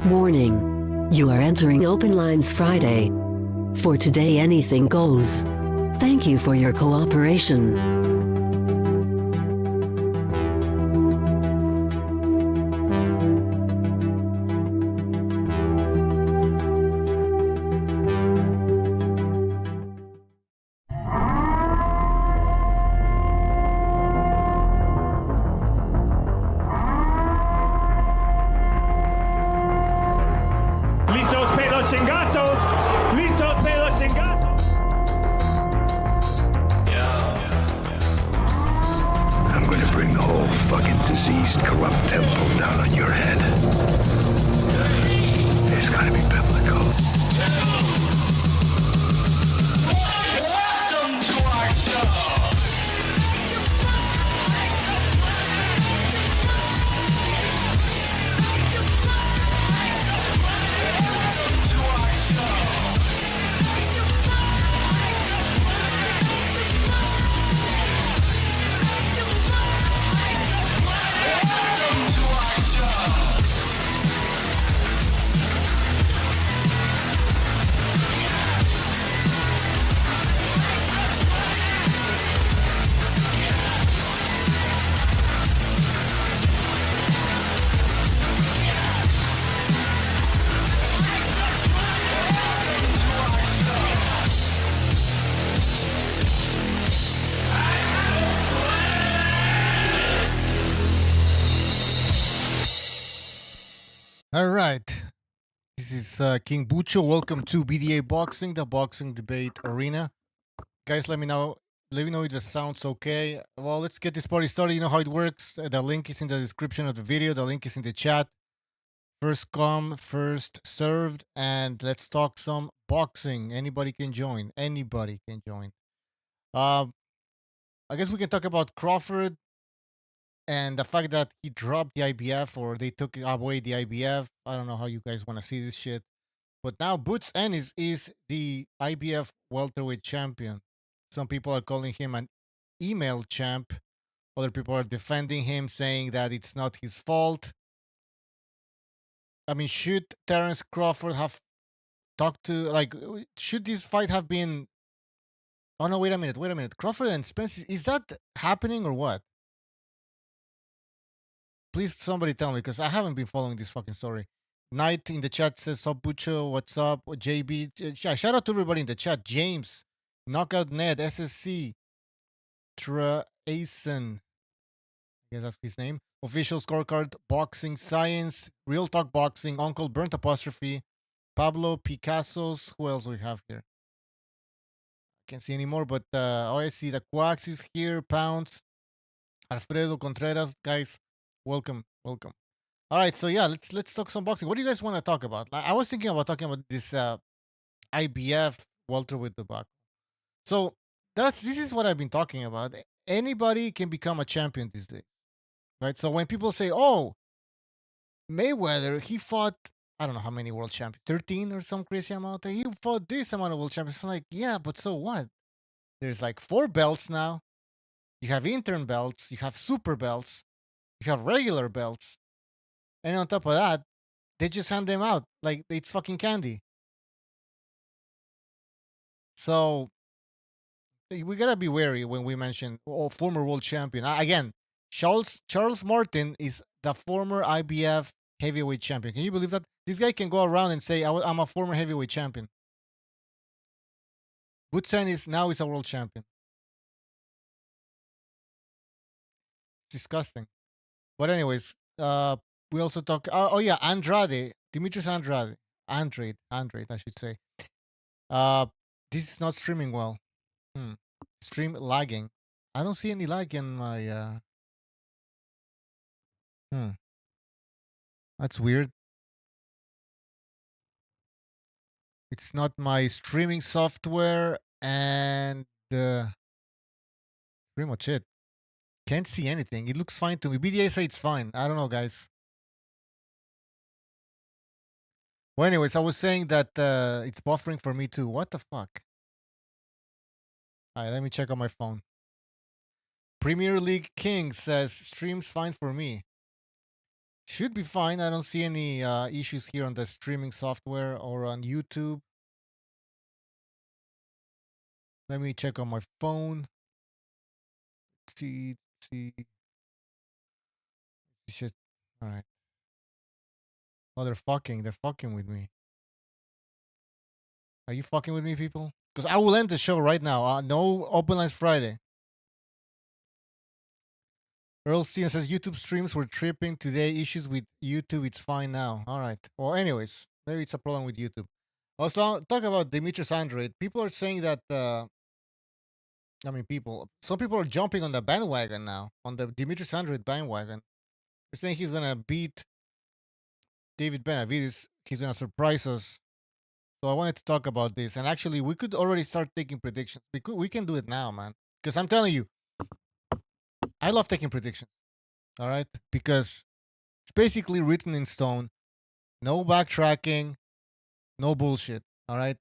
Warning. You are entering Open Lines Friday. For today anything goes. Thank you for your cooperation. Listos pelos chingazos. Listos pelos chingazos. I'm going to bring the whole fucking diseased, corrupt temple down on your head. It's going to be biblical. Welcome to our show. All right. This is King Bucho. Welcome to BDA Boxing, the boxing debate arena. Guys, let me know if the sound's okay. Well, let's get this party started. You know how it works. The link is in the description of the video. The link is in the chat. First come, first served, and let's talk some boxing. Anybody can join. Anybody can join. I guess we can talk about Crawford and the fact that he dropped the IBF or they took away the IBF. I don't know how you guys want to see this shit. But now Ennis is the IBF welterweight champion. Some people are calling him an email champ. Other people are defending him, saying that it's not his fault. I mean, should Terrence Crawford have talked to, like, should this fight have been... Oh, no, wait a minute. Crawford and Spence, is that happening or what? Please, somebody tell me, because I haven't been following this fucking story. Knight in the chat says, "Sup, Bucho, what's up?" JB, shout out to everybody in the chat. James, Knockout Ned, SSC, Trason, I guess that's his name. Official Scorecard, Boxing Science, Real Talk Boxing, Uncle Burnt Apostrophe, Pablo Picasso's. Who else we have here? Can't see anymore, but I see the Quacks is here. Pounds, Alfredo Contreras, guys. Welcome. All right, so yeah, let's talk some boxing. What do you guys want to talk about? I was thinking about talking about this IBF welterweight debacle. So this is what I've been talking about. Anybody can become a champion these days, right? So when people say, "Oh, Mayweather, he fought I don't know how many world champions, 13 or some crazy amount. He fought this amount of world champions." I'm like, yeah, but so what? There's like 4 belts now. You have intern belts. You have super belts. You have regular belts. And on top of that, they just hand them out like it's fucking candy. So we gotta be wary when we mention former world champion. Again, Charles Martin is the former IBF heavyweight champion. Can you believe that? This guy can go around and say, I'm a former heavyweight champion. Ennis now is a world champion. It's disgusting. But anyways, we also talk. Oh yeah, Andrade, Demetrius Andrade, I should say. This is not streaming well. Stream lagging. I don't see any lag in my. That's weird. It's not my streaming software, and pretty much it. Can't see anything. It looks fine to me. BDA say it's fine. I don't know, guys. Well, anyways, I was saying that it's buffering for me too. What the fuck? All right, let me check on my phone. Premier League King says stream's fine for me. Should be fine. I don't see any issues here on the streaming software or on YouTube. Let me check on my phone. See. Shit. All right. Oh, they're fucking. They're fucking with me. Are you fucking with me, people? Because I will end the show right now. No Open Lines Friday. Earl Steven says YouTube streams were tripping today. Issues with YouTube. It's fine now. All right. Well, anyways, maybe it's a problem with YouTube. Also, talk about Demetrius Andrade. People are saying that. Some people are jumping on the bandwagon now, on the Demetrius Andrade bandwagon. They're saying he's gonna beat David Benavidez. He's gonna surprise us. So I wanted to talk about this, and actually, we could already start taking predictions. We can do it now, man. Because I'm telling you, I love taking predictions. All right, because it's basically written in stone. No backtracking, no bullshit. All right,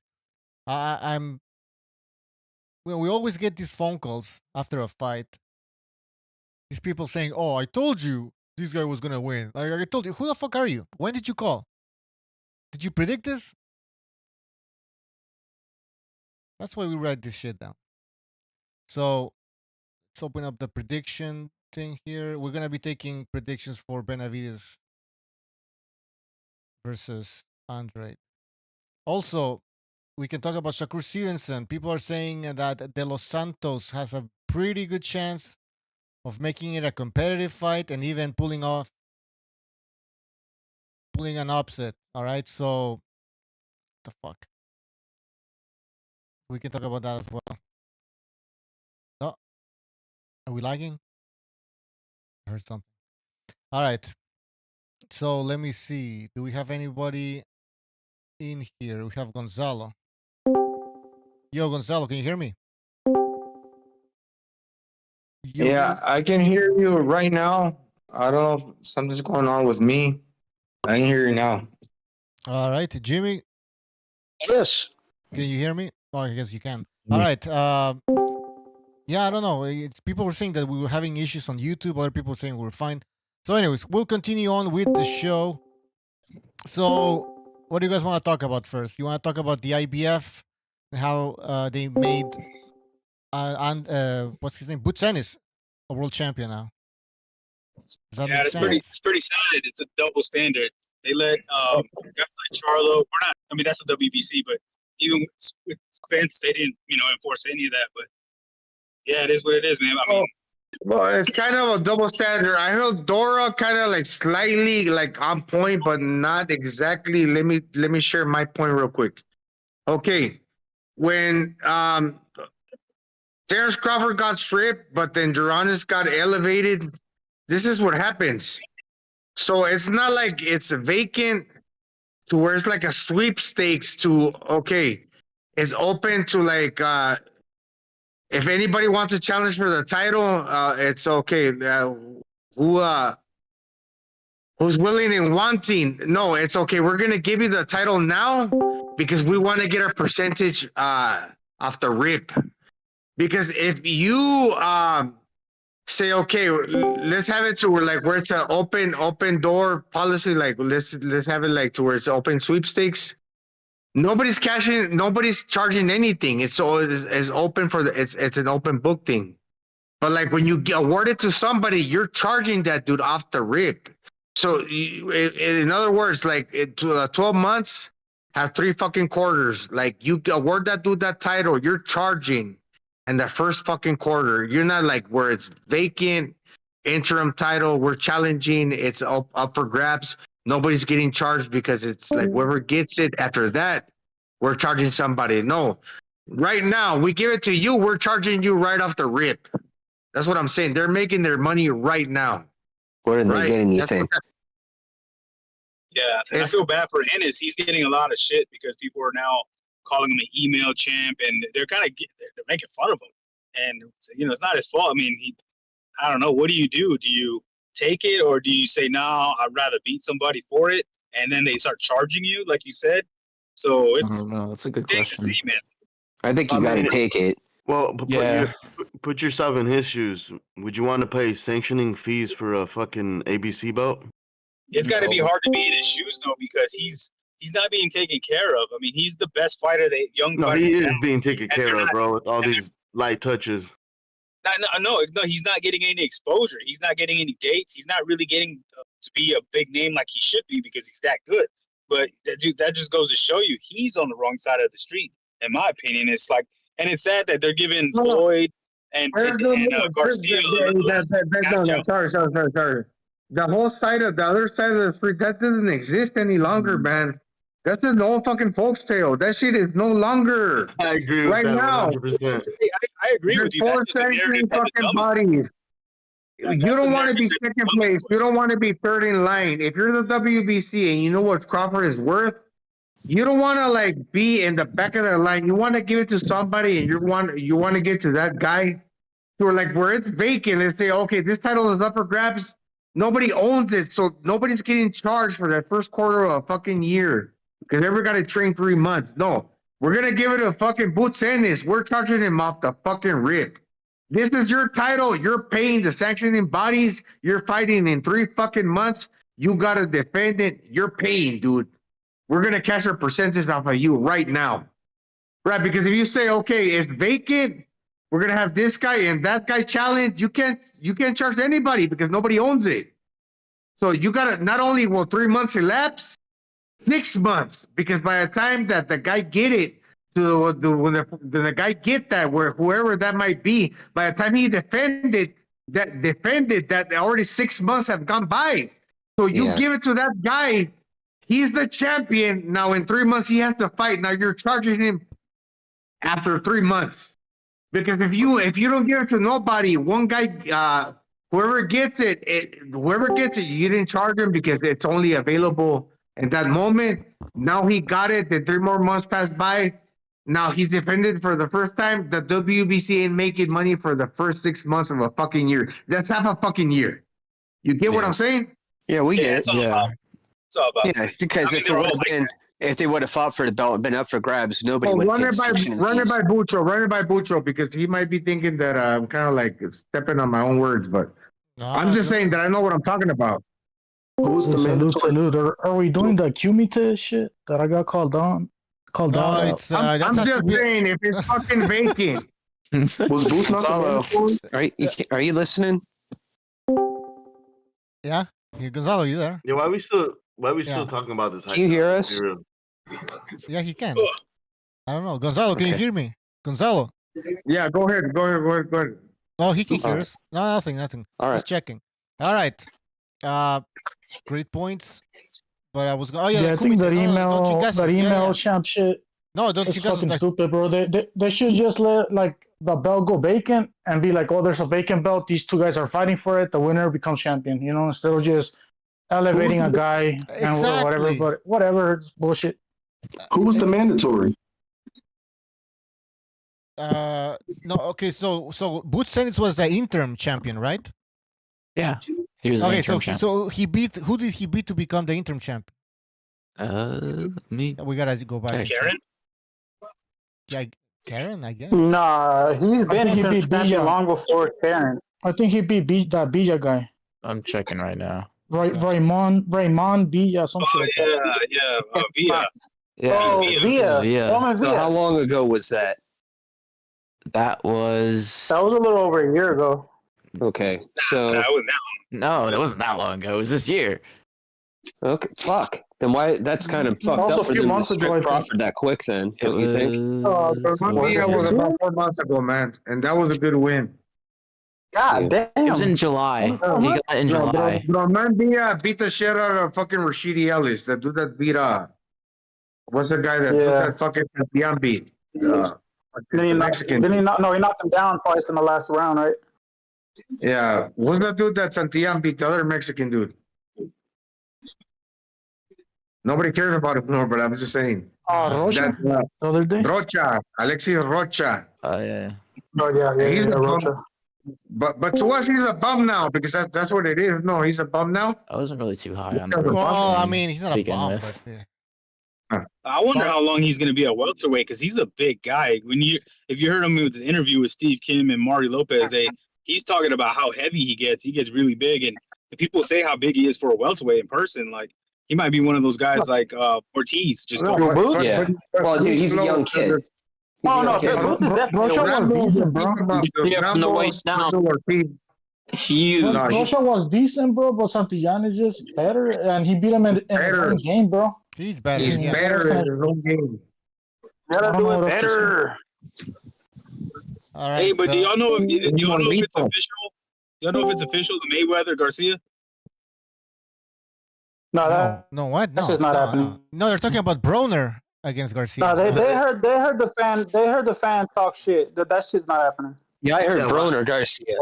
I'm. Well, we always get these phone calls after a fight. These people saying, "Oh, I told you this guy was gonna win." Like I told you, who the fuck are you? When did you call? Did you predict this? That's why we write this shit down. So let's open up the prediction thing here. We're gonna be taking predictions for Benavidez versus Andrade. Also, we can talk about Shakur Stevenson. People are saying that De Los Santos has a pretty good chance of making it a competitive fight and even pulling an upset. All right, so the fuck. We can talk about that as well. Oh, are we lagging? I heard something. All right. So let me see. Do we have anybody in here? We have Gonzalo. Yo, Gonzalo, can you hear me? Yo. Yeah, I can hear you right now. I don't know if something's going on with me. I can hear you now. All right, Jimmy, Yes. can you hear me? Oh, I guess you can. All right. Yeah, I don't know. It's people were saying that we were having issues on YouTube. Other people were saying we were fine. So, anyways, we'll continue on with the show. So, what do you guys want to talk about first? You want to talk about the IBF and how they made what's his name? Ennis a world champion now. Does that make It's sense? pretty sad. It's a double standard. They let guys like Charlo. We're not. I mean, that's the WBC, but even with Spence, they didn't enforce any of that. But yeah, it is what it is, man. I mean, Well, it's kind of a double standard. I heard Dora kind of like slightly like on point, but not exactly. Let me share my point real quick. Okay, when Terrence Crawford got stripped, but then Duranus got elevated. This is what happens. So it's not like it's vacant to where it's like a sweepstakes to okay, it's open to like if anybody wants to challenge for the title, it's okay. Who's willing and wanting? No, it's okay. We're gonna give you the title now because we want to get a percentage off the rip. Because if you say okay, let's have it to where it's an open door policy, like let's have it like to where it's open sweepstakes. Nobody's cashing, nobody's charging anything. It's open for it's an open book thing. But like when you award it to somebody, you're charging that dude off the rip. So in other words, like 12 months have 3 fucking quarters. Like you award that dude that title, you're charging. And the first fucking quarter, you're not like where it's vacant, interim title, we're challenging, it's up for grabs. Nobody's getting charged because it's like whoever gets it after that, we're charging somebody. No, right now, we give it to you, we're charging you right off the rip. That's what I'm saying. They're making their money right now. Where are they getting, you think? yeah, and I feel bad for Ennis. He's getting a lot of shit because people are now calling him an email champ, and they're they're making fun of him. And it's not his fault. I mean, I don't know. What do? Do you take it, or do you say no? I'd rather beat somebody for it, and then they start charging you, like you said. So it's I don't know. That's a good question. To see, man. I think you gotta take it. Well, put yourself in his shoes. Would you want to pay sanctioning fees for a fucking ABC belt? It's got to be hard to be in his shoes though, because he's not being taken care of. I mean, he's the best fighter that No, fighter he is now. being taken care of, bro, with all these light touches. No, he's not getting any exposure. He's not getting any dates. He's not really getting to be a big name like he should be because he's that good. But that just goes to show you he's on the wrong side of the street, in my opinion. It's like, and it's sad that they're giving Floyd and Garcia. Sorry. The whole side of the other side of the street that doesn't exist any longer, man. That's an old fucking folks tale. That shit is no longer. I agree with right that now. 100%. I agree with you. Four That's just a narrative that the fucking dummy- bodies. Like, You that's don't the want to be narrative that second the dummy- place. You don't want to be third in line. If you're the WBC and you know what Crawford is worth, you don't want to like be in the back of the line. You want to give it to somebody, and you want to get to that guy, who like where it's vacant. Let's say, okay, this title is up for grabs. Nobody owns it, so nobody's getting charged for that first quarter of a fucking year because everyone got to train 3 months. No, we're gonna give it a fucking Boots Ennis. We're charging him off the fucking rip. This is your title. You're paying the sanctioning bodies. You're fighting in 3 fucking months. You gotta defend it. You're paying, dude. We're gonna cash our percentage off of you right now, right? Because if you say, okay, it's vacant, we're gonna have this guy and that guy challenge. You can't charge anybody because nobody owns it. So you gotta not only will 3 months elapse, 6 months, because by the time that the guy get it, when the guy get that, where whoever that might be, by the time he defended that already 6 months have gone by. So you give it to that guy. He's the champion. Now in 3 months he has to fight. Now you're charging him after 3 months. Because if you don't give it to nobody, one guy, whoever gets it, you didn't charge him because it's only available at that moment. Now he got it. Then 3 more months passed by. Now he's defended for the first time. The WBC ain't making money for the first 6 months of a fucking year. That's half a fucking year. You get what I'm saying? Yeah, we get it. It's all about. Yeah, because if they would have fought for the belt and been up for grabs, nobody would run have it by Bucho. Because he might be thinking that I'm kind of like stepping on my own words, but I'm just saying that I know what I'm talking about. Who's the salute? Are we doing the Kumite shit that I got called on? I'm just saying if it's fucking vacant. Was Boots not Gonzalo, are you listening? Yeah, Gonzalo, you there? Yeah, why are we still talking about this? Can you hear us? Yeah, he can. I don't know. Gonzalo, can you hear me? Gonzalo? Yeah, go ahead. Oh, he can hear us. No, nothing. All right. Just checking. All right. Great points. But I was I think that email champ shit. No, don't it's fucking stupid, bro. They should just let like the belt go vacant and be like, oh, there's a vacant belt. These 2 guys are fighting for it. The winner becomes champion. You know, instead of just elevating a guy and whatever. But whatever, it's bullshit. Who was the mandatory? No, okay. So Boots Ennis was the interim champion, right? Yeah, he was. Okay, so he beat. Who did he beat to become the interim champion? Me. We gotta go back. Karen? Yeah, Karen, I guess. Nah, he beat champion long before Karen. I think he beat that Bija guy. I'm checking right now. Raymond Bija, some shit. Villa. Villa. So how long ago was that? That was a little over a year ago. Okay, so that was no, it wasn't that long ago. It was this year. Okay, fuck. Then why? That's kind of fucked up for them to strip Crawford that quick. Then, don't you think? Colombia was about 4 months ago, man, and that was a good win. God damn! It was in July. He got it in July. Bromania beat the shit out of fucking Rashidi Ellis. That dude that beat what's the guy that did that fucking Santian beat? Mexican. He knocked him down twice in the last round, right? Yeah, what's that dude that Santian beat? The other Mexican dude. Nobody cares about him more, but I was just saying. Rocha? The other day? Rocha. Alexis Rocha. Oh, yeah. Oh, yeah. He's a Rocha. But to us, he's a bum now because that's what it is. No, he's a bum now. I wasn't really too high on him. Well, I mean, he's not a bum. But, I wonder how long he's going to be at welterweight because he's a big guy. If you heard him with the interview with Steve Kim and Marty Lopez, he's talking about how heavy he gets. He gets really big, and people say how big he is for a welterweight in person. Like he might be one of those guys like Ortiz. Just go. Yeah. Well, dude, he's a young kid. Oh no, Boots is definitely. Rocha was decent, bro. Yeah, from the waist down. Huge. Rocha was decent, bro, but Santillán is just better, and he beat him in his own game, bro. He's better. He's better in his own game. Gotta do it better. All right. Hey, but do y'all know if it's official? Y'all know if it's official? The Mayweather Garcia. No, what? That's just not happening. No, they're talking about Broner against Garcia. No, they heard the fan talk shit. That shit's not happening. Yeah, I heard Broner Garcia.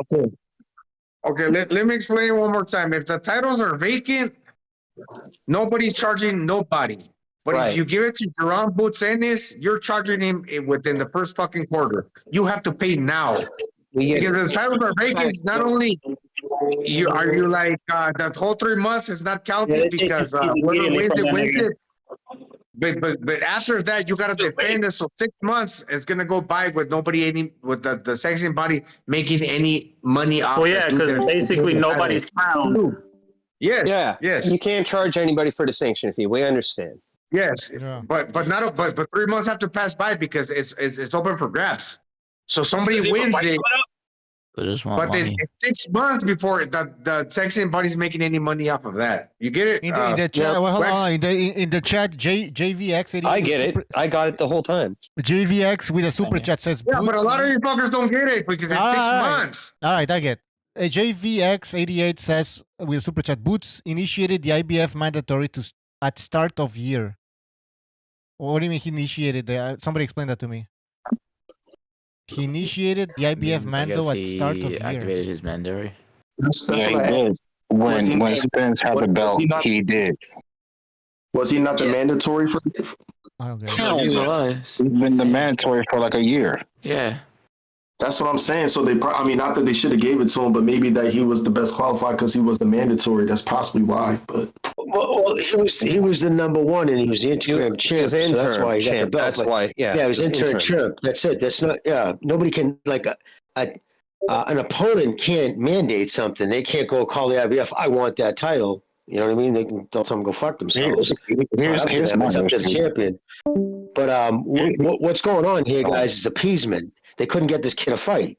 Okay, let me explain one more time. If the titles are vacant, nobody's charging nobody. But if you give it to Duran Boots Ennis, you're charging him within the first fucking quarter. You have to pay now. Because the titles are vacant, not only are you like that whole 3 months is not counted because whoever wins it. But after that, you got to defend it. So 6 months is going to go by with with the sanctioning body making any money off. Well, yeah, because basically nobody's crowned. Yes. Yeah. Yes. You can't charge anybody for the sanction fee. We understand. Yes. Yeah. But 3 months have to pass by because it's open for grabs. So somebody wins it. But then 6 months before the sanctioning body's making any money off of that. You get it? In the chat, hold on. In the chat, JVX. I get it. I got it the whole time. JVX with a super chat says. Yeah, but a lot of you fuckers don't get it because it's 6 months. All right, I get. JVX88 says with a super chat, Boots initiated the IBF mandatory at start of year. What do you mean he initiated? Somebody explain that to me. He initiated the IBF Mando at start of year. Activated his mandatory. That's what he did. When Spence had the belt, he did. Was he not the mandatory for? I don't get it. No, he was. He's been the mandatory for like a year. Yeah. That's what I'm saying. So not that they should have gave it to him, but maybe that he was the best qualified because he was the mandatory. That's possibly why. But well, he was the number one, and he was the interim champ. So that's why he got the belt. That's why. Yeah. Yeah, he was interim champ. That's it. That's not. Yeah, nobody can an opponent can't mandate something. They can't go call the IBF. I want that title. You know what I mean? They'll tell them go fuck themselves. It's up to the champion. But what's going on here, guys, is appeasement. They couldn't get this kid a fight.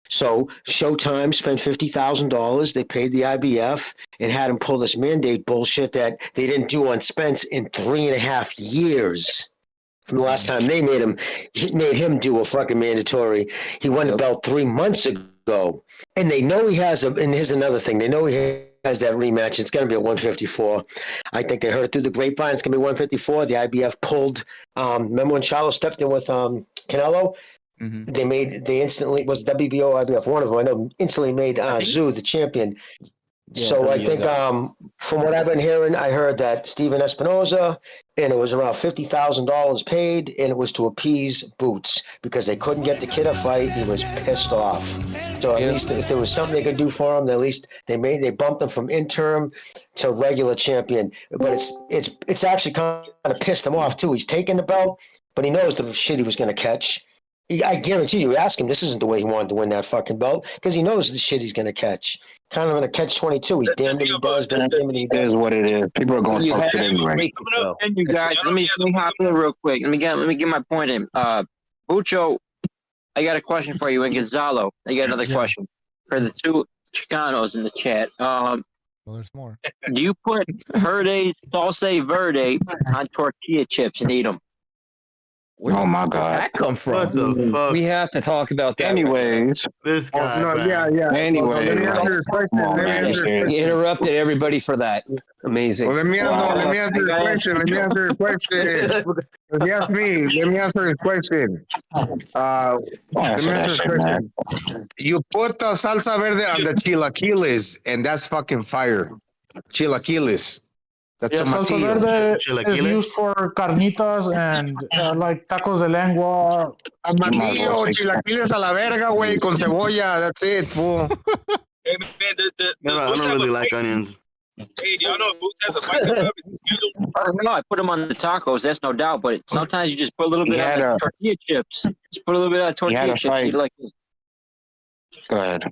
So Showtime spent $50,000. They paid the IBF and had him pull this mandate bullshit that they didn't do on Spence in 3.5 years. From the last time they made him do a fucking mandatory. He won the belt 3 months ago. And they know he has and here's another thing. They know he has that rematch. It's going to be at 154. I think they heard it through the grapevine. It's going to be 154. The IBF pulled. Remember when Charlo stepped in with Canelo? Mm-hmm. They instantly was WBO IBF, one of them. I know instantly made Zoo the champion. Yeah, so I think from what I've been hearing, I heard that Steven Espinoza, and it was around $50,000 paid, and it was to appease Boots because they couldn't get the kid a fight. He was pissed off. So at least if there was something they could do for him, at least they bumped him from interim to regular champion. But it's actually kind of pissed him off too. He's taking the belt, but he knows the shit he was going to catch. I guarantee you, ask him, this isn't the way he wanted to win that fucking belt because he knows the shit he's going to catch. Kind of going to catch 22. He's damn it, he does. Damn it, he does. It is what it is. People are going to fuck it anyway. You guys, let me hop in real quick. Let me get my point in. Bucho, I got a question for you, and Gonzalo. I got another question for the two Chicanos in the chat. Well, there's more. Do you put Verde salsa verde on tortilla chips and eat them? Oh my God! That come from? What the fuck? We have to talk about that. Anyways, This guy. Anyways, let me answer your question. You interrupted everybody for that. Amazing. Well, let me answer your question. Let me answer your question. If you ask me, let me answer your question. You put the salsa verde on the chilaquiles, and that's fucking fire. Chilaquiles. That's salsa verde is used for carnitas and like tacos de lengua. Amatillo, chilaquiles a la verga, güey, con cebolla. That's it, fool. Hey, man, I don't really like onions. Hey, do y'all know if Boots has a fight coming up? Is he scheduled? No, I put them on the tacos. That's no doubt. But sometimes you just put a little bit of tortilla chips. Just put a little bit of tortilla chips. Like go ahead.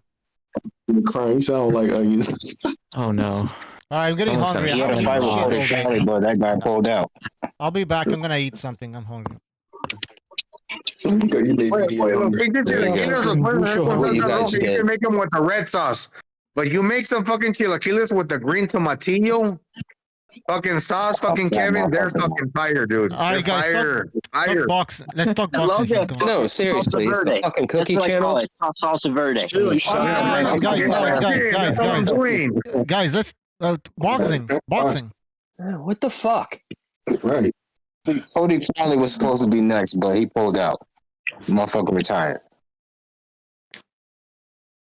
You're crying. You sound like onions. Oh no. All right, I'm getting Someone's hungry. gonna I'm shit gonna on eat me. shit all day. but that guy pulled out. I'll be back. I'm gonna eat something. I'm hungry. Wait, look, he did you guys you get? can make them with the red sauce, but you make some fucking chilaquiles with the green tomatillo, fucking sauce, fucking Kevin. They're fucking fire, dude. All right, guys, Fire. talk boxing. Let's talk boxing. No, seriously, it's the fucking cookie channel. Salsa Verde. Guys, let's boxing. What the fuck? Right. Cody Crowley was supposed to be next, but he pulled out. Motherfucker retired.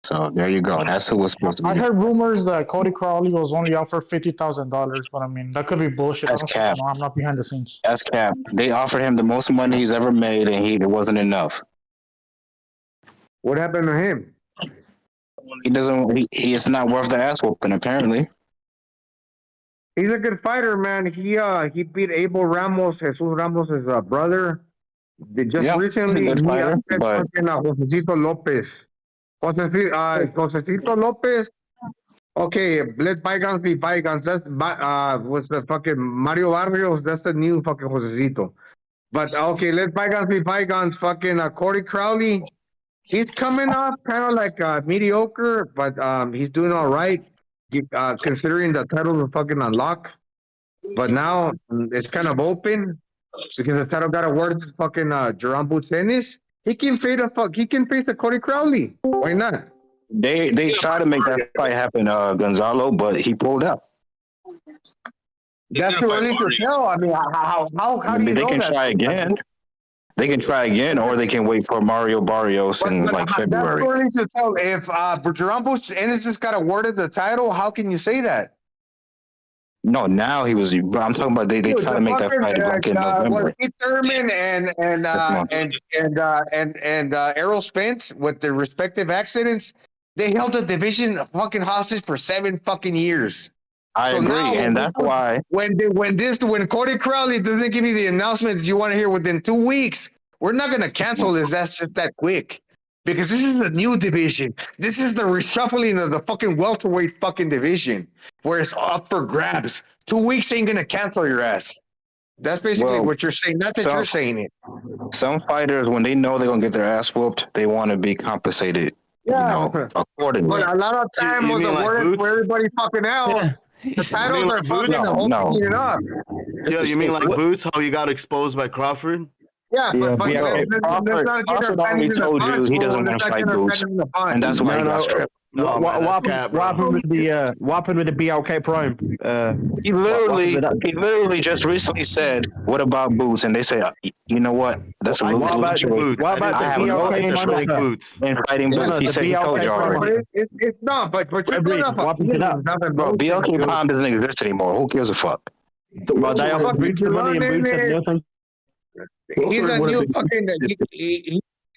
So there you go. That's who was supposed to be. I heard rumors that Cody Crowley was only offered $50,000, but I mean that could be bullshit. That's cap. I'm not behind the scenes. That's cap. They offered him the most money he's ever made, and it wasn't enough. What happened to him? He doesn't. He is not worth the ass whooping. Apparently. He's a good fighter, man. He beat Abel Ramos, Jesus Ramos' brother. Recently, he's a good fighter, but Josecito Lopez. Josecito Lopez. Okay, let bygones be bygones. That's what's the fucking Mario Barrios? That's the new fucking Josecito. But okay, let bygones be bygones. Fucking Cody Crowley. He's coming off kind of like mediocre, but he's doing all right. Considering the title is fucking unlocked, but now it's kind of open because the title got awarded to fucking Jerome Ennis. He can face a Cody Crowley. Why not? they tried to make that fight happen, Gonzalo, but he pulled out. That's too early to tell. I mean, how do you know they can that? try again. They can try again, or they can wait for Mario Barrios in like February. That's too early to tell. If Jerome Ennis just got awarded the title, how can you say that? No, now he was. But I'm talking about they try to make that fight back in November. Keith Thurman and Errol Spence with their respective accidents, they held the division fucking hostage for 7 fucking years. I agree, and that's why when Cody Crowley doesn't give you the announcements you want to hear within 2 weeks, we're not going to cancel this. That's just that quick, because this is a new division. This is the reshuffling of the fucking welterweight fucking division, where it's up for grabs. 2 weeks ain't going to cancel your ass. That's basically what you're saying. Not that you're saying it. Some fighters, when they know they're going to get their ass whooped, they want to be compensated. Accordingly. But a lot of time was awarded for everybody fucking else. The titles are fucking opening it up. Yeah, you mean like Boots? How he got exposed by Crawford? Yeah, but Crawford already told you he doesn't want to fight Boots, and that's why he got stripped. What happened with the BLK Prime? He literally just recently said, "What about Boots?" And they said, "You know what? That's a what about the BLK Boots and fighting Boots." He said he told you already. It's not, but you're BLK Prime doesn't exist anymore. Who gives a fuck? Well, they offer Boots the money and Boots said nothing. He's a new fucking.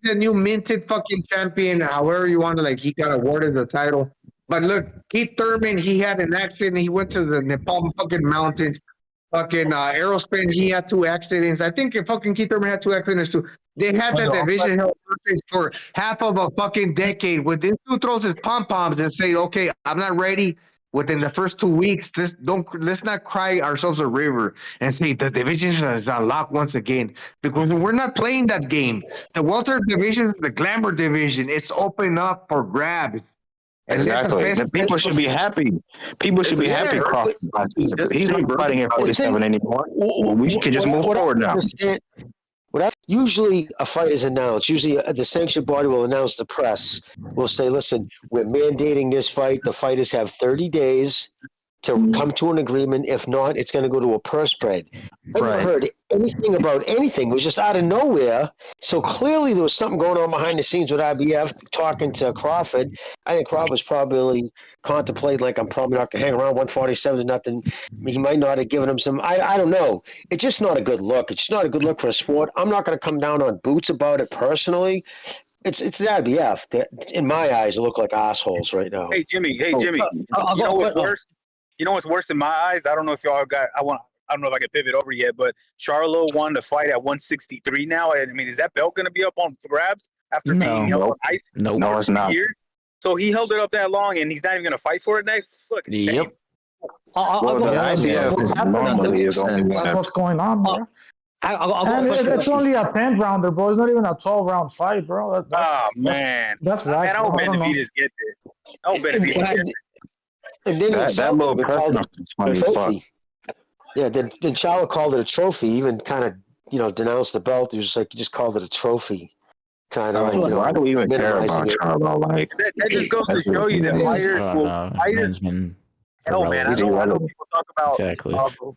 He's a new minted fucking champion. However you want to, he got awarded the title. But look, Keith Thurman, he had an accident. He went to the Nepal fucking mountains. Fucking Aerospace, he had 2 accidents. I think fucking Keith Thurman had 2 accidents too. They had that division held for half of a fucking decade. When this dude throws his pom poms and say, "Okay, I'm not ready." Within the first 2 weeks, let's not cry ourselves a river and say the division is unlocked once again, because we're not playing that game. The welter division is the glamour division. It's open up for grabs. Exactly. The people should be happy. People should be happy. Crawford. He's not fighting at 47 anymore. We should just move forward now. Usually a fight is announced. Usually the sanctioned body will announce the press. Will say, listen, we're mandating this fight. The fighters have 30 days to come to an agreement. If not, it's going to go to a purse spread. I never heard anything about anything. It was just out of nowhere. So clearly there was something going on behind the scenes with IBF talking to Crawford. I think Crawford was probably contemplating, I'm probably not going to hang around 147 to nothing. He might not have given him some, I don't know. It's just not a good look. It's just not a good look for a sport. I'm not going to come down on Boots about it personally. It's the IBF that, in my eyes, look like assholes right now. Hey, Jimmy. You know what's worse? You know what's worse in my eyes? I don't know if y'all got. I don't know if I can pivot over yet, but Charlo won the fight at 163 now. I mean, is that belt going to be up on grabs after being held on ice? No, it's not. Years? So he held it up that long, and he's not even gonna fight for it next. Fucking shame. Yep. Well, the IBF is normally is only That's what's going on, bro. It's only a 10 rounder, bro. It's not even a 12-round fight, bro. Man, that's whack. Man, I hope Benavidez gets it. I hope Benavidez gets it. That little precedent is funny as fuck. Yeah, then Charlo called it a trophy. Even kind of, denounced the belt. He was just like, he just called it a trophy. Kind of like, why do we even care about Charlo? Like that just goes to show you that fighters. Hell, man, I know people talk about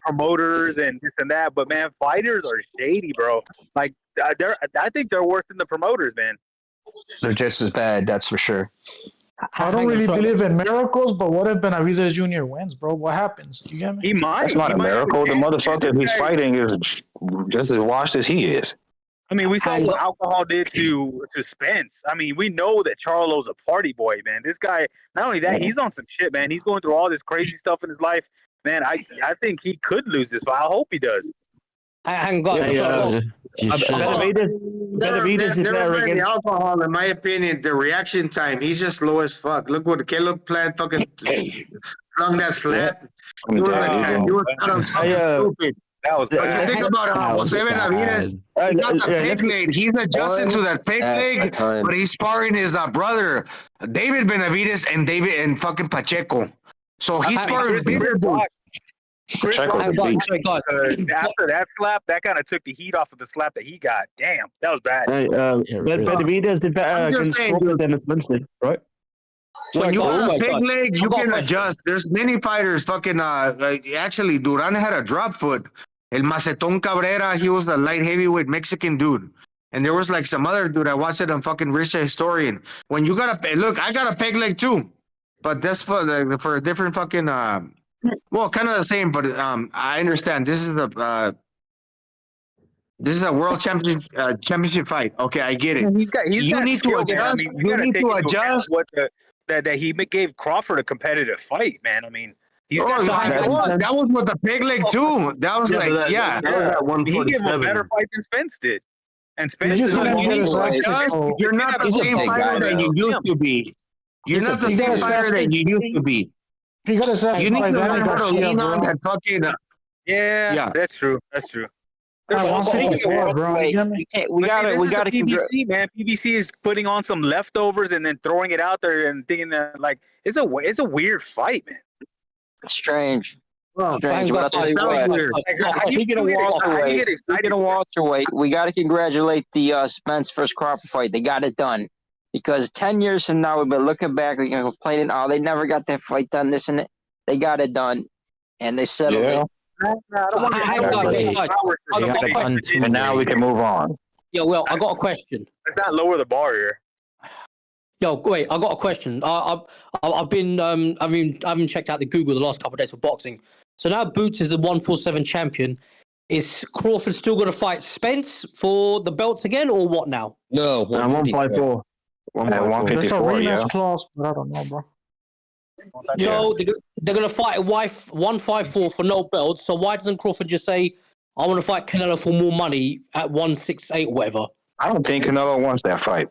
promoters and this and that, but man, fighters are shady, bro. Like, I think they're worse than the promoters, man. They're just as bad, that's for sure. I don't really believe in miracles, but what if Benavidez Jr. wins, bro? What happens? You get me? He might. That's not a miracle. The motherfucker he's fighting is just as washed as he is. I mean, we saw what alcohol did to Spence. I mean, we know that Charlo's a party boy, man. This guy, not only that, he's on some shit, man. He's going through all this crazy stuff in his life. Man, I think he could lose this fight. I hope he does. Benavidez the alcohol, in my opinion, the reaction time, he's just slow as fuck. Look what the Caleb plant fucking flung that slap. You were kind of stupid. That was bad. But you think about it, Jose Benavidez, he got the pig leg. He's adjusting to that pig leg, but he's sparring his brother, David Benavidez, and fucking Pacheco. So he's sparring bigger dudes. After that slap, that kind of took the heat off of the slap that he got. Damn, that was bad. Benavidez did better against Crawford than Spence did, right? When you got a pig leg, you can adjust. There's many fighters fucking actually, Duran had a drop foot. El Macetón Cabrera, he was a light heavyweight Mexican dude. And there was like some other dude, I watched it on fucking Rich the Historian. When you got look, I got a peg leg too. But that's for a different fucking well, kind of the same, but I understand. This is a world championship fight. Okay, I get it. You need to adjust. You need to adjust. That he gave Crawford a competitive fight, man. I mean, that was with the pig leg too. That was that was at 147. He gave him a better fight than Spence did. And Spence you're not the same fighter that you used to be. You're not the same fighter that you used to be. You need to learn how to lean on that fucking. Yeah, that's true. That's true. We gotta PBC, man. PBC is putting on some leftovers and then throwing it out there and thinking that like it's a weird fight, man. Strange. Well, strange. But I'll tell you what. Speaking of welterweight, we got to congratulate the Spence vs. Crawford fight. They got it done. Because 10 years from now, we've been looking back, we're going to complain, oh, they never got that fight done, this and that. They got it done, and they settled it. And now we can move on. Yo, well, I got a question. Let's not lower the bar here. Yo, wait, I got a question. I haven't checked out the Google the last couple of days for boxing. So now Boots is the 147 champion. Is Crawford still going to fight Spence for the belts again, or what now? No, 154. 154, There's a rematch clause, but I don't know, bro. So they're going to fight 154 for no belts. So why doesn't Crawford just say, I want to fight Canelo for more money at 168 or whatever? I don't think Canelo wants that fight.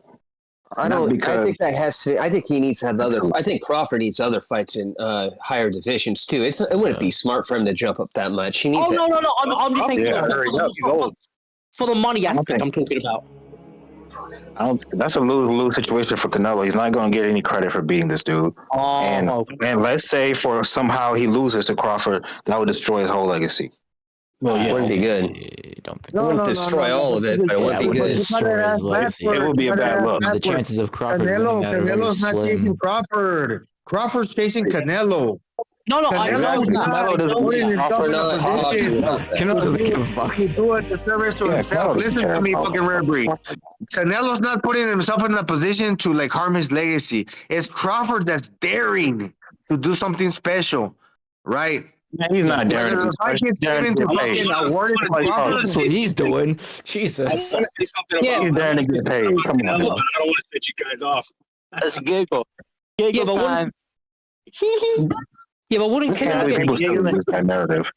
I think that has to. I think he needs to have other. I think Crawford needs other fights in higher divisions too. It wouldn't be smart for him to jump up that much. He needs. No. I'm just thinking for the money aspect. I'm talking about. That's a lose situation for Canelo. He's not going to get any credit for beating this dude. And let's say for somehow he loses to Crawford, that would destroy his whole legacy. Well, yeah, it wouldn't be good. It wouldn't destroy all of it, but it would be good. It would be a bad look. The chances of Crawford. Canelo's not chasing Crawford. Crawford's chasing Canelo. No, I know Canelo doesn't put himself in a position. Canelo doesn't give a fuck. He do it to service to himself. Listen to me, fucking rare breed. Canelo's not putting himself in a position to like harm his legacy. It's Crawford that's daring to do something special, right? He's not daring. That's what he's doing. Jesus. I want to say something about. He's daring to get paid. Come on. I don't want to set you guys off. That's giggle. Giggle time. Yeah, but wouldn't Canelo get that narrative?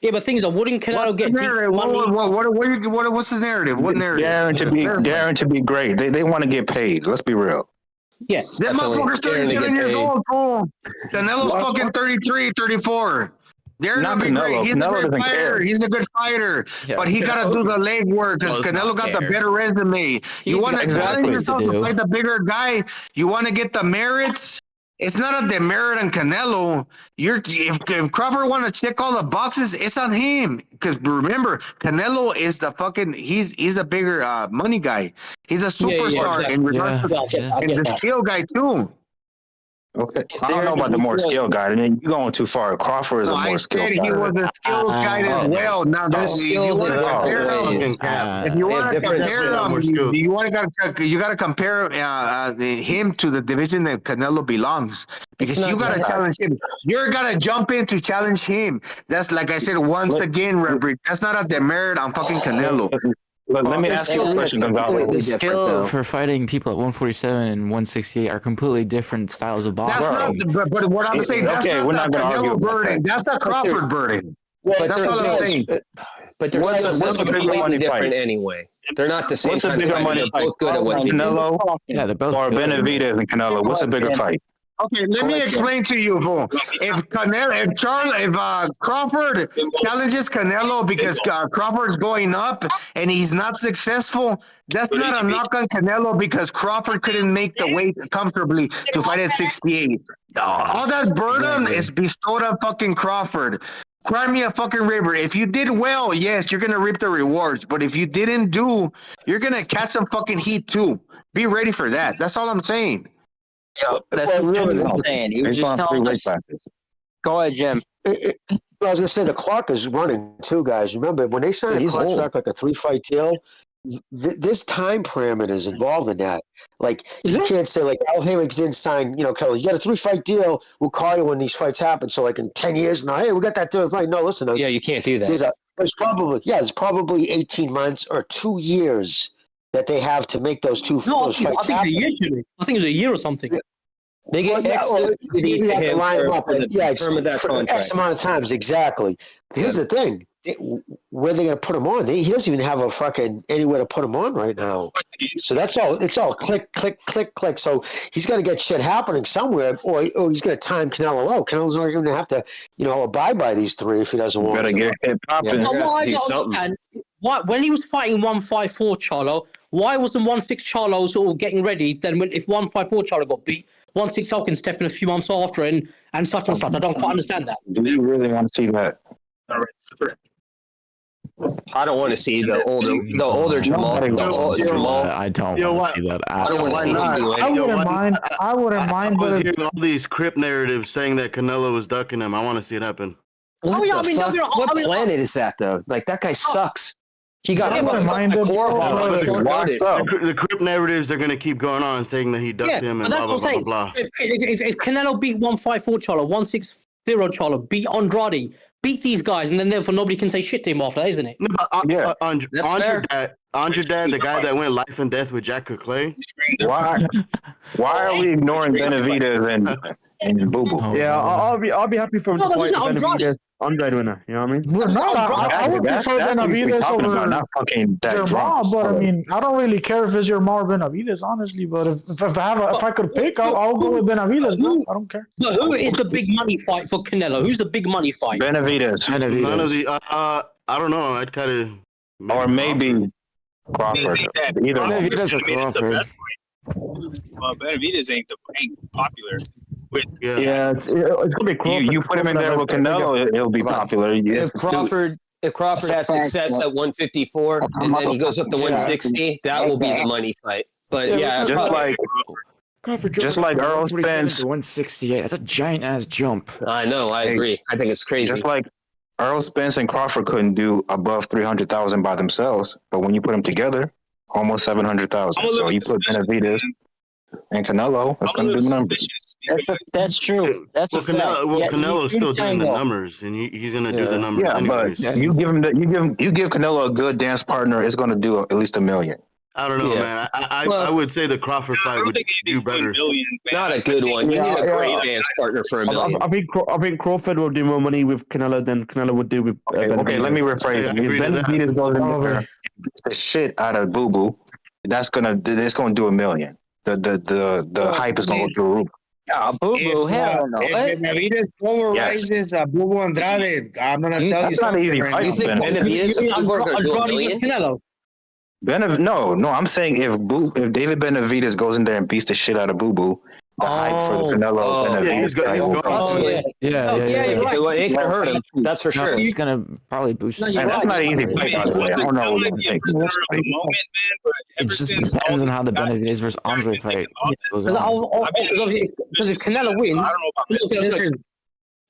Yeah, but things are, wouldn't Canelo get money? What's the narrative? What narrative? Daring to be great. They want to get paid. Let's be real. Yeah. That motherfucker's 37 years old, fool. Canelo's fucking 33, 34. They're Not gonna be great. Canelo. He's Canelo a good doesn't fighter. care. He's a good fighter. Yeah, but he got to do the leg work because does Canelo not got the care. better resume. You want to challenge yourself to fight the bigger guy. You want to get the merits. It's not a demerit on Canelo. If Crawford want to check all the boxes, it's on him. Because remember, Canelo is the fucking he's a bigger money guy. He's a superstar in regards to the skill guy too. Okay, I don't know about the more skilled guy. I mean, you're going too far. Crawford is a more skilled guy. He was a skilled guy as well. Now, if you want to compare him, you got to compare him to the division that Canelo belongs. Because you got to challenge him. You're going to jump in to challenge him. That's like I said once again, Robert. That's not a demerit on fucking Canelo. Let me ask you a question, Gonzalo. The skill for fighting people at 147 and 168 are completely different styles of boxing. That's not, but what I'm saying, that's not the Canelo burden. That's a Crawford burden. That's all I'm saying. But they're completely different anyway. They're not the same. What's a bigger money fight? Both good at what they do. Canelo, yeah, they're both or Benavidez and Canelo. What's a bigger fight? Okay, let me explain to you, fool. If Crawford challenges Canelo because Crawford's going up and he's not successful, that's not a knock on Canelo because Crawford couldn't make the weight comfortably to fight at 68. All that burden is bestowed on fucking Crawford. Cry me a fucking river. If you did well, yes, you're gonna reap the rewards. But if you didn't do, you're gonna catch some fucking heat too. Be ready for that. That's all I'm saying. Yeah, that's what I'm saying. You were just telling us. Go ahead, Jim. I was gonna say the clock is running too, guys. Remember when they signed a contract like a 3-fight deal, this time parameter is involved in that. Like you can't say like Al Heyman didn't sign. Kelly, you got a 3-fight deal. We'll call you when these fights happen. So like in 10 years now, hey, we got that deal. Right? No, listen. Yeah, you can't do that. There's probably 18 months or 2 years that they have to make those fights happen. I think it's a year or something. Yeah. They get exclusivity to him for X amount of times, exactly. Here's the thing. Where are they going to put him on? He doesn't even have a fucking anywhere to put him on right now. So that's all. It's all click, click, click, click. So he's got to get shit happening somewhere, or he's going to time Canelo out. Canelo's not even going to have to, abide by these 3 if he doesn't want to. Better get it popping. When he was fighting 154 Charlo, why wasn't 16 Charlo sort of getting ready? Then if 154 Charlo got beat, 16 Charlo can step in a few months after and such and such. I don't quite understand that. Do you really want to see that? I don't want to see the older Jamal. I don't want to see that. I don't want to see him do anything. I wouldn't mind. I was hearing all these Crip narratives saying that Canelo was ducking him. I want to see it happen. What planet is that though? Like that guy sucks. He got the Crip narratives are going to keep going on saying that he ducked him and blah, blah, blah, blah. If Canelo beat 154 Charlo, 160 Charlo, beat Andrade, beat these guys, and then therefore nobody can say shit to him after, isn't it? No, but Andrade, the guy that went life and death with Jack Clay. Why are we ignoring Benavidez and Boo Boo? Yeah, I'll be happy for him to fight Benavidez. Andrade winner, you know what I mean? I would prefer Benavidez over Jamal, but I mean, I don't really care if it's Jamal or Benavidez, honestly. But if I could pick, I'll go with Benavidez. I don't care. But who is the big money fight for Canelo? Who's the big money fight? Benavidez. None of the. I don't know. I'd kind of. Or maybe Crawford. Either Benavidez or Crawford. Well, Benavidez ain't popular. It's gonna be Crawford. You put him in there with Canelo, it'll be popular. If Crawford has success at 154 and then he goes up to 160, that will be the money fight. But just like Earl Spence to 168, that's a giant ass jump. I know, I agree. I think it's crazy. Just like Earl Spence and Crawford couldn't do above 300,000 by themselves, but when you put them together, almost 700,000. So you put Benavidez and Canelo, that's going to do the numbers. That's true. Canelo's still doing the numbers, and he's going to do the numbers anyways. But you give Canelo a good dance partner, it's going to do at least $1 million. I don't know, man. I would say the Crawford fight would do better. Not a good one. You need a great dance partner for $1 million. I think Crawford will do more money with Canelo than Canelo would do with. Okay, let me rephrase it. If Benavidez goes in there and beats the shit out of Boo Boo, it's gonna do $1 million. The hype is going to go through the roof. Boo Boo, hell no. If Benavidez polarizes Boo Andrade, I'm gonna tell you That's not an something. easy Right fight. now. You think Benavidez do $1 million? Canelo. No, I'm saying if David Benavidez goes in there and beats the shit out of Boo Boo, the hype for the Canelo Benavidez fight will go. Yeah. It ain't gonna hurt him. That's for sure. It's gonna probably boost. And that's not an easy fight, by the way. I don't know. It just depends on how the Benavidez versus Andre fight goes on. Because if Canelo wins,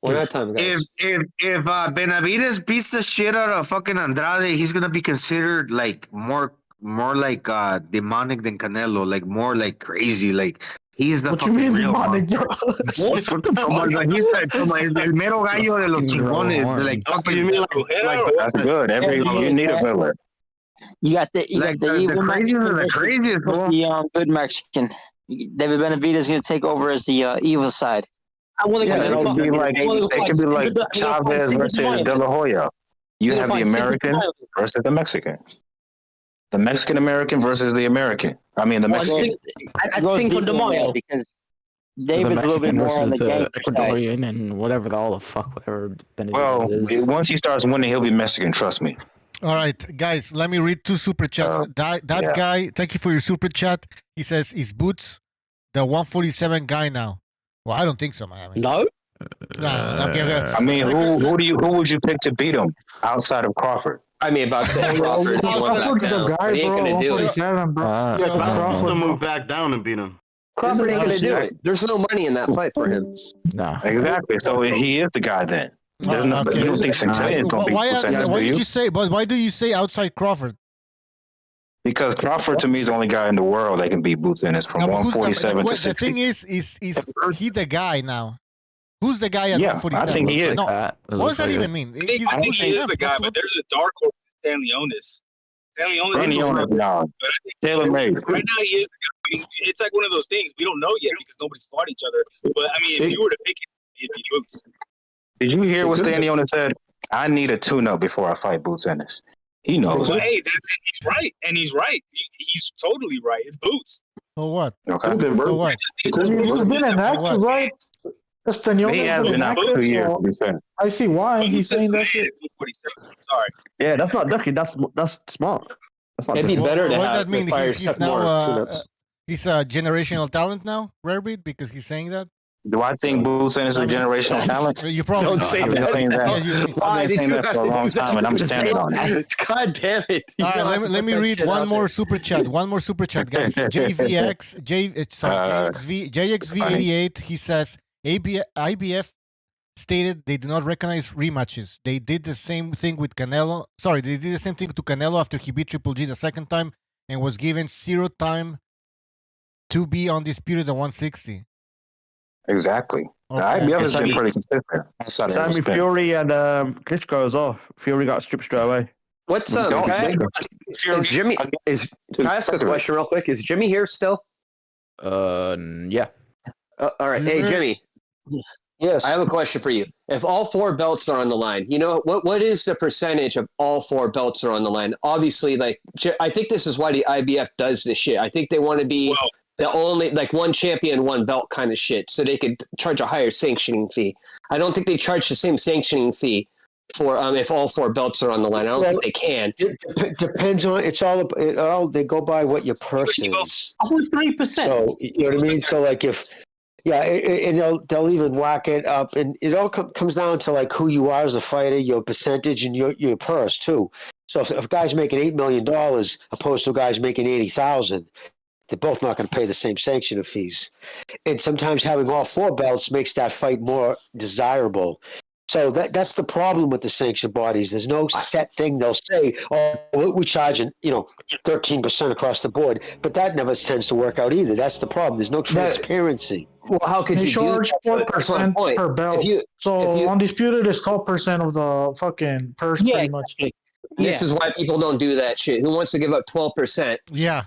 one at a time, guys. If Benavidez beats the shit out of fucking Andrade, he's gonna be considered like more like demonic than Canelo, like more like crazy, like he's the fucking real one. What the fuck? He's like el mero gallo de los chingones, like fucking. You mean like that's good. You need a villain. You got the evil craziest Mexican of the craziest, bro. the good Mexican. David Benavidez is gonna take over as the evil side. It could be like Chavez versus De La Hoya. You have the American versus the Mexican. The Mexican American versus the American. I mean the Mexican. I think on the mile because David's a little bit more on the gangster Ecuadorian and whatever whatever Benavidez is. Once he starts winning, he'll be Mexican. Trust me. All right, guys, let me read 2 super chats. That guy, thank you for your super chat. He says, "Is Boots the 147 guy now?" Well, I don't think so, man. No. Okay. I mean, who would you pick to beat him outside of Crawford? I mean, about saying Crawford, he went back down. But he ain't gonna do it. Crawford to move back down and beat him. Crawford ain't gonna do it. There's no money in that fight for him. No. Exactly. So he is the guy then. There's no. You don't think Sanctioning is gonna be Why did you say? But why do you say outside Crawford? Because Crawford to me is the only guy in the world that can beat Boots Ennis from 147 to 60. The thing is he the guy now? Who's the guy at 147? I think he is. No. What does that even mean? I think he is the guy, but there's a dark horse, Stanley Onis. Stanley Onis, no. Taylor made. Right now, he is the guy. I mean, it's like one of those things. We don't know yet because nobody's fought each other. But, I mean, if you were to pick it, it'd be Boots. Did you hear what Stanley Onis said? I need a tune-up before I fight Boots Ennis. He knows. Well, hey, he's right. And he's right. He's totally right. It's Boots. For what? Okay. For what? He's been an actor, right? He has been out for 2 years. I see why he's saying that shit. Sorry. Yeah, that's not ducky. That's smart. That's not It'd be better to what have does that mean? the fire He's set now more tune-ups. he's a generational talent now, Rarebreed, because he's saying that. Do I think Boots Ennis is a generational talent? You probably Don't say I've been that. saying that. I've been saying that for a long time, and I'm standing on it. God damn it! All right, let me read one more super chat. One more super chat, guys. JXV88. He says IBF stated they do not recognize rematches. They did the same thing with Canelo. Sorry, they did the same thing to Canelo after he beat Triple G the second time and was given 0 time to be undisputed at 160. Exactly. Okay. IBF has been pretty consistent. Sammy Fury and Klitschko is off. Fury got stripped straight away. What's up, is Jimmy? Can I ask a question real quick? Is Jimmy here still? Yeah. All right. Hey, Jimmy. Yes. I have a question for you. If all 4 belts are on the line, you know what is the percentage of all 4 belts are on the line? Obviously, like I think this is why the IBF does this shit. I think they want to be the only like one champion, one belt kind of shit, so they could charge a higher sanctioning fee. I don't think they charge the same sanctioning fee for if all 4 belts are on the line. I don't think they can. It depends on it all. They go by what your purse is. 3%. So you know what I mean. So like if. Yeah, and they'll even whack it up, and it all comes down to like who you are as a fighter, your percentage, and your purse too. So if a guy's making $8 million opposed to a guy's making 80,000, they're both not going to pay the same sanction fees. And sometimes having all 4 belts makes that fight more desirable. So that's the problem with the sanction bodies. There's no set thing they'll say, oh, we're charging 13% across the board, but that never tends to work out either. That's the problem. There's no transparency. Well, how could you charge 4% per belt? So undisputed is 12% of the fucking purse, pretty much. This is why people don't do that shit. Who wants to give up 12%? Yeah,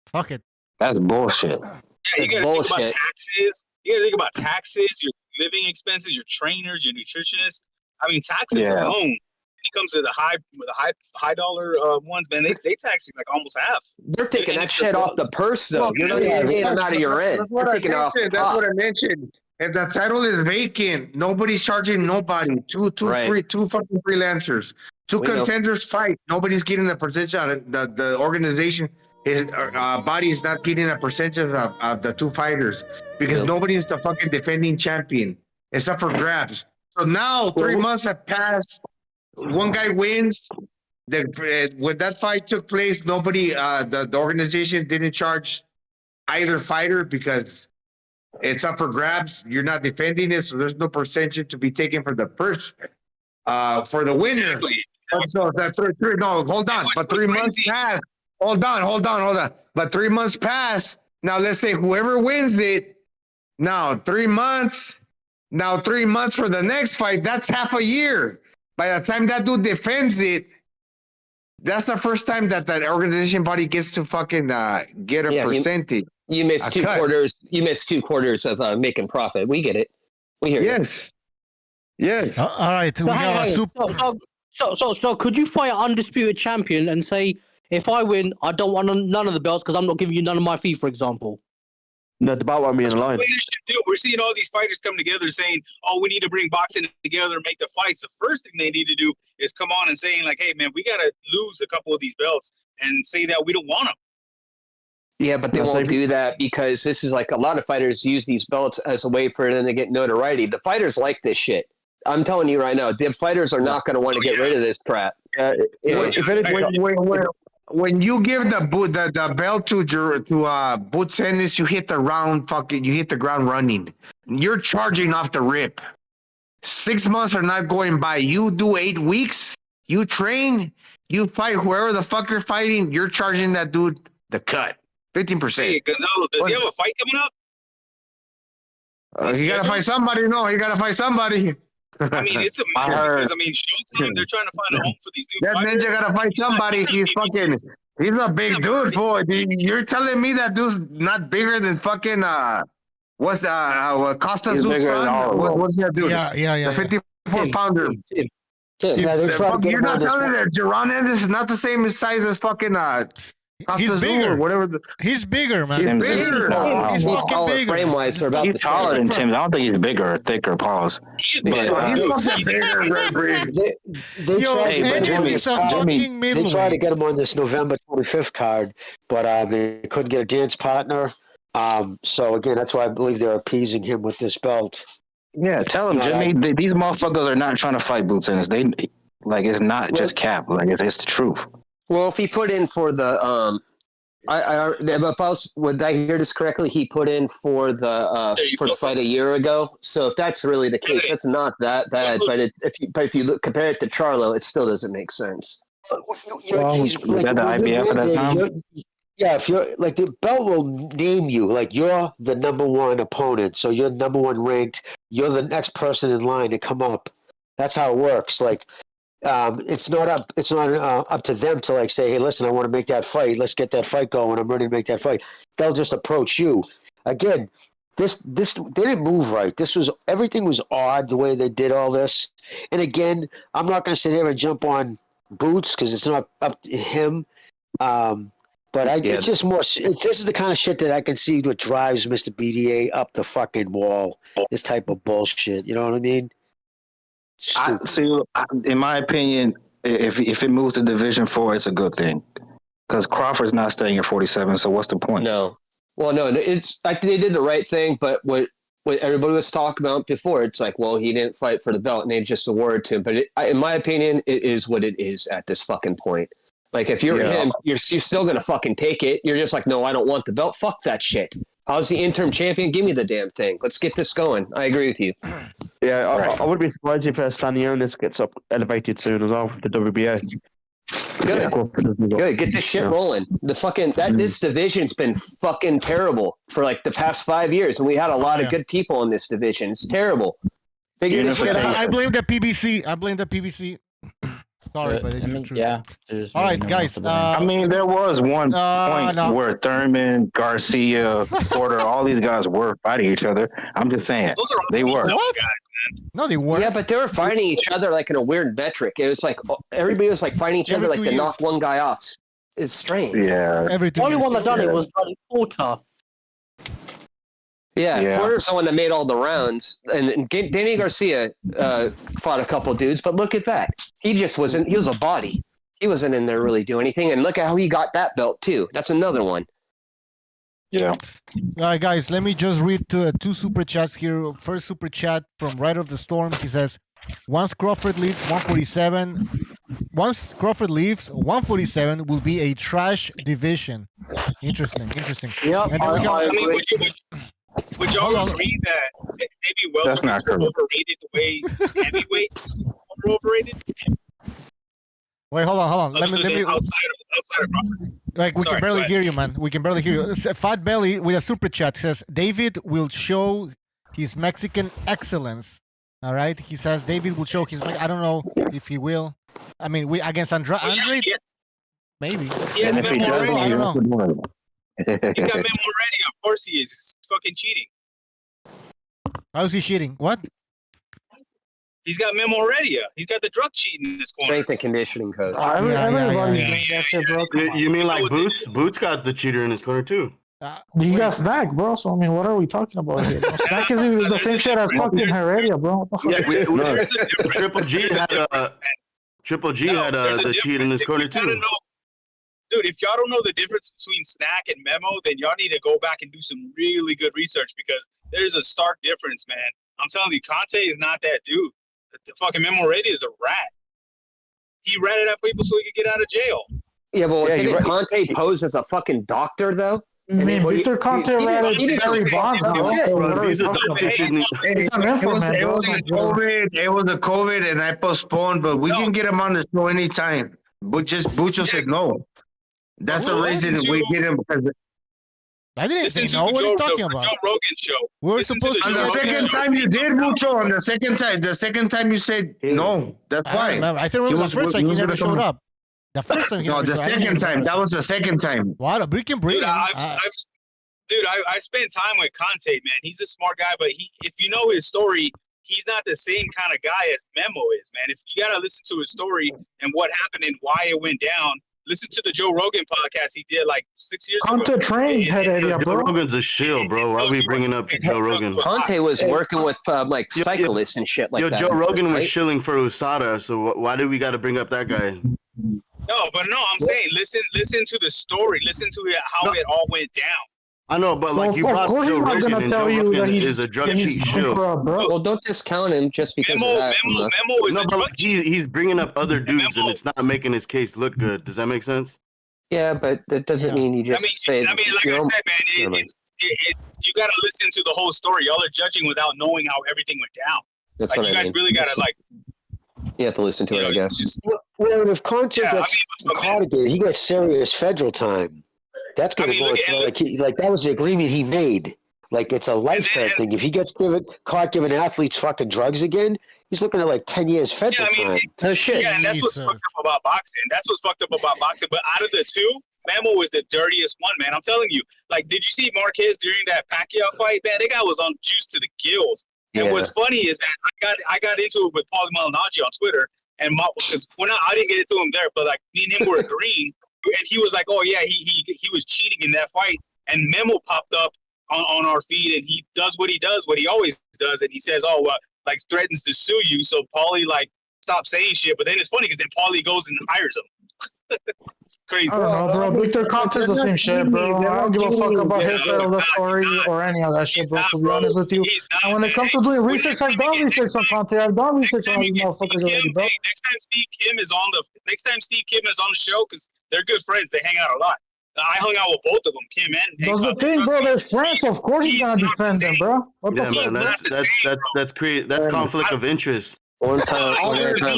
fuck it. That's bullshit. Yeah, you gotta think about taxes. You gotta think about taxes, your living expenses, your trainers, your nutritionists. I mean, taxes alone it comes to the high dollar ones, man, they tax like almost half. They're taking that shit off the purse, though. You're not even paying them out of your end. They're taking it off the top. That's what I mentioned. If the title is vacant, nobody's charging nobody. Two fucking freelancers. Two contenders fight. Nobody's getting the percentage out of the organization. His body is not getting a percentage of the two fighters because nobody is the fucking defending champion. It's up for grabs. So now 3 months have passed. One guy wins. When that fight took place, nobody, the organization didn't charge either fighter because it's up for grabs. You're not defending it, so there's no percentage to be taken for the purse for the winner. Exactly. So that's no, hold on. But 3 months passed. Hold on. But 3 months passed. Now let's say whoever wins it. Now 3 months. Now 3 months for the next fight. That's half a year. By the time that dude defends it, that's the first time that organization body gets to fucking get a percentage. You missed 2 quarters. You missed 2 quarters of making profit. We get it. We hear you. Yes. All right. We have a super. So could you fight an undisputed champion and say, if I win, I don't want none of the belts because I'm not giving you none of my fee, for example? No, the belt won't be in line. We're seeing all these fighters come together saying, "Oh, we need to bring boxing together and make the fights." The first thing they need to do is come on and saying, "Like, hey, man, we gotta lose a couple of these belts and say that we don't want them." Yeah, but they won't do that because this is like a lot of fighters use these belts as a way for them to get notoriety. The fighters like this shit. I'm telling you right now, the fighters are not going to want to get rid of this crap. When you give the belt to Boots Ennis, you hit the ground running. You're charging off the rip. 6 months are not going by. You do 8 weeks. You train. You fight whoever the fuck you're fighting. You're charging that dude the cut. 15%. Hey, Gonzalo, does he have a fight coming up? You gotta fight somebody. No, you gotta fight somebody. I mean, it's a matter because Showtime, they're trying to find a home for these new fighters. That ninja gotta fight somebody. He's a big dude, boy. You're telling me that dude's not bigger than fucking what's Costa Z's son? What's that dude? Yeah. The 54-pounder. You're not telling me that Jerron Ennis is not the same size as fucking He's bigger. Whatever. He's bigger, man. He's taller frame-wise. So about he's taller than Tim. I don't think he's bigger or thicker. Pause. He's fucking bigger. They tried to get him on this November 25th card, but they couldn't get a dance partner. So again, that's why I believe they're appeasing him with this belt. Yeah, tell him, Jimmy. These motherfuckers are not trying to fight Boots Ennis. They it's not just cap. Like it's the truth. Well, if he put in for the would I hear this correctly? He put in for the fight a year ago. So if that's really the case, that's not that bad. But if you compare it to Charlo, it still doesn't make sense. He's like, the IBF at that time? Yeah, if you're like the belt will name you like you're the number one opponent, so you're number one ranked. You're the next person in line to come up. That's how it works. Like. It's not up to them to like say, hey, listen, I want to make that fight. Let's get that fight going. I'm ready to make that fight. They'll just approach you. Again, this they didn't move right. Everything was odd the way they did all this. And again, I'm not going to sit here and jump on Boots because it's not up to him. It's just more. This is the kind of shit that I can see what drives Mr. BDA up the fucking wall. This type of bullshit. You know what I mean? In my opinion, if it moves to Division 4, it's a good thing because Crawford's not staying at 47. So what's the point? No, it's like they did the right thing, but what everybody was talking about before, it's like, well, he didn't fight for the belt and they just awarded to him. But in my opinion, it is what it is at this fucking point. Like if you're him, you're still gonna fucking take it. You're just like, no, I don't want the belt. Fuck that shit. I was the interim champion. Give me the damn thing. Let's get this going. I agree with you. Yeah, I wouldn't be surprised if Stanionis gets elevated soon as well for the WBA. Good. Get this shit rolling. This division's been fucking terrible for like the past 5 years, and we had a lot of good people in this division. It's terrible. Figure this shit out. I blame the PBC. Sorry, but it's true. Yeah. All right, guys. There was one point where Thurman, Garcia, Porter, all these guys were fighting each other. I'm just saying they were. What? man. No, they weren't. Yeah, but they were fighting each other like in a weird metric. It was like everybody was like fighting each other like to knock one guy off. It's strange. Yeah. The only one that done it was bloody Porter. Yeah, Porter's the one that made all the rounds, and Danny Garcia fought a couple dudes, but look at that. He just wasn't. He was a body. He wasn't in there really doing anything, and look at how he got that belt too. That's another one. Yeah. All right, guys, let me just read two super chats here. First super chat from Right of the Storm. He says, once Crawford leaves 147, will be a trash division. Interesting. Yeah, I mean, would y'all agree that maybe welterweights are overrated the way heavyweights are overrated? Wait, hold on. Let me outside of Crawford. Like we can barely hear you, man. We can barely hear you. Fat Belly with a super chat says David will show his Mexican excellence. All right, he says David will show his. I don't know if he will. I mean, we against Andrade, maybe. And if he does, I don't know. He's got Memo ready. Of course he is. He's fucking cheating. How is he cheating? What? He's got Memo ready. He's got the drug cheating in this corner. Strength and conditioning coach. You mean like Boots? Boots got the cheater in his corner too. You got Snack, bro. So I mean, what are we talking about here? Bro? Snack is the same shit as fucking Heredia, bro. Triple G had the cheat in his corner too. Dude, if y'all don't know the difference between Snack and Memo, then y'all need to go back and do some really good research because there's a stark difference, man. I'm telling you, Conte is not that dude. The fucking Memo Ready is a rat. He ratted at people so he could get out of jail. Yeah, but didn't Conte pose as a fucking doctor though? I mean, Victor Conte ratted Barry Bonds. It was a COVID, and I postponed, but we can get him on the show anytime. But just Bucho said no. That's the reason we get him because. I didn't say no. What are you talking about? Joe Rogan show. We're supposed to. On the second time you did, Mucho. On the second time you said no. That's why. I think the first time he never showed up. The first time. No, the second time. That was the second time. What? We can bring him. I spent time with Conte, man. He's a smart guy, but if you know his story, he's not the same kind of guy as Memo is, man. If you gotta listen to his story and what happened and why it went down. Listen to the Joe Rogan podcast he did like 6 years ago. Conte trained Joe Rogan's a shill, bro. Why are we bringing up Joe Rogan? Conte was working with like cyclists and shit like that. Joe Rogan was shilling for USADA, so why do we got to bring up that guy? No, I'm saying listen to the story. Listen to how it all went down. I know, but like you brought Joe Rogan, and Joe Rogan is a drug cheat shill. Well, don't discount him just because of that. Memo is but he's bringing up other dudes, and it's not making his case look good. Does that make sense? Yeah, but that doesn't mean you just say. I mean, like I said, man, you got to listen to the whole story. Y'all are judging without knowing how everything went down. That's like, what you guys really got to like. You have to listen to it, I guess. Well, if Conte gets caught again, he gets serious federal time. That's going to go like that was the agreement he made. Like it's a lifetime thing. If he gets caught giving athletes fucking drugs again, he's looking at like 10 years federal time. No shit. Yeah, and that's what's fucked up about boxing. But out of the two, Memo is the dirtiest one, man. I'm telling you. Like, did you see Marquez during that Pacquiao fight? Man, that guy was on juice to the gills. And what's funny is that I got into it with Paulie Malignaggi on Twitter, and because I didn't get into him there, but like me and him were agreeing. And he was like, "Oh yeah, he was cheating in that fight." And Memo popped up on our feed, and he does what he always does, and he says, "Oh, like threatens to sue you." So Paulie like stopped saying shit, but then it's funny because then Paulie goes and hires him. Crazy. I don't know, bro. Victor Conte's the same shit, bro. I don't give a fuck about his side of the story or any of that shit, bro. To be honest with you, and when it comes to doing research, I've done research on Conte. I've done research on these motherfuckers already, bro. Next time Steve Kim is on the show, because they're good friends. They hang out a lot. I hung out with both of them, Kim and. That's the thing, bro. They're friends. Of course, he's gonna defend them, bro. What the fuck? That's conflict of interest. All they're doing,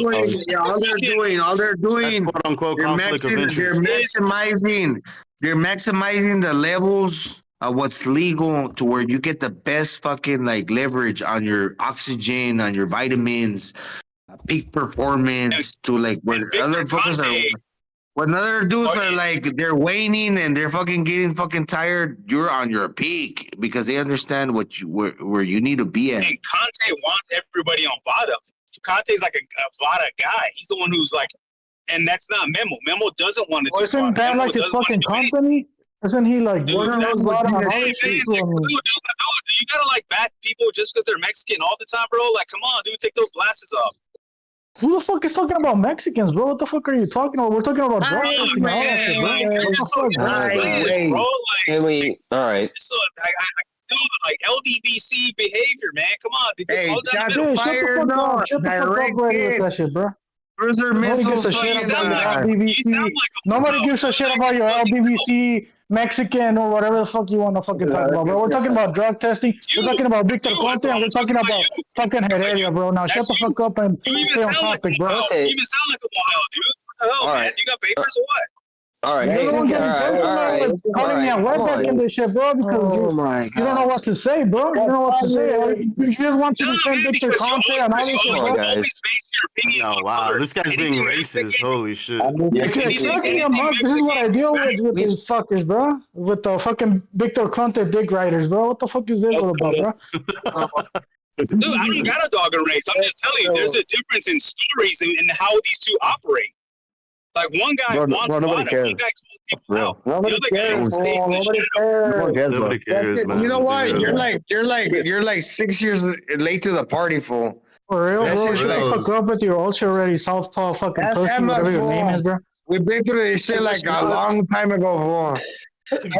they're maximizing the levels of what's legal to where you get the best fucking like leverage on your oxygen, on your vitamins, peak performance to like where other fuckers are. When other dudes are like they're waning and they're fucking getting fucking tired, you're on your peak because they understand what you where you need to be at. And Conte wants everybody on VADA. Conte's like a VADA guy. He's the one who's like, and that's not Memo. Memo doesn't want to. Well, isn't that like his fucking company? Isn't he like ordering VADA on all this shit? Dude, you gotta like back people just because they're Mexican all the time, bro. Like, come on, dude, take those glasses off. Who the fuck is talking about Mexicans, bro? What the fuck are you talking about? We're talking about drug testing and all that shit, bro. Can we? All right. So, dude, like LDBC behavior, man. Come on, hey, shut the fuck up. Shut the fuck up already with that shit, bro. Nobody gives a shit about LDBC. Nobody gives a shit about your LDBC, Mexican, or whatever the fuck you want to fucking talk about, bro. We're talking about drug testing. We're talking about Victor Conte, and we're talking about fucking Heredia, bro. Now shut the fuck up and stay on topic, bro. You even sound like a wild dude. What the hell, man? You got papers or what? All right. You're the one getting personal with calling me a wetback in this shit, bro, because you don't know what to say, bro. You don't know what to say. You just want to defend Victor Conte and all this shit, bro. Oh, wow. This guy's being racist. Holy shit. Exactly, this is what I deal with these fuckers, bro. With the fucking Victor Conte dick riders, bro. What the fuck is this all about, bro? Dude, I don't got a dog in race. I'm just telling you, there's a difference in stories and how these two operate. Like one guy wants water, one guy calls people out. The other guy stays in the shadow. Nobody cares, man. You know what? You're like 6 years late to the party, fool. For real, bro. Shut the fuck up with your ultra ready southpaw fucking pussy, whatever your name is, bro. We've been through this shit like a long time ago, fool.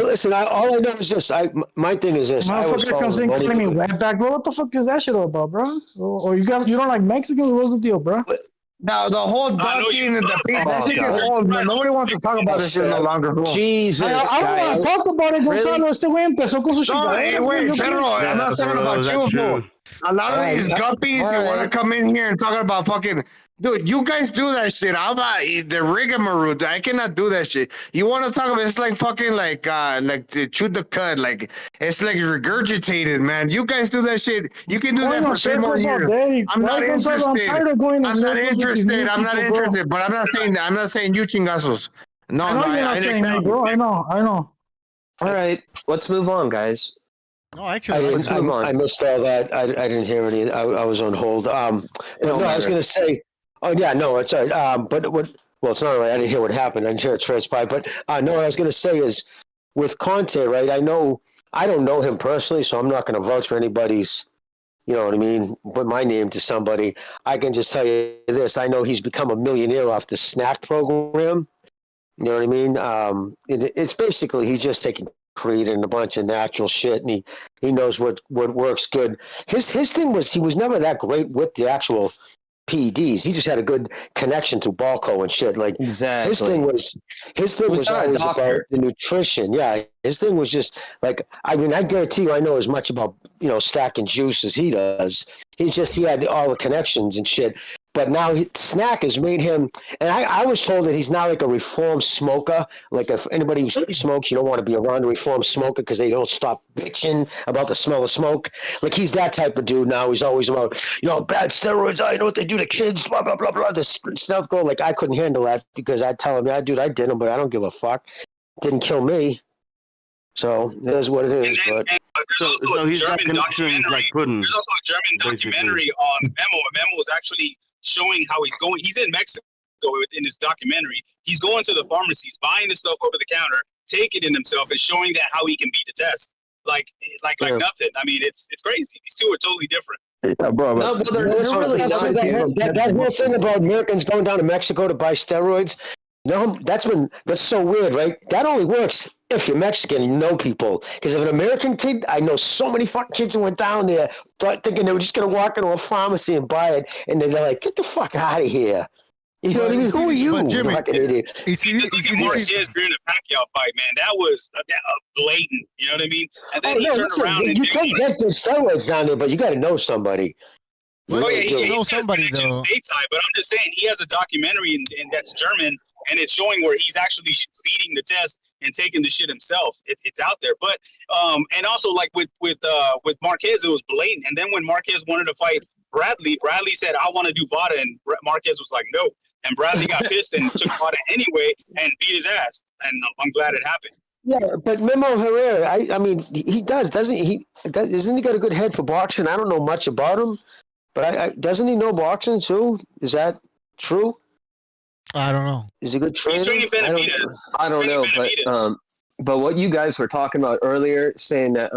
Listen, all I know is this. My thing is this. Motherfucker comes in calling me wetback, bro. What the fuck is that shit all about, bro? Or you guys, you don't like Mexicans? What's the deal, bro? Now the whole donkey and the pig, that shit gets old, man. Nobody wants to talk about this shit no longer. Jesus, I don't want to talk about it. Gonzalo, este güey empezó con su shit. Wait, perro, I'm not talking about you, fool. A lot of these guppies, they want to come in here and talk about fucking. Dude, you guys do that shit. I'm about the rigmarole. I cannot do that shit. You want to talk about it's like fucking like to chew the cud. Like it's like regurgitated, man. You guys do that shit. You can do that for 10 more years. I'm not interested. I'm not interested. But I'm not saying you chingazos. No, I know you're not saying that, bro. I know. All right, let's move on, guys. No, actually, I missed all that. I didn't hear any. I was on hold. I was going to say. Oh yeah, no, it's all right. But what? Well, it's not right. I didn't hear what happened. I didn't hear it transpired. But no, what I was going to say is with Conte, right? I don't know him personally, so I'm not going to vouch for anybody's. You know what I mean? Put my name to somebody. I can just tell you this: I know he's become a millionaire off the snack program. You know what I mean? It's basically he's just taking creatine and a bunch of natural shit, and he knows what works good. His thing was he was never that great with the actual PEDs. He just had a good connection to Balco and shit. Like exactly. His thing was always about the nutrition. Yeah, his thing was just like I guarantee you, I know as much about stacking juice as he does. He had all the connections and shit. But now snack has made him, and I was told that he's now like a reformed smoker. Like if anybody who smokes, you don't want to be around a reformed smoker because they don't stop bitching about the smell of smoke. Like he's that type of dude now. He's always about, bad steroids. I know what they do to kids, blah, blah, blah, blah. The stealth girl, like I couldn't handle that because I tell him, yeah, dude, I did them, but I don't give a fuck. Didn't kill me. So it is what it is. So he's got connections like pudding. There's also a German documentary on Memo. Memo is actually showing how he's going. He's in Mexico in this documentary. He's going to the pharmacies, buying the stuff over the counter, taking it himself, and showing that how he can beat the test. Like nothing. I mean, it's crazy. These two are totally different. Yeah, bro. That whole thing about Americans going down to Mexico to buy steroids. No, that's so weird, right? That only works if you're Mexican and you know people. Because if an American kid, I know so many fucking kids who went down there thinking they were just going to walk into a pharmacy and buy it. And they're like, get the fuck out of here. You know what I mean? Who are you? Jimmy, fucking idiot. Just look at Marquez during the Pacquiao fight, man. That was blatant. You know what I mean? And then he turned around and you can't get good steroids down there, but you got to know somebody. He's know somebody though. Stateside, but I'm just saying he has a documentary and that's German. And it's showing where he's actually beating the test and taking the shit himself. It's out there, but and also like with Marquez, it was blatant. And then when Marquez wanted to fight Bradley said, "I want to do VADA," and Marquez was like, "No." And Bradley got pissed and took on it anyway and beat his ass. And I'm glad it happened. Yeah, but Memo Herrera, I mean, he doesn't he? Isn't he got a good head for boxing? I don't know much about him, but doesn't he know boxing too? Is that true? I don't know. Is he a good trainer? He's training Benavidez. I don't know, but what you guys were talking about earlier, saying that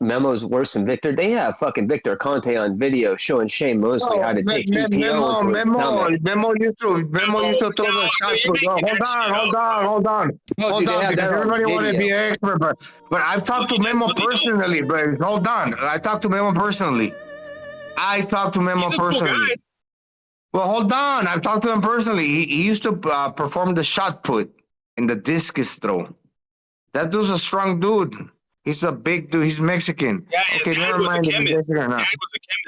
Memo's worse than Victor, they have fucking Victor Conte on video showing Shane Mosley how to take EPO into his stomach. Memo used to throw the shots. Hold on. Because everybody wanted to be an expert, but I've talked to Memo personally, but hold on. I talked to Memo personally. Well, hold on. I've talked to him personally. He used to perform the shot put in the discus throw. That dude's a strong dude. He's a big dude. He's Mexican. Yeah, okay, never mind if he's Mexican or not.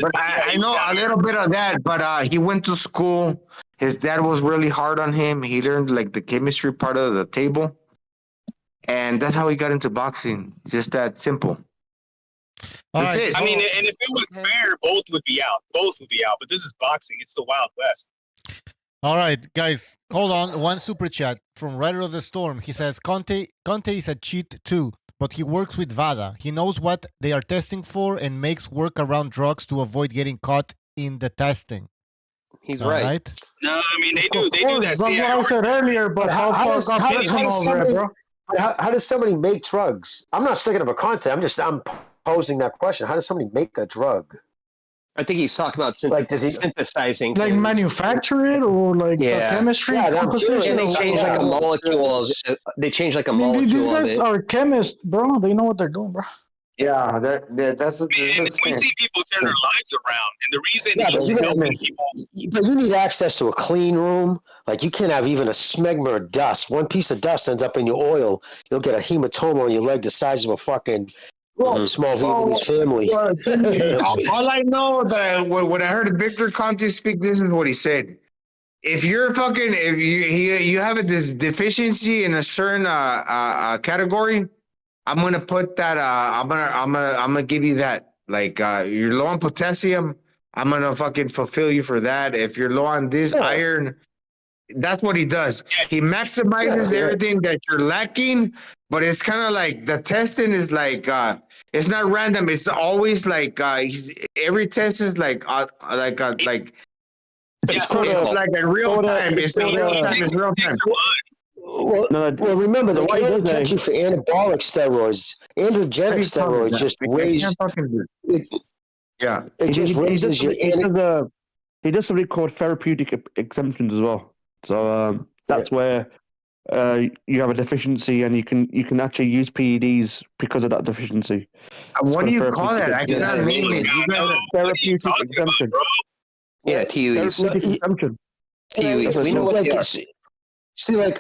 But I know a little bit of that, but he went to school. His dad was really hard on him. He learned like the chemistry part of the table. And that's how he got into boxing. Just that simple. That's it. I mean, and if it was fair, both would be out. But this is boxing. It's the Wild West. All right, guys, hold on. One super chat from Rider of the Storm. He says, Conte is a cheat too, but he works with VADA. He knows what they are testing for and makes work around drugs to avoid getting caught in the testing. He's right. No, I mean, they do that. That's what I said earlier, but how does somebody make drugs? I'm not thinking of a Conte. I'm posing that question. How does somebody make a drug? I think he's talking about synthesizing, like manufacture it, or like the chemistry composition. And they change like a molecule. These guys are chemists, bro. They know what they're doing, bro. Yeah, that's what. And we see people turn their lives around, and the reason he's helping people. But you need access to a clean room. Like you can't have even a smegma of dust. One piece of dust ends up in your oil. You'll get a hematoma on your leg the size of a fucking small Vietnamese family. All I know that when I heard Victor Conte speak, this is what he said. If you have a deficiency in a certain category, I'm gonna put that. I'm gonna give you that. Like you're low on potassium, I'm gonna fucking fulfill you for that. If you're low on this iron, that's what he does. He maximizes everything that you're lacking. But it's kind of like the testing is like it's not random. It's always like every test is like it's like in real time. It's in real time. It's real time. Well, remember, they can't catch you for anabolic steroids. Androgenic steroids just raise. It just raises your. He does something called therapeutic exemptions as well. So that's where you have a deficiency, and you can actually use PEDs because of that deficiency. What do you call that? I cannot name it. You got a therapeutic exemption. Yeah, TUEs. We know what. See, like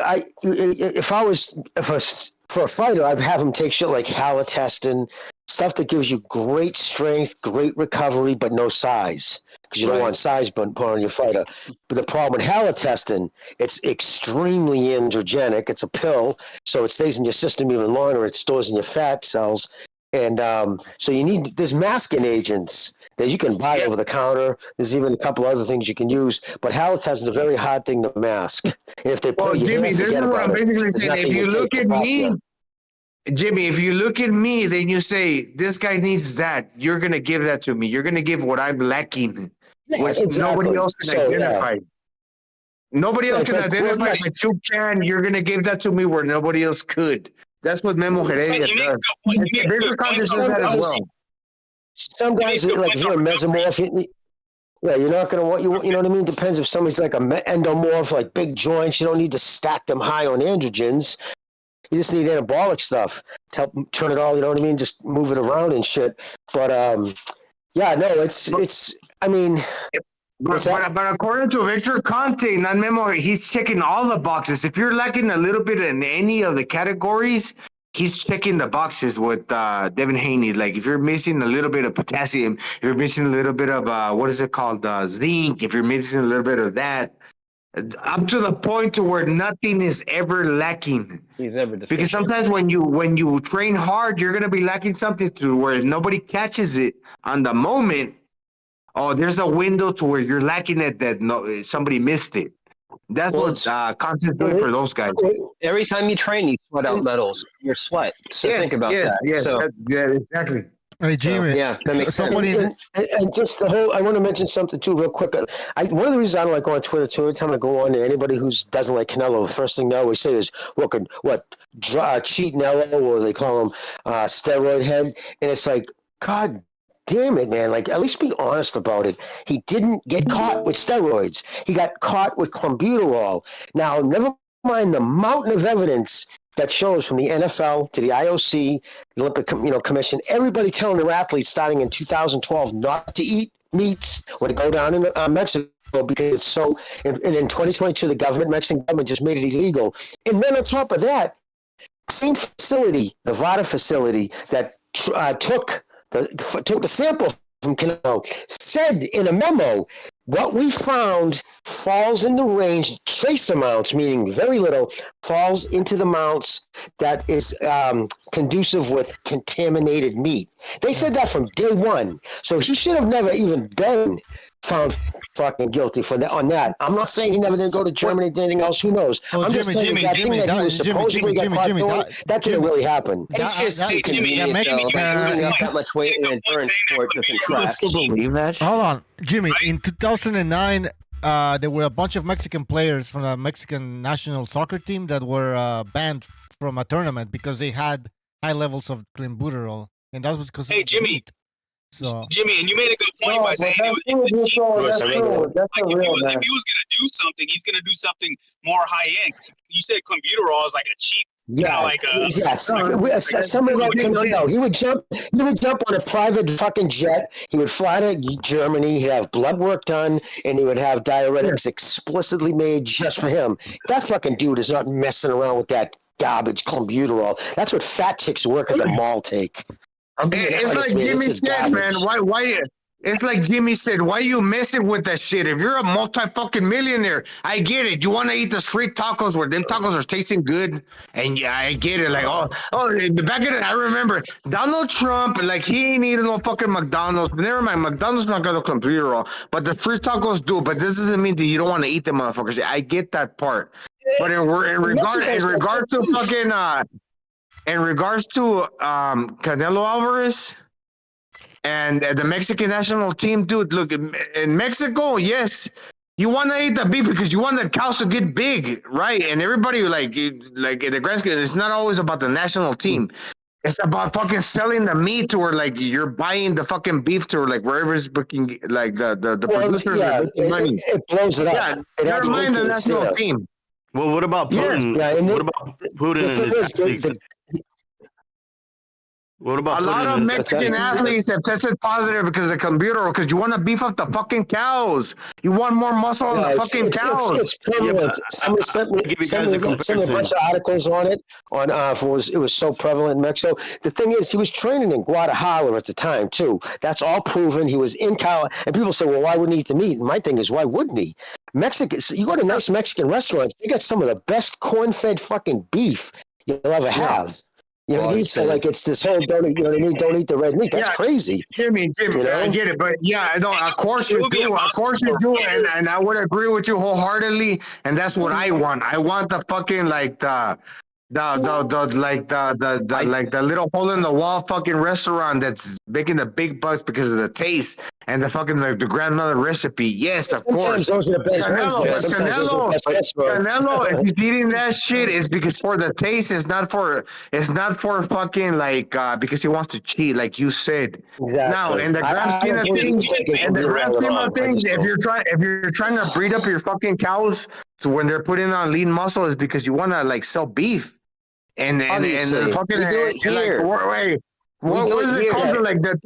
for a fighter, I'd have him take shit like halotestin, stuff that gives you great strength, great recovery, but no size, because you don't want size put on your fighter. But the problem with halotestin, it's extremely androgenic. It's a pill, so it stays in your system even longer. It stores in your fat cells, and so there's masking agents that you can buy over the counter. There's even a couple other things you can use, but halotestin is a very hard thing to mask. And if they put Jimmy, this is what I'm basically saying. If you look at me, Jimmy, if you look at me, then you say, this guy needs that. You're going to give that to me. You're going to give what I'm lacking, which nobody else can identify. Nobody else can identify my soup can. You're going to give that to me where nobody else could. That's what Memo Heredia does. Victor Conte does that as well. Some guys, like if you're a mesomorph, you're not going to want, you know what I mean? Depends if somebody's like a endomorph, like big joints, you don't need to stack them high on androgens. You just need anabolic stuff to help turn it all, you know what I mean? Just move it around and shit. But, I mean... But according to Victor Conte, not Memo, he's checking all the boxes. If you're lacking a little bit in any of the categories, he's checking the boxes with Devin Haney. Like if you're missing a little bit of potassium, if you're missing a little bit of zinc, if you're missing a little bit of that, up to the point to where nothing is ever lacking. He's never deficient. Because sometimes when you train hard, you're gonna be lacking something to where nobody catches it on the moment. Oh, there's a window to where you're lacking it that somebody missed it. That's what's constant doing for those guys. Every time you train, you sweat out metals. Your sweat. So think about that. Yes, So, yeah, exactly. Hey, Jimmy. yeah, that makes sense. And just the whole, I want to mention something too, real quick. One of the reasons I don't like going on Twitter too, every time I go on there, anybody who doesn't like Canelo, the first thing they always say is, cheat Nello, or they call him steroid head. And it's like, God damn it, man. Like, at least be honest about it. He didn't get caught with steroids. He got caught with clenbuterol. Now, never mind the mountain of evidence that shows from the NFL to the IOC, the Olympic Commission, everybody telling their athletes starting in 2012 not to eat meats when they go down in Mexico because it's so. And in 2022, the Mexican government just made it illegal. And then on top of that, same facility, the VADA facility that took the sample from Canelo, said in a memo, what we found falls in the range, trace amounts, meaning very little, falls into the amounts that is conducive with contaminated meat. They said that from day one. So he should have never even been found fucking guilty on that. I'm not saying he never didn't go to Germany, anything else, who knows. I'm just saying that thing that he was supposedly got caught doing, that didn't really happen. It's just taking eating up that much weight in an endurance sport doesn't track. Still believe that? Hold on, Jimmy. In 2009, there were a bunch of Mexican players from the Mexican national soccer team that were banned from a tournament because they had high levels of clenbuterol, and that was because of the meat. So Jimmy, and you made a good point by saying if he was going to do something, he's going to do something more high end. You said clenbuterol is like a cheap. Yeah, some of that. He would jump on a private fucking jet. He would fly to Germany. He'd have blood work done, and he would have diuretics explicitly made just for him. That fucking dude is not messing around with that garbage clenbuterol. That's what fat chicks work at the mall take. It's like Jimmy said, man. Why? It's like Jimmy said. Why you messing with that shit? If you're a multi-fucking millionaire, I get it. You want to eat the street tacos where them tacos are tasting good, and yeah, I get it. Like, back in it, I remember Donald Trump. Like, he ain't eating no fucking McDonald's. But never mind, McDonald's not got no computer, but the street tacos do. But this doesn't mean that you don't want to eat them, motherfuckers. I get that part. But in regards to fucking. In regards to Canelo Alvarez and the Mexican national team, dude, look, in Mexico, yes, you want to eat the beef because you want the cows to get big, right? And everybody, like in the grand scheme, it's not always about the national team. It's about fucking selling the meat to where, like, you're buying the fucking beef to, like, wherever's booking, like, the producers are making money. It blows it up. Yeah, never mind the national team. Well, what about Putin? What about Putin and his athletes? What about a lot of Mexican athletes have tested positive because of computer, because you want to beef up the fucking cows. You want more muscle on the fucking cows. It's prevalent. Somebody sent me a bunch of articles on it. It was so prevalent in Mexico. The thing is, he was training in Guadalajara at the time too. That's all proven. He was in Cal, and people say, "Well, why wouldn't he eat the meat?" And my thing is, why wouldn't he? You go to nice Mexican restaurants, they got some of the best corn-fed fucking beef you'll ever have. You know what I mean? So, like, it's this whole don't eat the red meat. That's crazy. Jimmy, I get it, but of course you do, and I would agree with you wholeheartedly, and that's what I want. I want the fucking the little hole in the wall fucking restaurant that's making the big bucks because of the taste and the fucking the grandmother recipe. Yes, of course. Those are the best Canelo, if he's eating that shit, it's because for the taste. It's not for fucking because he wants to cheat, like you said. Exactly. Now, in the grand scheme of things, if you're trying to breed up your fucking cows to when they're putting on lean muscle, is because you want to like sell beef. And fucking what is it called? Like that,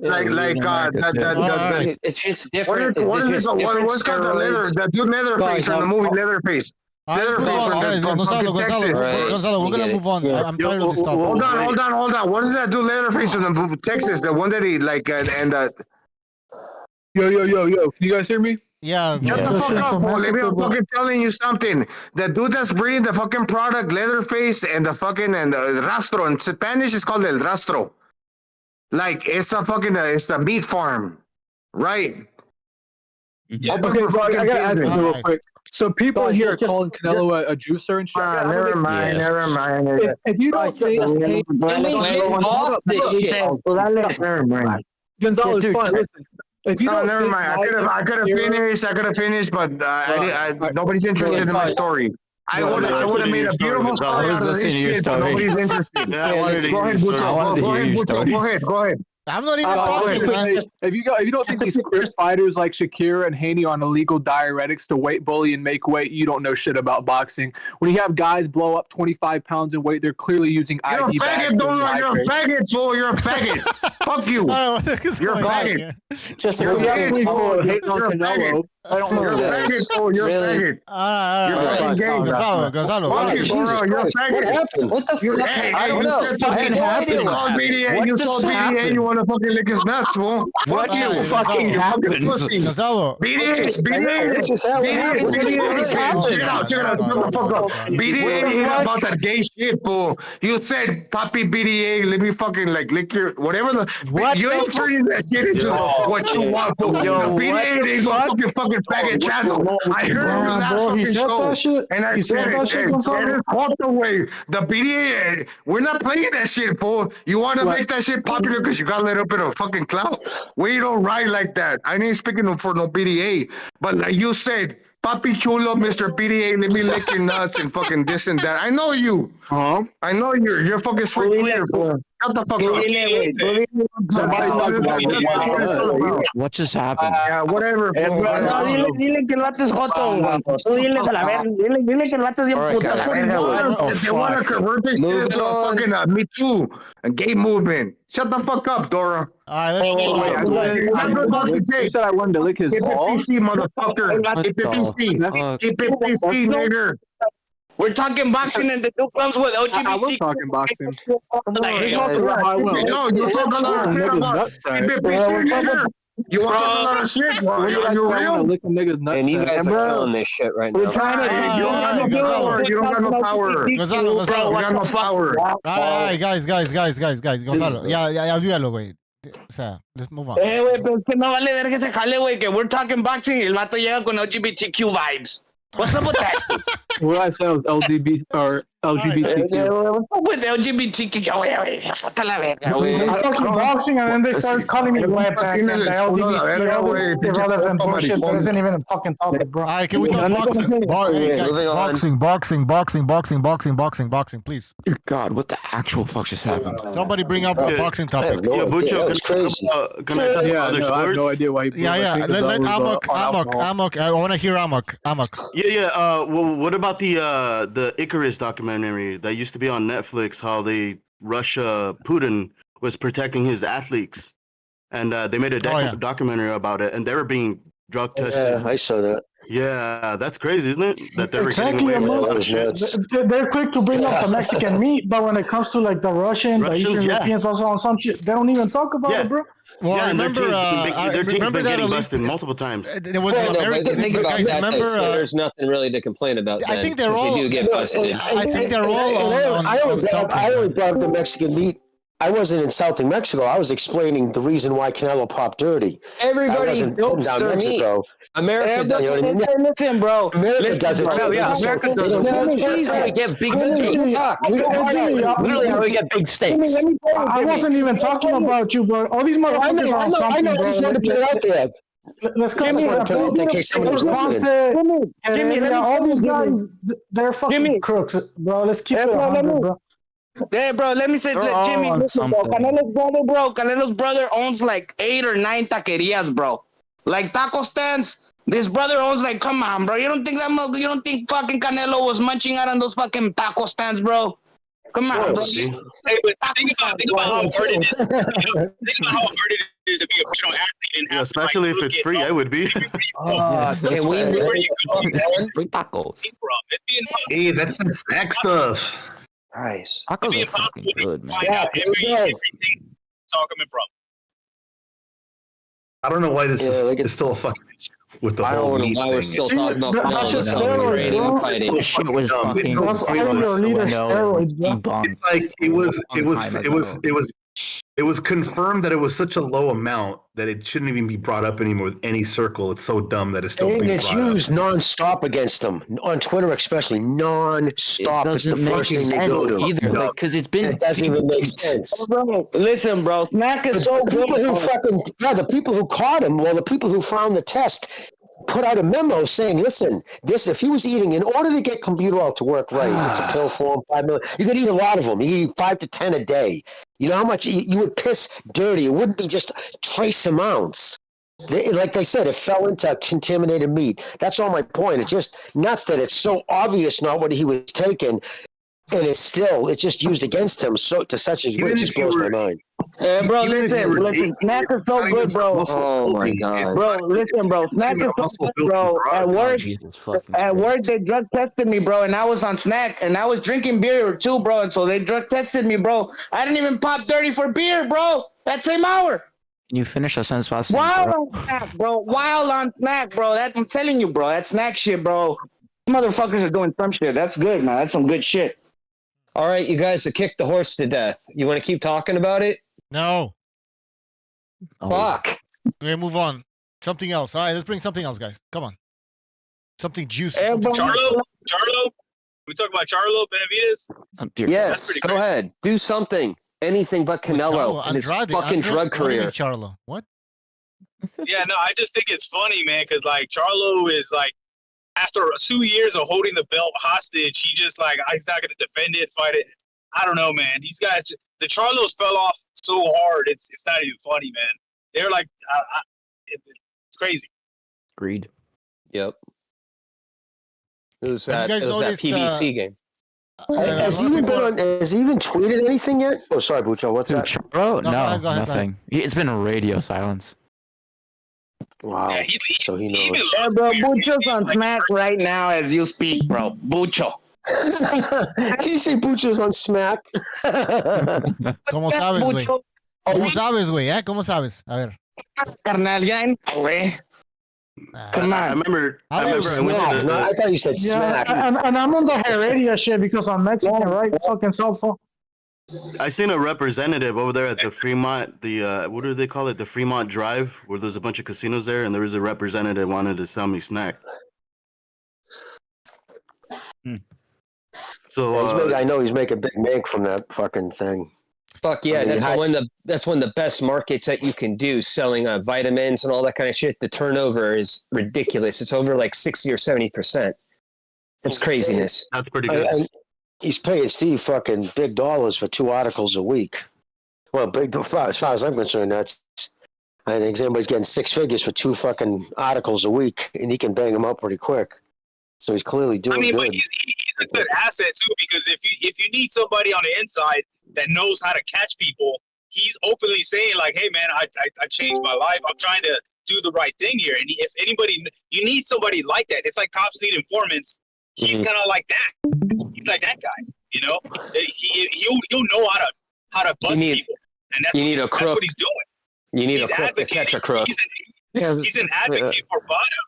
it's just different. What's called the leather? The dude Leatherface from the movie Leatherface. Leatherface from Texas. Gonzalo, we're gonna move on. I'm tired of this topic. Hold on. What is that dude Leatherface from the Texas? The one that he Yo. Can you guys hear me? Yeah. Shut the fuck up, Paul. Maybe I'm fucking telling you something. The dude that's breeding the fucking product, Leatherface, and the rastro. In Spanish, it's called el rastro. Like, it's a meat farm, right? Yeah. Okay, bro, I gotta ask you real quick. So people Guys, here are just- calling Canelo a juicer and shit. Never mind. If you don't think, hey, off this shit. Never mind. Gonzalo's Dude, fine. Listen, if you No, don't never think mind. I could have finished, but nobody's interested in my story. I would have made a beautiful story out of this shit, but nobody's interested. Yeah, I wanted to Go hear ahead, your Bucho. story. I wanted to Go hear ahead, your Bucho. story. Go ahead. I'm not even talking, man. if you don't think these fighters like Shakur and Haney on illegal diuretics to weight bully and make weight, you don't know shit about boxing. When you have guys blow up 25 pounds in weight, they're clearly using You're a IV bags. faggot, Donald. You're a faggot, fool. You're a faggot. Fuck you. You're a faggot. Just You're a faggot, people fool. hating on You're a Canelo. faggot. I don't know. You're a faggot, fool. You're a faggot. You're fucking gay. Gonzalo. Fuck you, Doro. You're a What faggot. happened? What the fuck? I don't know. Fucking happened. You sold BDA. You sold BDA. You want to fucking lick his nuts, fool. What Fuck you. just fucking happened? Gonzalo. BDA. Check it out. Shut the fuck up. BDA ain't about that gay shit, fool. You said, Papi BDA, let me fucking like lick your whatever. You ain't turning that shit into what you want, fool. BDA ain't no fucking faggot channel. I heard your last fucking show, and I said it. Walk away. The BDA, we're not playing that shit, fool. You want to make that shit popular because you got a little bit of fucking clout. We don't ride like that. I ain't speaking for no BDA, but like you said, Papi Chulo, Mr. BDA, let me lick your nuts and fucking this and that. I know you. I know you're fucking straight clear, fool. Shut the fuck up. What just happened? Yeah, whatever. Dile que el vato es joto, Juanjo. Tú dile a la verga. Dile que el vato es bien puto a la verga, güey. If they want to convert this shit to a fucking Me Too, a gay movement. Shut the fuck up, Dora. You said I wanted to lick his balls? Keep it PC, motherfucker. Keep it PC. Keep it PC, nigger. We're talking boxing and the two clubs with LGBT. I was talking boxing. No, you talk a lot of shit about keep it PC, nigger. You want to talk a lot of shit? Are you real? And you guys are killing this shit right now. You don't got no power. You don't got no power. Gonzalo, You got no power. All right, guys. Gonzalo. Ya, olvídalo, güey. O sea, let's move on. Güey, pero es que no vale ver que se jale, güey, que we're talking boxing y el vato llega con LGBTQ vibes. What's up with that? What I said was LGBT or LGBTQ. What's up with LGBTQ? I'm talking boxing, and then they start calling me wetback and the LGBT irrelevant bullshit that isn't even a fucking topic, bro. All right, can we talk boxing, please? Dear God, what the actual fuck just happened? Somebody bring up a boxing topic. Yeah, Bucho, can I talk about other I have no sports? idea why he Let Amok. I want to hear Amok. Yeah. Well, what about the Icarus documentary that used to be on Netflix? How Russia Putin was protecting his athletes, and they made a documentary about it, and they were being drug tested. Yeah, I saw that. Yeah, that's crazy, isn't it? That they were getting Exactly, away with all that shit. they're quick to bring up the Mexican meat, but when it comes to like the Russians, the Eastern Europeans, also on some shit, they don't even talk about it, bro. Well, Yeah, and remember, their team's been that getting busted multiple times. There was Think about guys, that. remember, There's nothing really to complain about. I then, think they're 'cause all. They do get busted. I think they're all on I only something. brought up the Mexican meat. I wasn't insulting Mexico. I was explaining the reason why Canelo popped dirty. Everybody dopes their meat. America does it. Listen, bro. America does it. America does it. It's easy to get big steaks. We get big steaks. I wasn't even talking about you, bro. All these motherfuckers are on something, I know. I just wanted to put it out there. Let's come in case somebody's listening. Jimmy, all these guys, they're fucking crooks, bro. Let's keep it 100, bro. Yeah, bro, let me say, Jimmy, listen, bro. Canelo's brother owns like 8 or 9 taquerias, bro. Like taco stands. This brother owns like, come on, bro. You don't think fucking Canelo was munching out on those fucking taco stands, bro? Come on, bro. Hey, but think about how hard it is. Think about how hard it is to be a professional athlete and have especially if it's free, I would be. Can we free tacos? Hey, that's some snack stuff. Nice. Tacos are fucking good, man. Everything it's all coming from. I don't know why this is still a fucking issue with the whole meat thing. We're still talking about Canelo fighting. This shit was fucking It's like it was It was confirmed that it was such a low amount that it shouldn't even be brought up anymore with any circle. It's so dumb that it's still And being it's brought used non-stop against them on Twitter, especially non-stop. It's the first thing they go to either, because it's been. It doesn't even make sense. Bro, listen, bro. Snack is so The good. people who fucking the people who caught him, well, the people who found the test put out a memo saying, listen, this if he was eating, in order to get computer to work right, it's a pill form, 5 million. You could eat a lot of them. You eat 5 to 10 a day. You know how much you would piss dirty. It wouldn't be just trace amounts. Like they said, it fell into contaminated meat. That's all my point. It's just nuts that it's so obvious not what he was taking, and it's just used against him so to such a degree. It just blows my mind. Bro, listen, snack is so good, bro. Oh my god, bro, listen, bro, snack is so good, bro. At work, they drug tested me, bro, and I was on snack, and I was drinking beer too, bro, and so they drug tested me, bro. I didn't even pop dirty for beer, bro. That same hour. Can you finish a sentence fast? Wild on snack, bro. Wild on snack, bro. I'm telling you, bro. That snack shit, bro. Motherfuckers are doing some shit. That's good, man. That's some good shit. All right, you guys have kicked the horse to death. You want to keep talking about it? No. Fuck. Okay, move on. Something else. All right, let's bring something else, guys. Come on. Something juicy. Charlo? We talk about Charlo, Benavidez? Yes, go ahead. Do something. Anything but Canelo and his fucking drug career. Charlo. What? Yeah, no, I just think it's funny, man, because, like, Charlo is, like, after 2 years of holding the belt hostage, he just, like, he's not going to defend it, fight it. I don't know, man. These guys, the Charlos fell off so hard, it's not even funny, man. They're like, it's crazy. Agreed. Yep. It was that PBC game. Has he even tweeted anything yet? Oh, sorry, Bucho. What's that? Bro, No, no, go ahead. nothing. It's been a radio silence. Wow. Yeah, so he knows. Yeah, bro, Bucho's on smack right now as you speak, bro. Bucho. Did you say Bucho's on smack? ¿Cómo sabes, güey? ¿Cómo sabes, güey? ¿Cómo sabes? A ver. Carnal, ya güey. Come on. I remember I went to I thought you said smack. And I'm on the Heredia shit because I'm Mexican, right? Fucking cellphone. I seen a representative over there at the Fremont, what do they call it? The Fremont Drive, where there's a bunch of casinos there, and there was a representative wanted to sell me snack. So I know he's making big make from that fucking thing. Fuck yeah, that's one of the best markets that you can do, selling vitamins and all that kind of shit. The turnover is ridiculous. It's over like 60 or 70%. That's craziness. That's pretty good. And he's paying Steve fucking big dollars for 2 articles a week. Well, as far as I'm concerned, I think anybody's getting 6 figures for 2 fucking articles a week, and he can bang them up pretty quick. So he's clearly doing good. But he's a good asset too, because if you need somebody on the inside that knows how to catch people, he's openly saying like, "Hey man, I changed my life. I'm trying to do the right thing here." And if anybody, you need somebody like that. It's like cops need informants. He's kind of like that. He's like that guy. You know, he'll know how to bust people. And that's what he's doing. You need a crook to catch a crook. He's an advocate for VADA.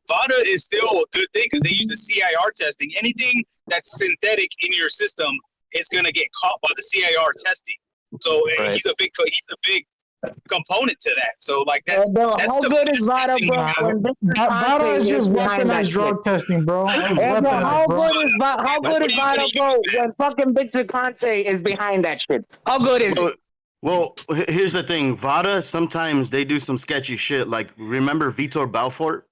VADA is still a good thing because they use the CIR testing. Anything that's synthetic in your system is going to get caught by the CIR testing. So he's a big component to that. So like that's how good is VADA, bro? VADA is just weaponized drug testing, bro. How good is VADA, bro? When fucking Victor Conte is behind that shit. How good is it? Well, here's the thing. VADA, sometimes they do some sketchy shit. Like, remember Vitor Belfort?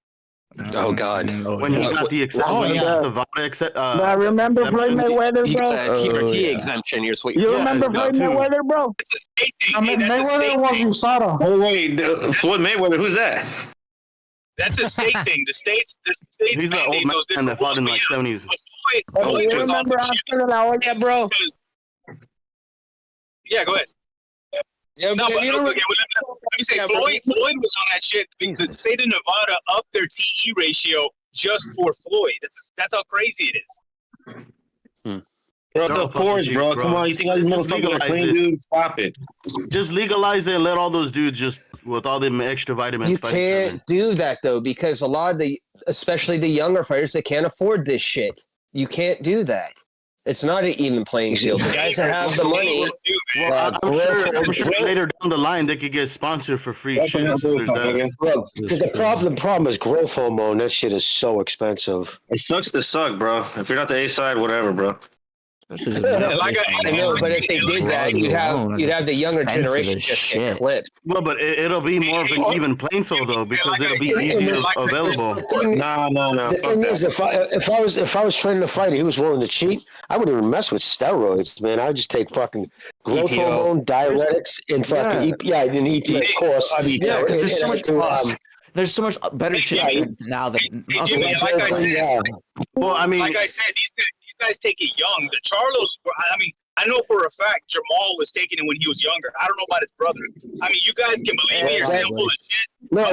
Oh God! When he got the the VADA I remember Floyd Mayweather, bro. TRT exemption. Here's what you remember Floyd Mayweather, bro? It's a state thing. I mean, Mayweather was USADA. Oh wait, Floyd Mayweather. Who's that? That's a state thing. The states He's an old man that fought in like 70s. Floyd was on some shit. Bro. Yeah, go ahead. Yeah, no, but let me say, Floyd was on that shit because the state of Nevada upped their TE ratio just for Floyd. That's how crazy it is. Bro, the force, bro. Come on, you think all these motherfuckers are clean, dude? Stop it. Just legalize it and let all those dudes just with all the extra vitamins. You can't do that though, because a lot of especially the younger fighters, they can't afford this shit. You can't do that. It's not an even playing field. The guys that have the money. Well, I'm sure later down the line they could get sponsored for free shit. Because the problem is growth hormone. That shit is so expensive. It sucks to suck, bro. If you're not the A side, whatever, bro. I know, but if they did that, you'd have the younger generation just get clipped. Well, but it'll be more of an even playing field though, because it'll be easier available. No. The thing is, if I was training to fight, he was willing to cheat. I wouldn't even mess with steroids, man. I'd just take fucking growth hormone, diuretics, and fucking EPA, of course. There's so much better shit now than. Jimmy, like I said, like I said, these guys take it young. The Charlos, I mean, I know for a fact Jamal was taking it when he was younger. I don't know about his brother. I mean, you guys can believe me or say I'm full of shit. No,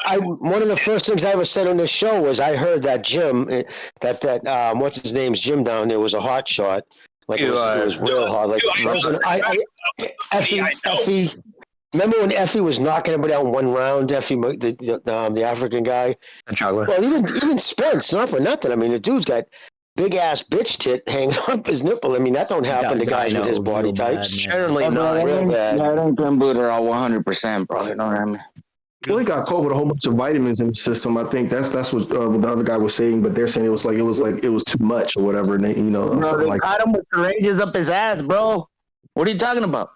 I one of the first things I ever said on this show was I heard that Jim, that what's his name's Jim down there was a hot shot. Like it was real hard. Like Effie. Remember when Effie was knocking everybody out in one round? Effie, the African guy. Well, even Spence, not for nothing. I mean, the dude's got big ass bitch tit hanging up his nipple. I mean, that don't happen to guys with his body types. Generally not real bad. I don't think Buddha are 100%, bro. You know what I mean? Well, he got caught with a whole bunch of vitamins in the system. I think that's what the other guy was saying, but they're saying it was too much or whatever. And they, bro, they caught him with syringes up his ass, bro. What are you talking about?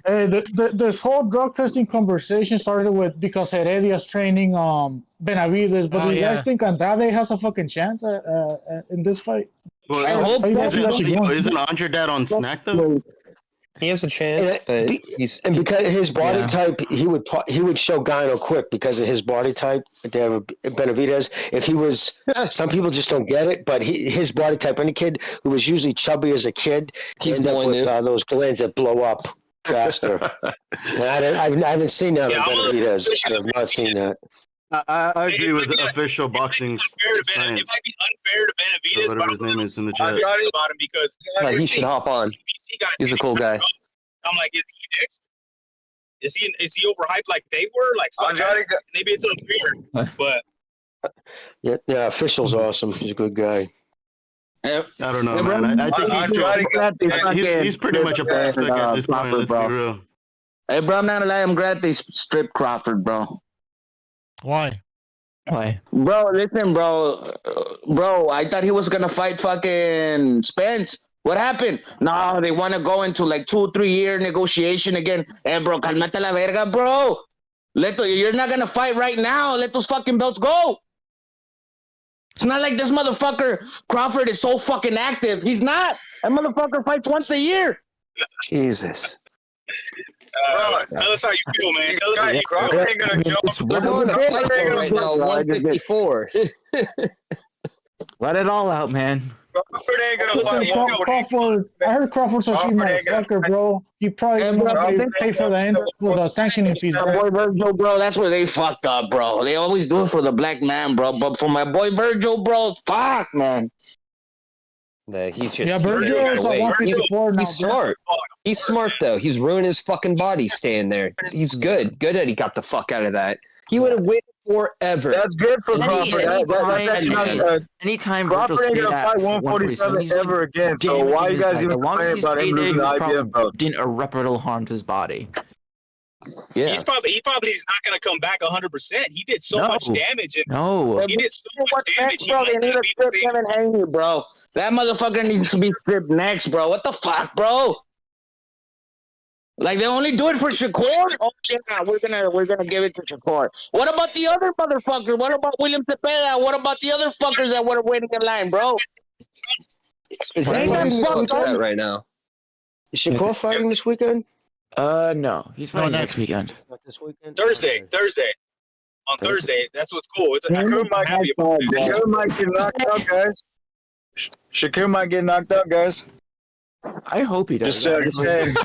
Hey, this whole drug testing conversation started with because Heredia's training Benavidez, but do you guys think Andrade has a fucking chance in this fight? Well, I hope isn't Andrade on snack though? He has a chance, but and because his body type, he would show Ngannou quick because of his body type. Benavidez, if he was, some people just don't get it, but his body type, any kid who was usually chubby as a kid, he's going with those glands that blow up faster. And I haven't seen that on Benavidez. I've not seen that. I agree with official boxing science. It might be unfair to Benavidez, whatever his name is in the chat. About him because he should hop on. He's a cool guy. I'm like, is he next? Is he overhyped like they were? Like, maybe it's unfair, but yeah, official's awesome. He's a good guy. I don't know, man. I think he's pretty much a prospect at this point. Let's be real. Hey, bro, I'm not gonna lie. I'm glad they stripped Crawford, bro. Why? Bro, listen, bro. I thought he was gonna fight fucking Spence. What happened? No, they want to go into like 2-3 year negotiation again. Hey, bro, calmate la verga, bro. You're not gonna fight right now. Let those fucking belts go. It's not like this motherfucker Crawford is so fucking active. He's not. That motherfucker fights once a year. Jesus. Tell us how you feel, man. Tell us how you feel. Ain't gonna jump. We're going to fight right now, 154. Let it all out, man. Crawford ain't gonna fight. Crawford, I heard Crawford's a cheap motherfucker, bro. He probably pay for the sanctioning fees. My boy Virgil, bro, that's where they fucked up, bro. They always do it for the black man, bro. But for my boy Virgil, bro, fuck, man. He's just he's smart. He's smart though. He's ruined his fucking body staying there. He's good. Good that he got the fuck out of that. He would have waited forever. That's good for Crawford. Anytime Crawford ain't gonna fight 147 ever again. So why you guys even complaining about him losing the IBF belt? Did irreparable harm to his body. Yeah, he probably is not going to come back 100%. He did so much damage. He did so much damage. Bro, they need to strip Kevin Haney, bro. That motherfucker needs to be stripped next, bro. What the fuck, bro? Like they only do it for Shakur? Oh yeah, we're gonna give it to Shakur. What about the other motherfuckers? What about William Cepeda? What about the other fuckers that were waiting in line, bro? Is that right now? Is Shakur fighting this weekend? No, he's fighting next weekend. Not this weekend. Thursday. On Thursday. That's what's cool. Shakur might get knocked out, guys. Shakur might get knocked out, guys. I hope he does. Just saying.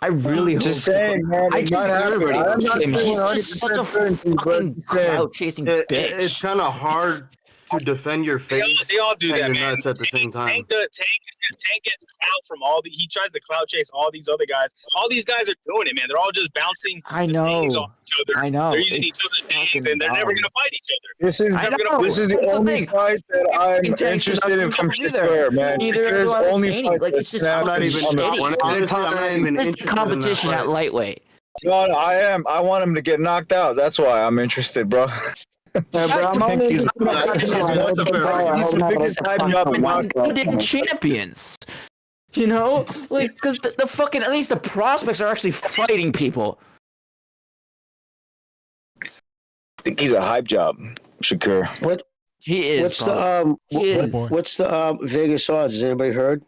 I really hope. Just saying, man. I just everybody loves him. He's just such a fucking clout chasing bitch. It's kind of hard to defend your face. They all do and that, your man. nuts at the same time. Tank gets clout from he tries to clout chase all these other guys. All these guys are doing it, man. They're all just bouncing names off each other. I know. They're using each other's names, and they're never going to fight each other. This is the only fight that I'm interested in from Shakur, man. Shakur's only fight like it's just not even shitty. It's competition at lightweight. No, I want him to get knocked out. That's why I'm interested, bro. He's the biggest champions. You know, like because the fucking at least the prospects are actually fighting people. I think he's a hype job, Shakur. What? He is. What's the Vegas odds? Has anybody heard?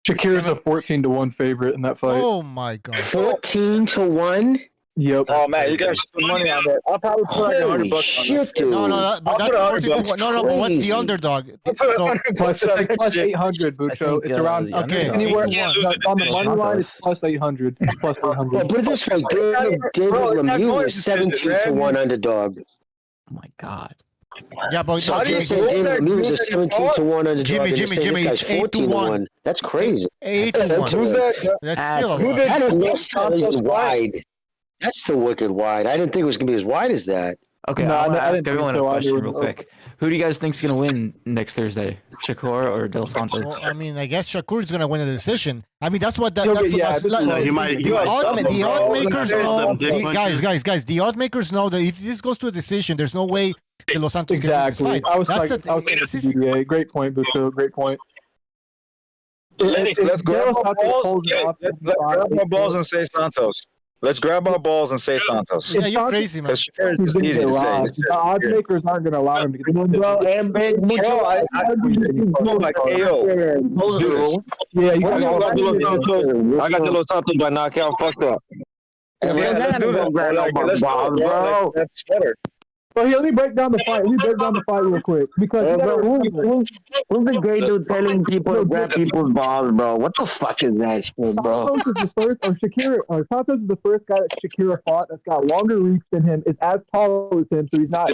Shakir's a 14-1 favorite in that fight. Oh my god. 14-1? Yep. Oh man, you guys some money on that. I'll probably put like $100 on shit, dude. No, but that's 14 No, but what's the underdog? So, plus 800, Bucho. It's around anywhere on the money line. It's plus 800. It's plus 800. Well, put it this way: David Lemieux is 17-1 underdog. Oh my god. Yeah, but so David Lemieux is a 17-1 underdog. Jimmy, this guy's 14-1. That's crazy. 8-1. Who's that? That's still that's wide. That's the wicked wide. I didn't think it was gonna be as wide as that. Okay, I want to ask everyone a question real quick. Who do you guys think is going to win next Thursday? Shakur or Dos Santos? Well, I mean, I guess Shakur is going to win the decision. I mean, that's what the odd makers know that if this goes to a decision, there's no way Dos Santos can win this fight. I was saying great point, Bucho. Great point. Let's grab our balls and say Santos. Let's grab our balls and say Santos. Yeah, you're crazy, man. Because it's easy to say. The odds makers aren't going to allow him to get like AO. Let's do this. Yeah, I got the Los Santos by knockout. Fucked up. Let's do that. Bro. That's better. But let me break down the fight. Real quick because who's the great dude telling people to grab people's balls, bro? What the fuck is that shit, bro? Santos is the first, Santos is the first guy that Shakira fought that's got longer reach than him, is as tall as him, so he's not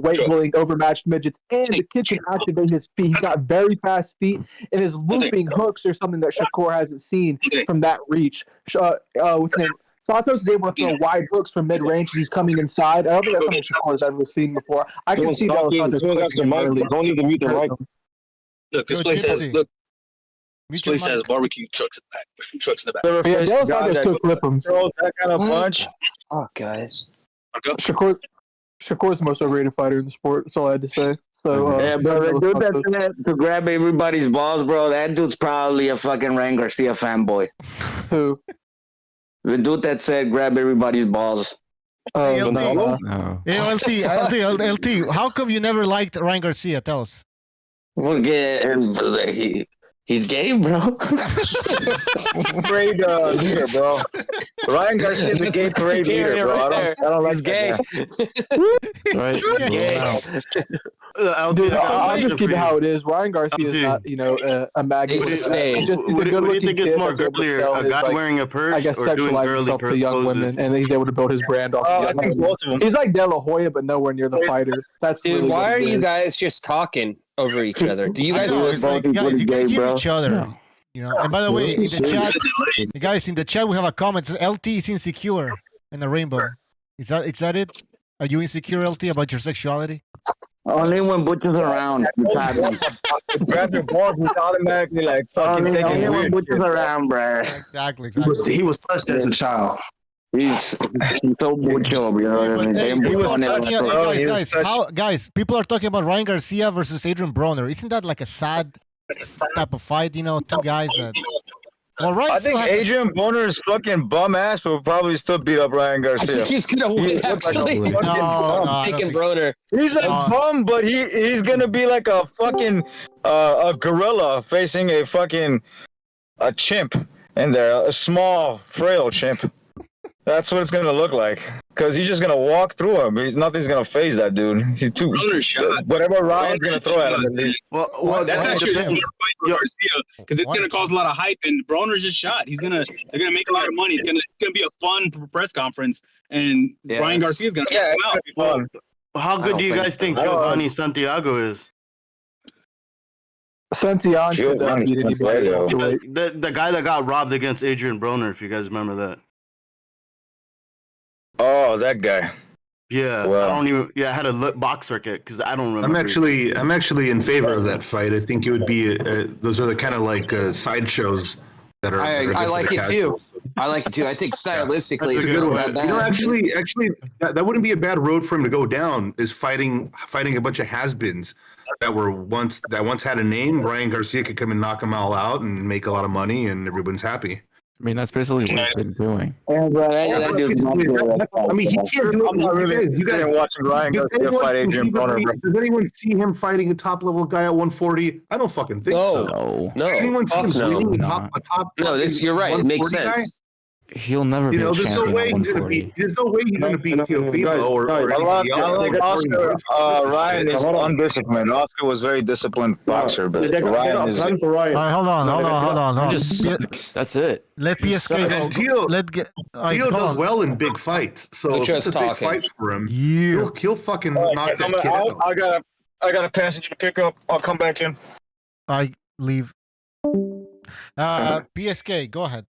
weight bullying overmatched midgets. And the kid can activate his feet. He's got very fast feet, and his looping hooks are something that Shakur hasn't seen from that reach. What's his name? Santos is able to throw wide hooks from mid-range as he's coming inside. I don't think that's something Shakur has ever seen before. I can see Dos Santos clicking early. Don't need to mute the right. Look, this place has barbecue trucks in the back. Yeah, Dos Santos could clip him. Throws that kind of punch. Oh, guys. Shakur's the most overrated fighter in the sport. That's all I had to say. So, yeah, bro, the dude that to grab everybody's balls, bro, that dude's probably a fucking Ryan Garcia fanboy. Who? The dude that said grab everybody's balls. Hey, LT, how come you never liked Ryan Garcia? Tell us. He's gay, bro. Parade leader, bro. Ryan Garcia is a gay parade leader, bro. I don't like gay. Right. Dude, I'll just keep it how it is. Ryan Garcia is not, a maggot. What do you think it's more girlier, a guy wearing a purse, I guess, or doing sexualize girly himself to young poses? women, and he's able to build his brand off of young women. both of them. He's like De La Hoya, but nowhere near the fighters. That's Dude, really why what are it you is. guys just talking over each other? Do you guys Guys, you gotta hear each other. No. And by the way, in the chat, guys, in the chat we have a comment. LT is insecure in the rainbow. Is that it? Are you insecure, LT, about your sexuality? Only when Butcher's around. Grab your balls is automatically like fucking taking Only when weird. Butcher's around, bro. Exactly. He was touched as a child. He's so Butcher, you know what I mean? Guys, people are talking about Ryan Garcia versus Adrian Broner. Isn't that like a sad type of fight? Two guys that. Well, Ryan I think Adrian Broner's fucking bum ass will probably still beat up Ryan I Garcia. think he's gonna win. Actually, No, taking Broner. He's a bum, but he's gonna be like a fucking a gorilla facing a chimp in there, a small, frail chimp. That's what it's gonna look like. Cause he's just gonna walk through him. Nothing's gonna phase that dude. He's too. Whatever Ryan's gonna throw at him, at least. Well, that's actually a smart fight for Garcia because it's gonna cause a lot of hype. And Broner's just shot. They're gonna make a lot of money. It's gonna be a fun press conference, and Ryan Garcia's gonna come out. How good do you guys think Giovanni Santiago is? Santiago could beat anybody. The guy that got robbed against Adrian Broner, if you guys remember that. Oh, that guy. Yeah, Well, I don't even. Yeah, I had a box circuit because I don't remember. I'm actually in favor of that fight. I think it would be. Those are the kind of like sideshows that are. I like it too. I like it too. I think stylistically, it's not that bad. You know, actually, that wouldn't be a bad road for him to go down. Is fighting a bunch of has-beens that once had a name. Ryan Garcia could come and knock them all out and make a lot of money, and everyone's happy. I mean, that's basically what he's been doing. I mean, he can't do it. I'm not really. You guys watching Ryan Garcia fight Adrian Broner. Does anyone see him fighting a top-level guy at 140? I don't fucking think so. No. Anyone see him winning a top? No, you're right. It makes sense. Guy? He'll never be a there's champion. No way he's gonna beat. There's no way he's gonna beat Teofimo or anybody else. Oscar, Ryan is undisciplined. Oscar was very disciplined boxer, but Ryan is. All right, hold on. Just sucks. That's it. Let PSK go. Teo does well in big fights, so if it's a big fight for him, he'll fucking knock that kid out. I got a passage to pick up. I'll come back in. I leave. PSK, go ahead.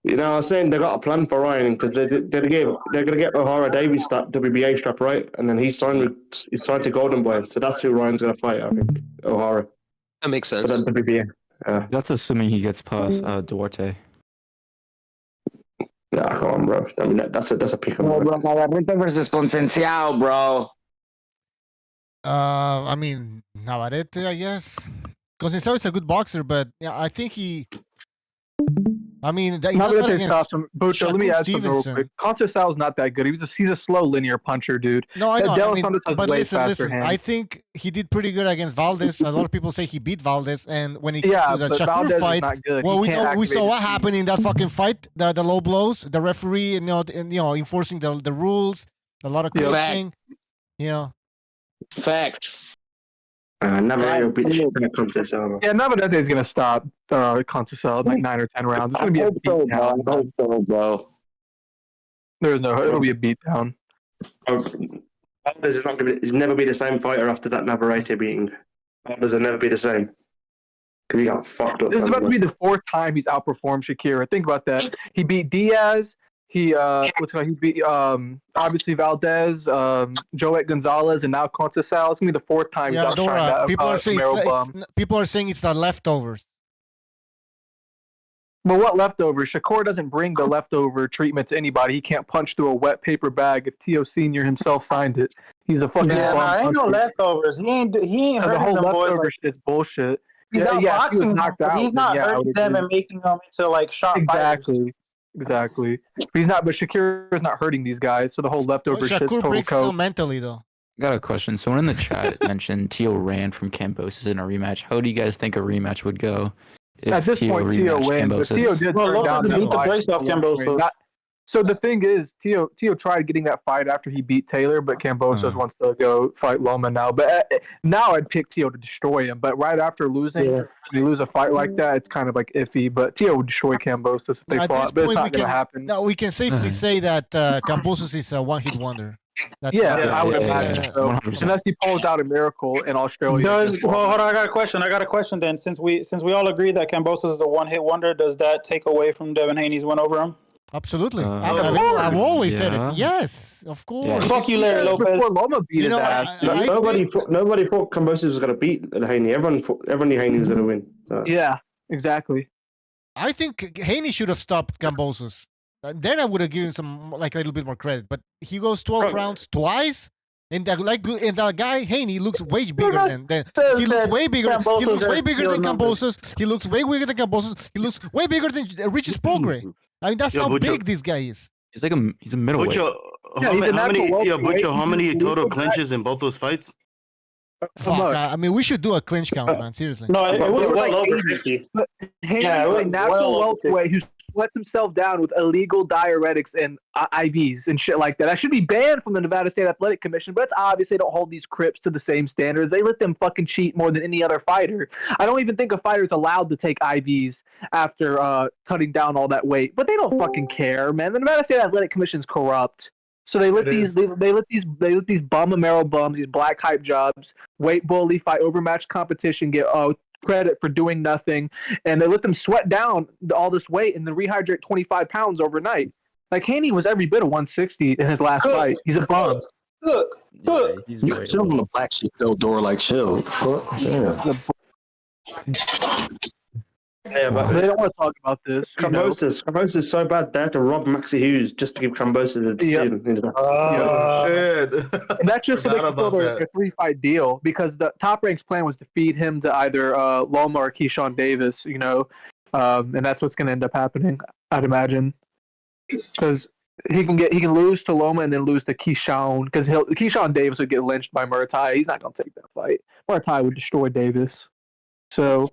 You know, I was saying they got a plan for Ryan because they're gonna get O'Hara Davies that WBA strap, right? And then he's signed to Golden Boy, so that's who Ryan's gonna fight. I think O'Hara. That makes sense. For the WBA. That's assuming he gets past Duarte. Yeah, come on, bro. I mean, that's a pick. No, bro, Navarrete versus Conceição, bro. I mean, Navarrete, I guess. Conceição is a good boxer, but yeah, I think he. I mean, Navarrete stops him. Bucho, let me add something real Stevenson. quick. Conceição's not that good. He's a slow linear puncher, dude. No, I know. But listen. I think he did pretty good against Valdez. A lot of people say he beat Valdez, and when he came to the Shakur fight, well, we saw what happened in that fucking fight. The low blows, the referee, enforcing the rules, a lot of coaching. Facts. Navarrete beat Conceição. Yeah, Navarrete's gonna stop Conceição like 9 or 10 rounds. It's gonna be a beatdown. I hope so, bro. It'll be a beatdown. Valdez he's never be the same fighter after that Navarrete beating. Valdez will never be the same. Because he got fucked up. This is about to be the 4th time he's outperformed Shakira. Think about that. He beat Diaz. He beat obviously Valdez, Joet Gonzalez, and now Conceição. It's gonna be the 4th time he's outshined that. People are saying it's the leftovers. But what leftovers? Shakur doesn't bring the leftover treatment to anybody. He can't punch through a wet paper bag if Teo Senior himself signed it. He's a fucking ain't no leftovers. He ain't so the whole leftover shit's bullshit. He's not boxing them, but he's not hurting them and making them into like sharp fighters. Exactly. But Shakir is not hurting these guys, so the whole leftover shit's total breaks coke. down mentally though. I got a question. Someone in the chat mentioned Teo ran from Kamobos in a rematch. How do you guys think a rematch would go? At this point, Teo wins, but Teo did turn down that fight. So the thing is, Teo tried getting that fight after he beat Taylor, but Kambosos wants to go fight Loma now. But now I'd pick Teo to destroy him. But right after losing, when you lose a fight like that, it's kind of like iffy. But Teo would destroy Kambosos if they fought. But it's not going to happen. No, we can safely say that Kambosos is a one-hit wonder. I would imagine so. Unless he pulls out a miracle in Australia. Hold on, I got a question then. Since we all agree that Kambosos is a one-hit wonder, does that take away from Devin Haney's win over him? Absolutely. I've always said it. Yes, of course. Yeah. Fuck you, Larry Lopez. Loma beat his ass. Nobody thought Kambosos was going to beat Haney. Everyone knew Haney was going to win. So. Yeah, exactly. I think Haney should have stopped Kambosos. Then I would have given him a little bit more credit. But he goes 12 rounds twice. And that guy Haney looks way bigger than he looks way bigger. He looks way bigger than Kambosos. He looks way bigger than Kambosos. He looks way bigger than Rich's Progre. I mean, that's how big this guy is. He's a middleweight. Butcho, how many total clinches in both those fights? Fuck, I mean, we should do a clinch count, man. Seriously. No, it was well over 50. Haney is a natural welterweight who sweats himself down with illegal diuretics and IVs and shit like that. That should be banned from the Nevada State Athletic Commission, but it's obvious they don't hold these Crips to the same standards. They let them fucking cheat more than any other fighter. I don't even think a fighter's allowed to take IVs after cutting down all that weight, but they don't fucking care, man. The Nevada State Athletic Commission's corrupt. So they let these bum Amaro bums, these black hype jobs, weight bully, fight overmatch competition, get credit for doing nothing, and they let them sweat down all this weight and then rehydrate 25 pounds overnight. Like Haney was every bit of 160 in his last fight. He's a bum. Look. You still on the black shit door like chill. Yeah. Yeah, but they don't want to talk about this. Kamobos is so bad they had to rob Maxi Hughes just to give Kamobos the decision. Shit. And that's just so they can fill their 3-fight deal, because the Top Rank's plan was to feed him to either Loma or Keyshawn Davis, and that's what's going to end up happening, I'd imagine, because he can lose to Loma and then lose to Keyshawn, because Keyshawn Davis would get lynched by Murtai. He's not going to take that fight. Murtai would destroy Davis, so.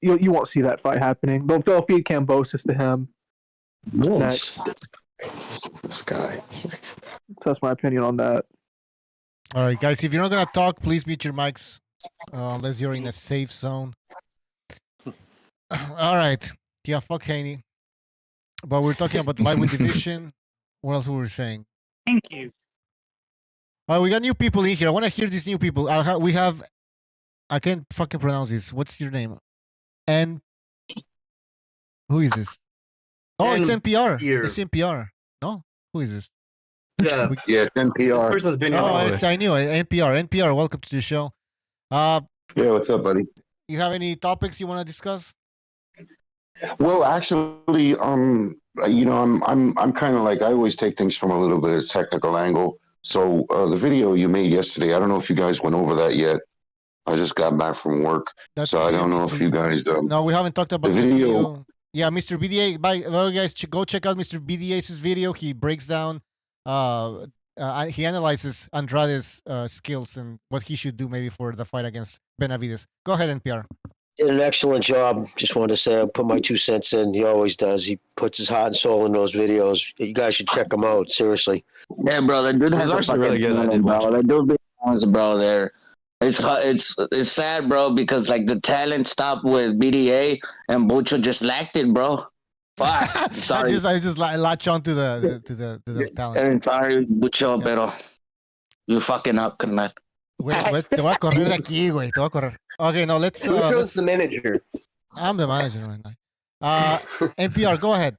You won't see that fight happening. They'll feed Kambosos to him. This guy. So that's my opinion on that. All right, guys. If you're not gonna talk, please mute your mics, unless you're in a safe zone. All right. Yeah, fuck Haney. But we're talking about the lightweight division. What else were we saying? Thank you. All right, we got new people in here. I want to hear these new people. We have. I can't fucking pronounce this. What's your name? And who is this? Oh, it's NPR. It's NPR. No, who is this? Yeah, it's NPR. This person's been I knew it. NPR. Welcome to the show. Yeah, what's up, buddy? You have any topics you want to discuss? Well, actually, I'm kind of like, I always take things from a little bit of technical angle. So the video you made yesterday, I don't know if you guys went over that yet. I just got back from work, so I don't know if you guys. No, we haven't talked about the video. Yeah, Mr. BDA. Well, guys, go check out Mr. BDA's video. He breaks down. He analyzes Andrade's skills and what he should do maybe for the fight against Benavidez. Go ahead, NPR. Did an excellent job. Just wanted to say I put my 2 cents in. He always does. He puts his heart and soul in those videos. You guys should check him out. Seriously. Yeah, bro. That dude has actually really good. I did watch it. That dude bro. There. It's sad, bro, because like the talent stopped with BDA and Bucho just lacked it, bro. Fuck. Sorry. I just latch on to the talent. I'm sorry, Bucho, pero you fucking up, carnal. Wait, te voy a correr de aquí, güey. Te voy a correr. Okay, now let's. Bucho's the manager. I'm the manager right now. NPR, go ahead.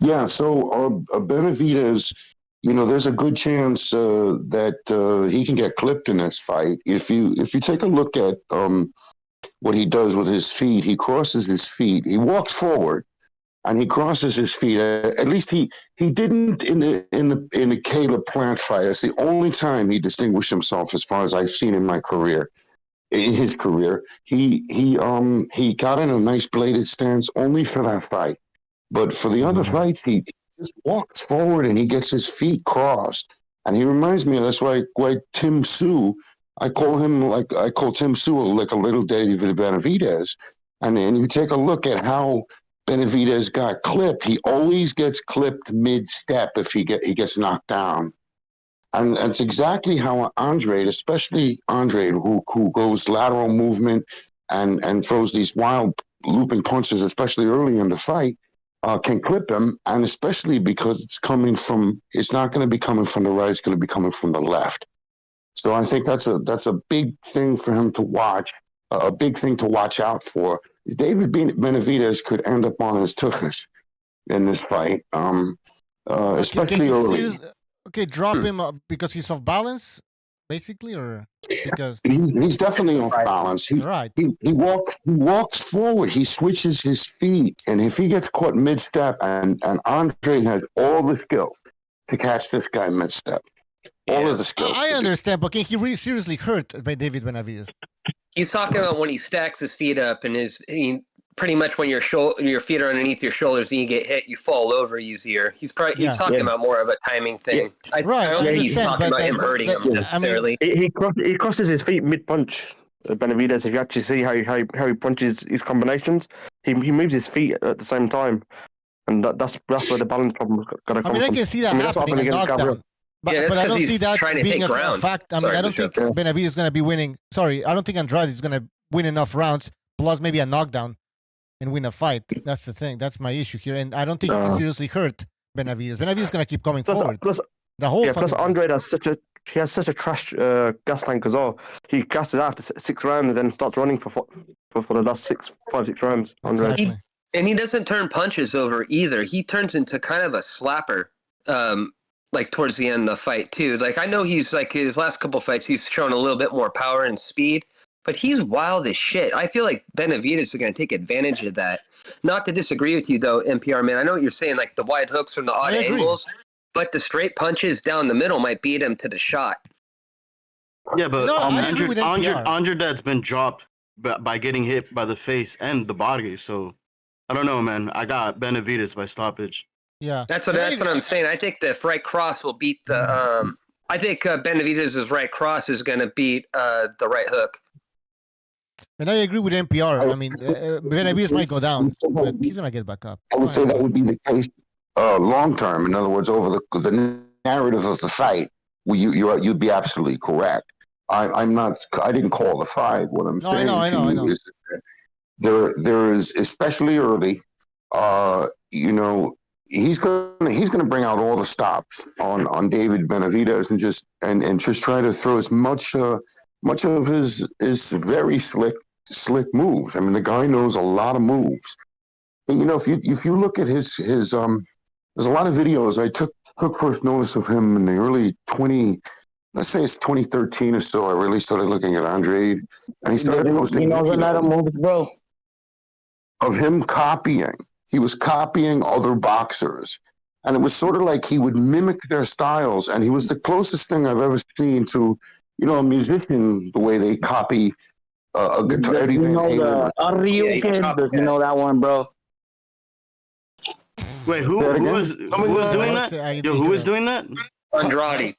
Yeah, so Benavidez, there's a good chance that he can get clipped in this fight. If you take a look at what he does with his feet, he crosses his feet. He walks forward, and he crosses his feet. At least he didn't in the Caleb Plant fight. It's the only time he distinguished himself, as far as I've seen in my career. In his career, he got in a nice bladed stance only for that fight. But for the other fights, he just walks forward and he gets his feet crossed. And he reminds me of, that's why Tim Tszyu, I call Tim Tszyu like a little David Benavidez. And then you take a look at how Benavidez got clipped. He always gets clipped mid-step if he gets knocked down. And it's exactly how Andrade, especially Andrade, who goes lateral movement and throws these wild looping punches, especially early in the fight, can clip him, and especially because it's not going to be coming from the right, it's going to be coming from the left. So I think that's a big thing for him to watch, a big thing to watch out for. David Benavidez could end up on his tuchus in this fight, especially early. Okay, drop him because he's off balance, basically, or because he's definitely off balance. He walks forward. He switches his feet, and if he gets caught mid-step, and Andre has all the skills to catch this guy mid-step, all of the skills. I understand, but can he really seriously hurt by David Benavidez? He's talking about when he stacks his feet up and pretty much when your feet are underneath your shoulders and you get hit, you fall over easier. He's talking about more of a timing thing. I don't think he's talking about him hurting him necessarily. He crosses his feet mid punch. Benavidez, if you actually see how he punches his combinations, he moves his feet at the same time, and that's where the balance problem got to come from. I can see that happening. Knockdown. But I don't see that being a fact. I don't think Benavidez is going to be winning. Sorry, I don't think Andrade is going to win enough rounds, plus maybe a knockdown, and win a fight. That's the thing. That's my issue here. And I don't think he can seriously hurt Benavidez. Benavidez is gonna keep coming forward. Plus, the whole plus Andrade has such a trash gas tank as well. He gasses after 6 rounds and then starts running for the last 5-6 rounds. Andrade. And he doesn't turn punches over either. He turns into kind of a slapper, like towards the end of the fight too. Like I know he's like his last couple fights, he's shown a little bit more power and speed, but he's wild as shit. I feel like Benavidez is going to take advantage of that. Not to disagree with you though, NPR man. I know what you're saying, like the wide hooks from the odd angles, but the straight punches down the middle might beat him to the shot. Yeah, but Andrade's been dropped by getting hit by the face and the body, so. I don't know, man. I got Benavidez by stoppage. Yeah, that's what I'm saying. I think the right cross will beat the. I think Benavidez's right cross is going to beat the right hook. And I agree with NPR. I mean, Benavidez might go down, but he's going to get back up. I would say that would be the case long term. In other words, over the narrative of the fight, you'd be absolutely correct. I'm not. I didn't call the fight. What I'm saying I know. is that there is, especially early, he's gonna bring out all the stops on David Benavidez and just try to throw as much of his very slick moves. I mean, the guy knows a lot of moves. And, if you look at his there's a lot of videos. I took first notice of him in the early 2013 or so. I really started looking at Andrade, and he started posting moves, bro. Of him copying. He was copying other boxers. And it was sort of like he would mimic their styles. And he was the closest thing I've ever seen to, a musician, the way they copy a guitar. Eddie Van Halen. You know that one, bro. Wait, who was doing that? Yo, who was doing that? Andrade.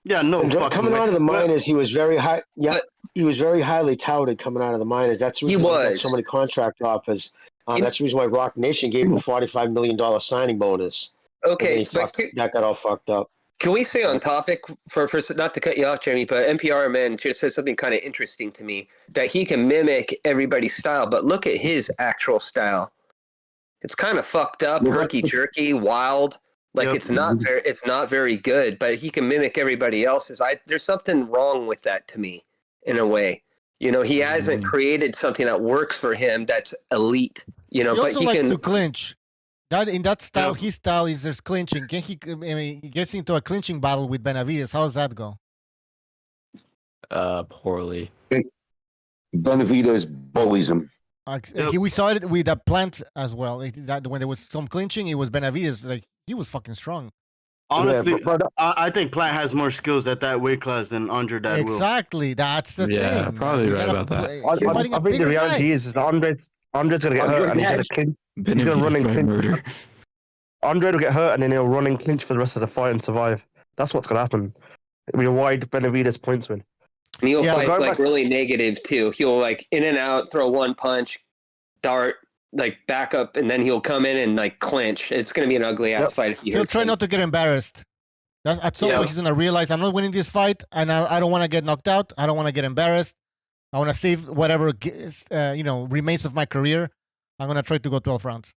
Yeah, no. Coming out of the minors, he was very high. Yeah, he was very highly touted coming out of the minors. That's the reason he got so many contract offers. That's the reason why Rock Nation gave him a $45 million signing bonus. Okay, that got all fucked up. Can we say on topic for not to cut you off, Jeremy, but NPR man just said something kind of interesting to me, that he can mimic everybody's style, but look at his actual style. It's kind of fucked up, herky jerky, wild. Like it's not very good, but he can mimic everybody else's. There's something wrong with that to me, in a way. He hasn't created something that works for him that's elite. He but also he likes can to clinch. In that style, his style is there's clinching. He gets into a clinching battle with Benavidez. How does that go? Poorly. Benavidez bullies him. We saw it with that Plant as well. When there was some clinching, it was Benavidez. Like he was fucking strong. Honestly, I think Plant has more skills at that weight class than Andrade will. Exactly, that's the thing. Yeah, probably right about that. I think the reality is Andrade's gonna get hurt and he's gonna clinch. He's gonna run and clinch. Andrade will get hurt and then he'll run and clinch for the rest of the fight and survive. That's what's gonna happen. It'll be a wide Benavidez points win. And he'll fight really negative too. He'll like in and out, throw one punch, dart, like back up, and then he'll come in and like clinch. It's going to be an ugly ass fight if he'll try not to get embarrassed. At some point he's going to realize I'm not winning this fight, and I don't want to get knocked out. I don't want to get embarrassed. I want to save whatever remains of my career. I'm going to try to go 12 rounds.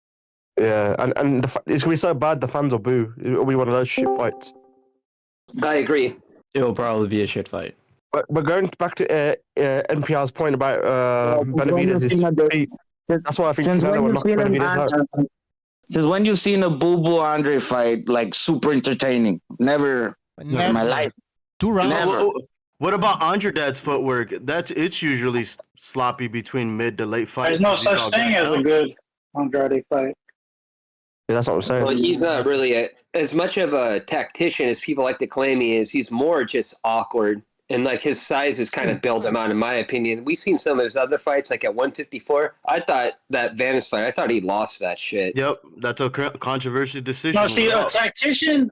Yeah, and it's going to be so bad the fans will boo. It'll be one of those shit fights. I agree. It'll probably be a shit fight. But we're going back to NPR's point about Benavidez. That's why I think since when you've seen a Boo Andre fight like super entertaining? Never in my life. 2 rounds. Never. What about Andrade's footwork? It's usually sloppy between mid to late fights. There's no such thing as a good Andrade fight. Yeah, that's what I'm saying. Well, he's not really as much of a tactician as people like to claim he is. He's more just awkward. And like his size has kind of bailed him out, in my opinion. We've seen some of his other fights, like at 154. I thought that Vanis fight, I thought he lost that shit. Yep, that's a controversial decision. No, see, a tactician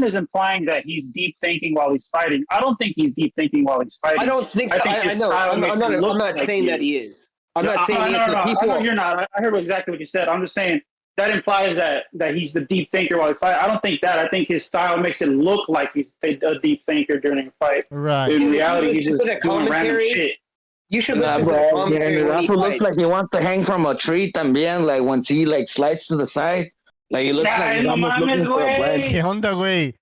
is implying that he's deep thinking while he's fighting. I don't think he's deep thinking while he's fighting. I don't think. I know. I'm not saying that he is. I'm not saying no, you're not. I heard exactly what you said. I'm just saying that implies that he's the deep thinker while he's fighting. I don't think that. I think his style makes it look like he's a deep thinker during a fight. Right. In reality, he's just doing random shit. You should listen to the commentary. It also looks like he wants to hang from a tree también. Like once he like slides to the side, Like, he looks like he's almost looking for a blend. ¿Qué onda, güey?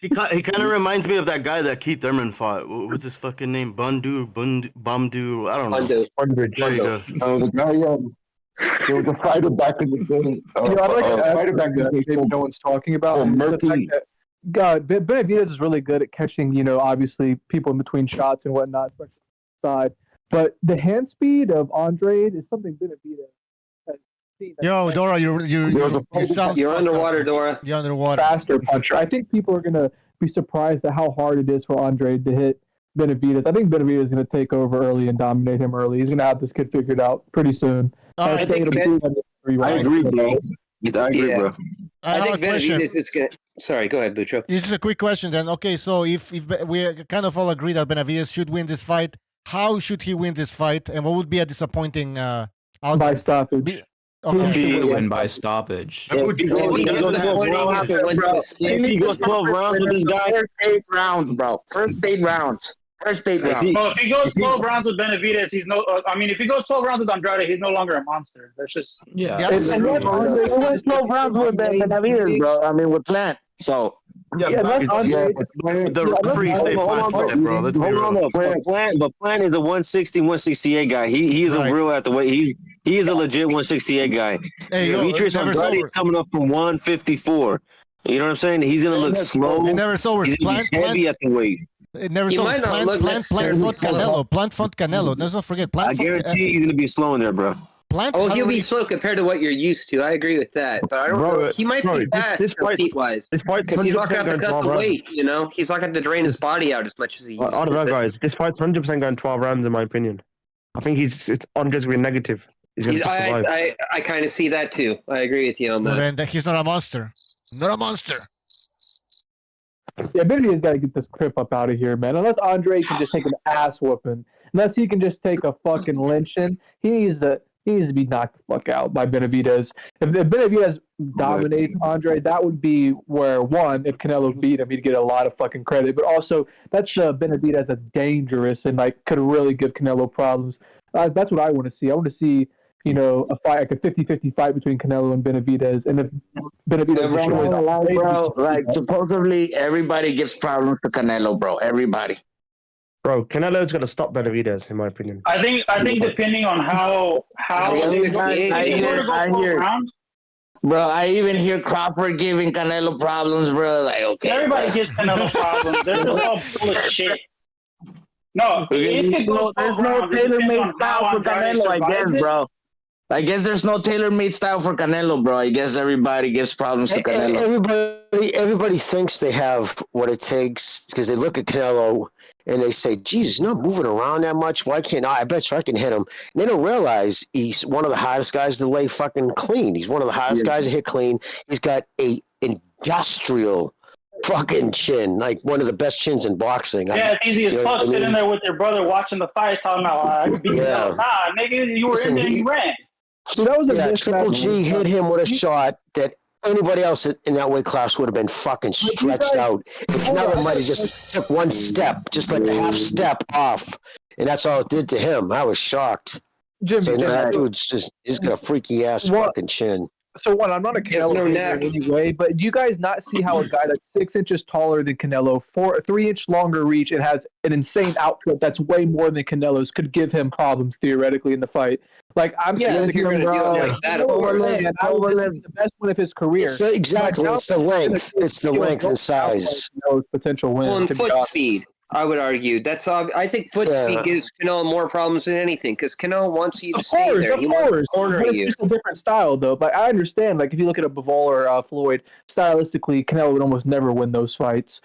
He kind of reminds me of that guy that Keith Thurman fought. What's his fucking name? Bamdu. I don't know. Bundu. There you go. The guy, there was a fighter back in the day. I like Fighter back in the day. maybe no one's talking about. Oh, is the Murphy. fact that Benavidez is really good at catching, obviously people in between shots and whatnot, especially side. But the hand speed of Andrade is something Benavidez has seen. Yo, Dora, you sound. You're underwater, Dora. You're underwater. Faster puncher. I think people are gonna be surprised at how hard it is for Andrade to hit Benavidez. I think Benavidez is gonna take over early and dominate him early. He's gonna have this kid figured out pretty soon. I think I agree, bro. I agree, bro. I think Benavidez is gonna. Sorry, go ahead, Bucho. It's just a quick question then. Okay, so if we kind of all agree that Benavidez should win this fight, how should he win this fight, and what would be a disappointing outcome? By stoppage. If he win by stoppage. If he goes 12 rounds with this guy, first 8 rounds, bro. First 8 rounds. Well, if he goes 12 rounds with Benavidez, he's no. If he goes 12 rounds with Andrade, he's no longer a monster. That's just. Yeah. He went 12 rounds with Benavidez, bro. I mean, with Plant. So. The free state fight, bro. Let's be real. Plant is a 160, 168 guy. He is a real at the weight. He is a legit 168 guy. Hey, Demetrius Andrade is coming up from 154. You know what I'm saying? He's gonna look slow. It never saw He's heavy at the weight. It never saw Plant fought Canelo. Plant fought Canelo. Let's not forget. I guarantee he's gonna be slow in there, bro. He'll be slow compared to what you're used to. I agree with that, but I don't know. He might be fast feet-wise because he's not got to cut the weight. He's not got to drain his body out as much as he used to. I don't know, guys. This fight's 100% going 12 rounds, in my opinion. I think Andre's going to be negative. He's going to survive. I kind of see that too. I agree with you on that. Then he's not a monster. Not a monster. Yeah, Benavidez got to get this crip up out of here, man. Unless Andre can just take an ass whooping, unless he can just take a fucking lynching, he needs to be knocked the fuck out by Benavidez. If Benavidez dominates Andre, that would be where, one, if Canelo beat him, he'd get a lot of fucking credit. But also, that's Benavidez that's dangerous and could really give Canelo problems. That's what I want to see. I want to see, a fight, like a 50-50 fight between Canelo and Benavidez. And if Benavidez bro, supposedly everybody gives problems to Canelo, bro. Everybody. Bro, Canelo's going to stop Benavidez, in my opinion. I think depending on how I hear. Bro, I even hear Crawford giving Canelo problems, bro. Like, okay. Everybody gives Canelo problems. They're just all bullshit. No, there's no tailor-made style for Canelo, I guess, bro. I guess there's no tailor-made style for Canelo, bro. I guess everybody gives problems to Canelo. Everybody thinks they have what it takes because they look at Canelo and they say, Jesus, not moving around that much. Why can't I bet you I can hit him. And they don't realize he's one of the hardest guys to lay fucking clean. He's one of the hardest guys to hit clean. He's got a industrial fucking chin, like one of the best chins in boxing. Yeah, it's easy as fuck sitting there with your brother watching the fight talking about, I could beat you out. Nah, nigga, you were in there and you ran. So that was Triple G hit him with a shot that anybody else in that weight class would have been fucking stretched out. And Canelo might have just took one step, just like a half step off. And that's all it did to him. I was shocked. That dude's he's got a freaky ass fucking chin. So I'm not a Canelo fan anyway, but do you guys not see how a guy that's 6 inches taller than Canelo, 3-inch longer reach, and has an insane output that's way more than Canelo's could give him problems theoretically in the fight? Like I'm saying, you're going to deal like that. The best one of his career. Exactly, it's the length. It's the length and size. Potential win. Well, and foot speed. I would argue I think foot speed gives Canelo more problems than anything because Canelo wants you to stay there. He wants to corner you. It's just a different style, though. But I understand. Like if you look at a Bivol or Floyd, stylistically, Canelo would almost never win those fights.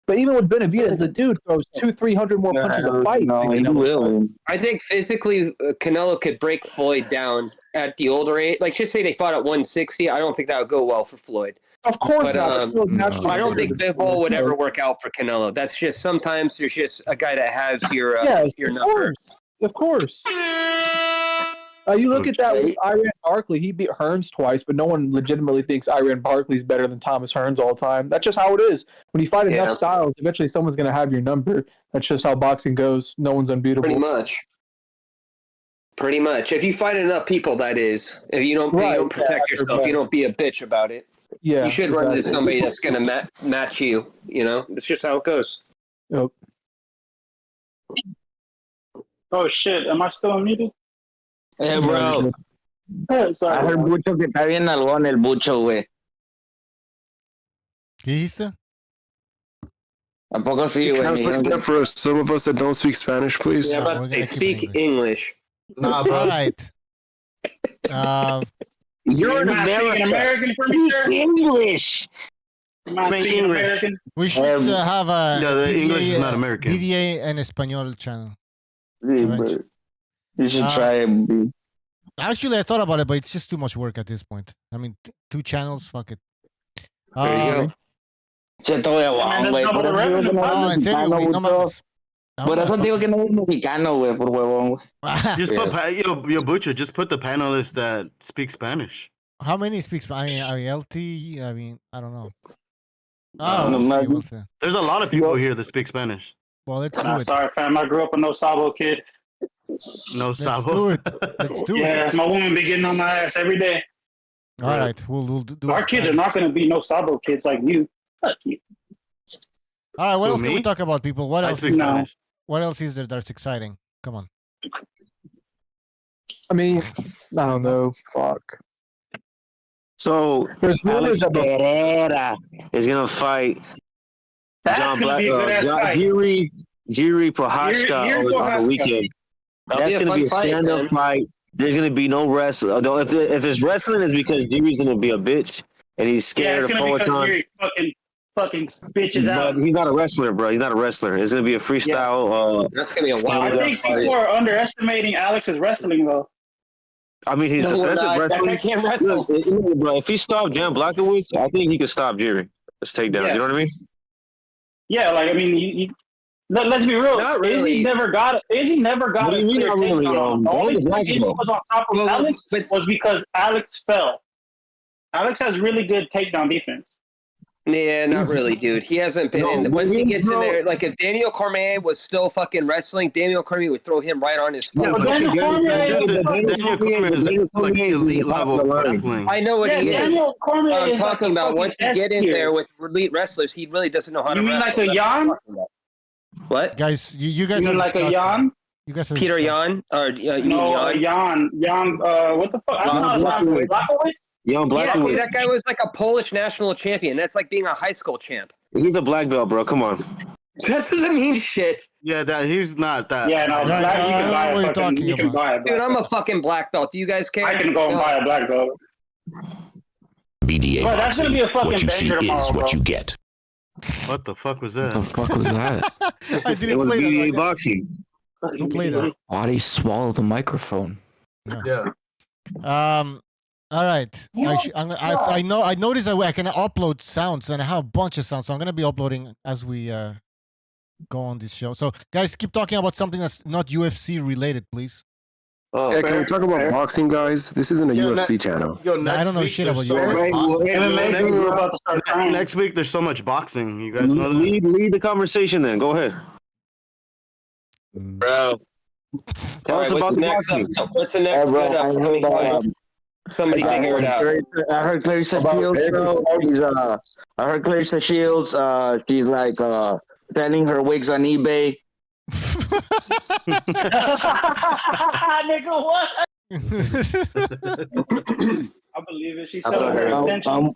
But even with Benavidez, the dude throws 200-300 more punches a fight. He will. I think physically, Canelo could break Floyd down at the older age. Like just say they fought at 160. I don't think that would go well for Floyd. Of course but, not. I don't think Bivol would ever work out for Canelo. That's just sometimes there's just a guy that has your number. Of course. You look at that with Iran Barkley. He beat Hearns twice, but no one legitimately thinks Iran Barkley's better than Thomas Hearns all the time. That's just how it is. When you fight enough styles, eventually someone's going to have your number. That's just how boxing goes. No one's unbeatable. Pretty much. If you fight enough people, that is. If you don't, you don't protect yourself, you don't be a bitch about it. Yeah, you should run into exactly. somebody that's gonna match you. You know, that's just how it goes. Yep. Oh shit! Am I still unmuted? Hey, bro. Sorry. I heard Bucho que está bien algón el Bucho, güey. ¿Qué dijiste? ¿A poco sí, güey? Translate that for some of us that don't speak Spanish, please. Yeah, but they speak English. Nah, bro. All right. You're an not speaking American for me, sir? English. You're not speaking American. We should have a No, the BDA, English is not American. BDA en español channel. You should try it. Actually, I thought about it, but it's just too much work at this point. I mean, 2 channels, fuck it. There you go. Cheto de huevón, güey. No, en serio, güey, no mames. Por eso digo que no es mexicano, güey, por huevón, güey. Just put yo Butcher, just put the panelists that speak Spanish. How many speak Spanish? I mean, LT. I mean, I don't know. We'll see. There's a lot of people here that speak Spanish. Well, let's do it. Sorry, fam. I grew up a no sabo kid. No sabo. Do it. Let's do it. Yeah, my woman be getting on my ass every day. All right, we'll do. Our kids are not going to be no sabo kids like you. Fuck you. All right, what else can me? we talk about, people? What I else? speak Spanish. What else is there that's exciting? Come on. I mean, I don't know. Fuck. So Alex Pereira is gonna fight John Black, Jiri Prochazka on the weekend. That's gonna be a stand-up fight. There's gonna be no wrestling. If there's wrestling, it's because Jiri's gonna be a bitch and he's scared of Poetan. Fucking bitches out. But he's not a wrestler, bro. He's not a wrestler. It's gonna be a freestyle. That's gonna be a wild. I think people are underestimating Alex's wrestling, though. I mean, his defensive wrestling. That can't wrestle. Bro, if he stopped Jan Blachowicz, I think he could stop Jiri. Let's take down. Yeah. You know what I mean? Yeah, like I mean, let's be real. Not really. Izzy never got What do you mean not really? The only reason Izzy was on top of Alex was because Alex fell. Alex has really good takedown defense. Yeah, not really, dude. He hasn't been in. Once he gets in there, like if Daniel Cormier was still fucking wrestling, Daniel Cormier would throw him right on his phone. Yeah, but Daniel Cormier is like elite level grappling. I know what he is. Daniel Cormier I'm is talking like about once you get in S-tier. there with elite wrestlers, he really doesn't know how to You mean wrestle. like a Jan? What? Guys, you guys You mean are like a disgusting. Jan? You guys are Peter disgusting. Yan? Or you No, mean Jan. What the fuck? I don't know. Blachowicz? Young Yeah, Blachowicz. dude, that guy was like a Polish national champion. That's like being a high school champ. He's a black belt, bro. Come on. That doesn't mean shit. Yeah, that he's not that. Yeah, no, Yeah, black, I you can don't buy know a what you're fucking, talking you can about. buy a black Dude, I'm a belt. fucking black belt. Do you guys care? I can go and buy a black belt. BDA Bro, that's gonna be a fucking what you see banger tomorrow, is what bro. you get. What the fuck was that? What the fuck was that? I It didn't was play BDA that. boxing. Who played that? Why'd he swallow the microphone? Yeah. All right. I noticed that I can upload sounds, and I have a bunch of sounds, so I'm gonna be uploading as we go on this show. So, guys, keep talking about something that's not UFC related, please. Yeah, can we talk about boxing, guys? This isn't a UFC channel. Yo, I don't know shit about Next week, there's so much boxing. You guys know that? Lead the conversation then. Go ahead. Bro. Tell us about the boxing. What's the next good somebody figure it out. I heard Clarissa Shields, bro. I heard Clarissa Shields. She's like selling her wigs on eBay. Nigga, what? I believe it. She's selling her extensions.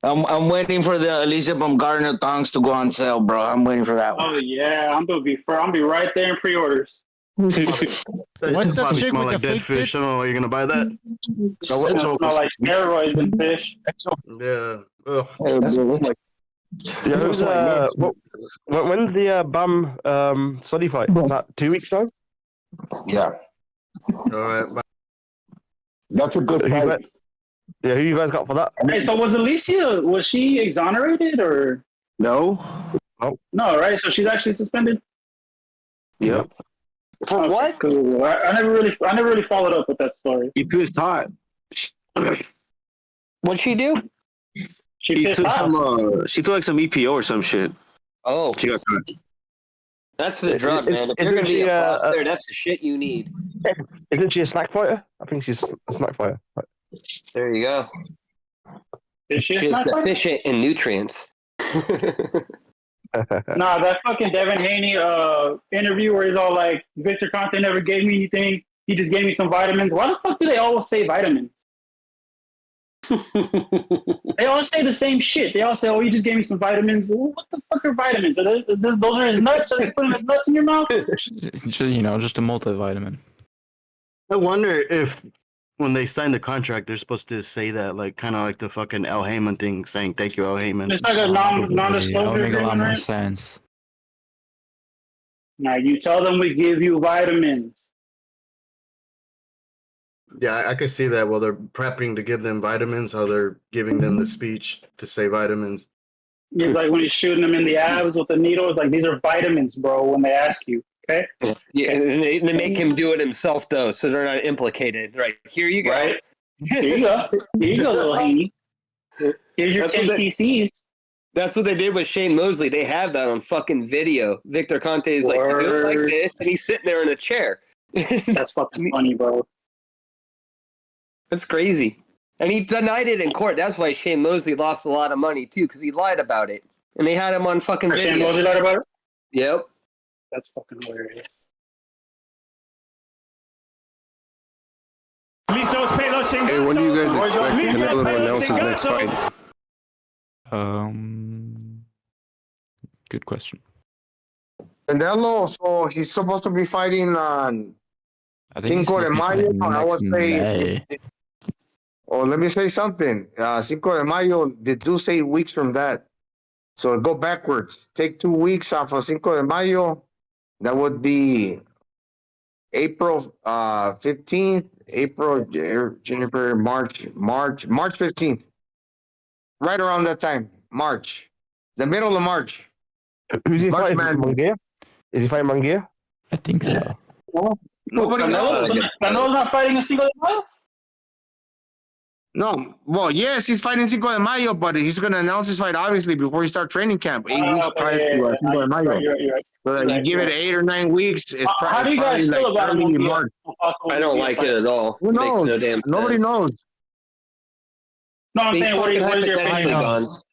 I'm waiting for the Alicia Baumgartner thongs to go on sale, bro. I'm waiting for that one. Oh yeah, I'm gonna be right there in pre-orders. What's that that chick smell with like the dead fake fish. tits? I don't know why you're gonna buy that. It smell like steroids and fish. Yeah. Ugh. Yeah, when's the BAM study fight? Is that 2 weeks time? Yeah. All right. Bye. That's a good fight. Yeah, who you guys got for that? Hey, so was she exonerated or No. no? Right, so she's actually suspended. Yep. For what? Cool. I never really followed up with that story. He pissed hot. What'd she do? She took she took like some EPO or some shit. Oh. She got caught. That's the drug, man. If you're gonna be a boss there, that's the shit you need. Isn't she a snack fighter? I think she's a snack fighter. There you go. She's deficient in nutrients. Nah, that fucking Devin Haney interview where he's all like, Victor Conte never gave me anything. He just gave me some vitamins. Why the fuck do they always say vitamins? They always say the same shit. They all say, "Oh, he just gave me some vitamins." What the fuck are vitamins? Those are his nuts. Are they putting his nuts in your mouth? It's just, just a multivitamin. I wonder if when they sign the contract, they're supposed to say that, like, kind of like the fucking El Heyman thing, saying "Thank you, El Heyman." It's like a non-disclosure That would make a lot agreement, more right? sense. Now you tell them we give you vitamins. Yeah, I could see that while they're prepping to give them vitamins, how they're giving them the speech to say vitamins. It's like when he's shooting them in the abs with the needle. It's like, these are vitamins, bro, when they ask you. Okay? Yeah, and they make him do it himself, though, so they're not implicated. Right, here you go. Right. Here you go. Here you go, little Haney. Here's your 10 cc's. That's what they did with Shane Mosley. They have that on fucking video. Victor Conte is like, you do it like this, and he's sitting there in a chair. That's fucking funny, bro. That's crazy. And he denied it in court. That's why Shane Mosley lost a lot of money, too, because he lied about it. And they had him on fucking video. Shane Mosley lied about it? Yep. That's fucking hilarious. Hey, when do you guys expect Canelo to announce his next fight? Good question. Canelo, so he's supposed to be fighting on I think Cinco de Mayo. I would say. May. Oh, let me say something. Cinco de Mayo, they do say weeks from that. So go backwards. Take 2 weeks off of Cinco de Mayo. That would be April 15th, April, January, March 15th. Right around that time, March. The middle of March. Who's he March fighting? Man. Is he fighting Munguia? I think so. Nobody knows. Canelo's not fighting a Cinco de Mayo? No, well, yes, he's fighting Cinco de Mayo, but he's going to announce his fight obviously before he starts training camp. 8 weeks prior to Cinco de Mayo. So you give it 8 or 9 weeks. It's how do you guys feel about early March. I don't like it at all. Who knows? No damn Nobody knows. No, I'm saying, what is your opinion? Guns.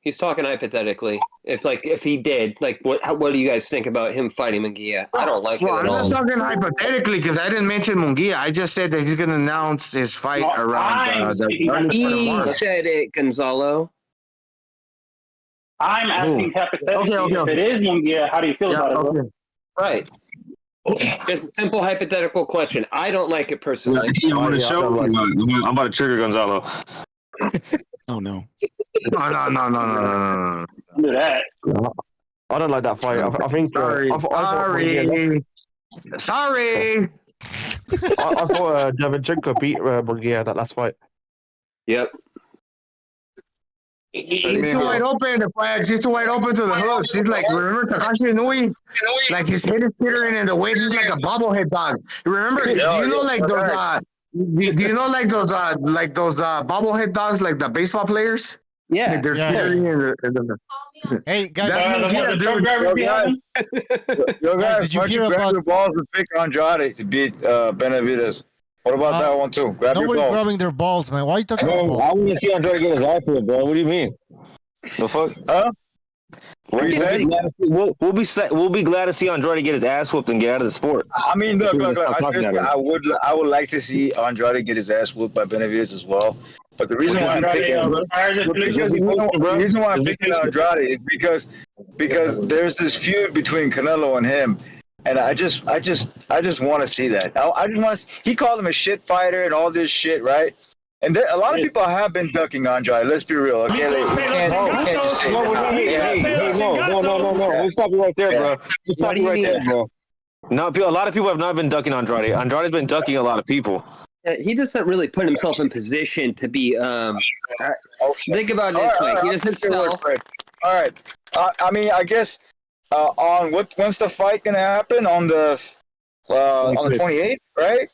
He's talking hypothetically. If he did, like, what do you guys think about him fighting Munguia? I don't like it at all. I'm not talking hypothetically because I didn't mention Munguia. I just said that he's going to announce his fight around the early part of March. Said it, Gonzalo. I'm asking hypothetically, if it is Munguia, how do you feel about it, bro? Right. Just a simple hypothetical question. I don't like it personally. You want to show? I'm about to trigger Gonzalo. Oh no. No. Do that. I don't like that fight. I think. Sorry. I thought Davidchenko beat Munguia that last fight. Yep. He's too wide open. The flags. He's too wide open to the hooks. He's like, remember Takashi Inui? Like his head is teetering and the weight is like a bobblehead dog. Remember? Do you know like those? Do you know like those bobblehead dogs, like the baseball players? Yeah. Like they're teetering and Hey guys, Yo guys, did you why don't hear you grab about your balls and pick Andrade to beat Benavidez? What about that one too? Grab your nobody balls. grabbing their balls, man? Why are you talking about balls? I want to see Andrade get his ass whipped, bro. What do you mean? The fuck? Huh? What you say? We'll be glad to see Andrade get his ass whooped and get out of the sport. I mean, look. I would like to see Andrade get his ass whooped by Benavidez as well. But the reason why I'm picking Andrade is because there's this feud between Canelo and him, and I just want to see that. I just want to. He called him a shit fighter and all this shit, right? And a lot of people have been ducking Andrade. Let's be real. Okay? We can't just say that. No. We'll stop you right there, bro. We'll stop you right there, bro. No, a lot of people have not been ducking Andrade. Andrade's been ducking a lot of people. He doesn't really put himself in position to be. Think about it this way. He doesn't sell. All right. I mean, I guess when's the fight gonna happen on the 28th, right?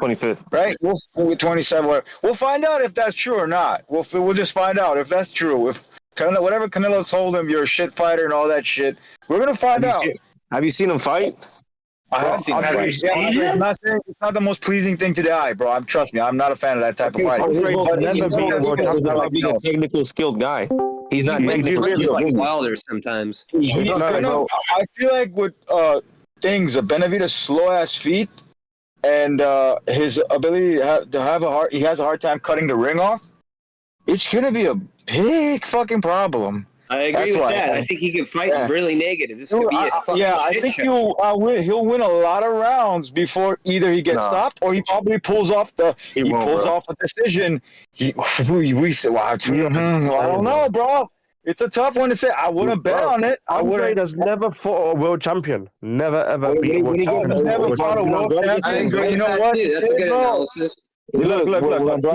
25th. Right. We'll 27. We'll find out if that's true or not. We'll just find out if that's true. If whatever Canelo told him, you're a shit fighter and all that shit. We're gonna find out. Have you seen him fight? I have seen that fight. Yeah, I'm not saying it's not the most pleasing thing to the eye, bro. Trust me, I'm not a fan of that type of fight. But being a technical skilled guy. He's not technical skilled. Like Wilder sometimes. I feel like with things, Benavidez' slow ass feet and his ability to have he has a hard time cutting the ring off. It's gonna be a big fucking problem. I agree with that. I think he can fight really negative. This could be a fucking I think he'll win a lot of rounds before either he gets stopped or he probably pulls off a decision. I don't know, bro. It's a tough one to say. I wouldn't bet on it. Andrade has never fought a world champion. Never ever beat a world champion. He's never fought a world champion. You know what? That's a good analysis. Look.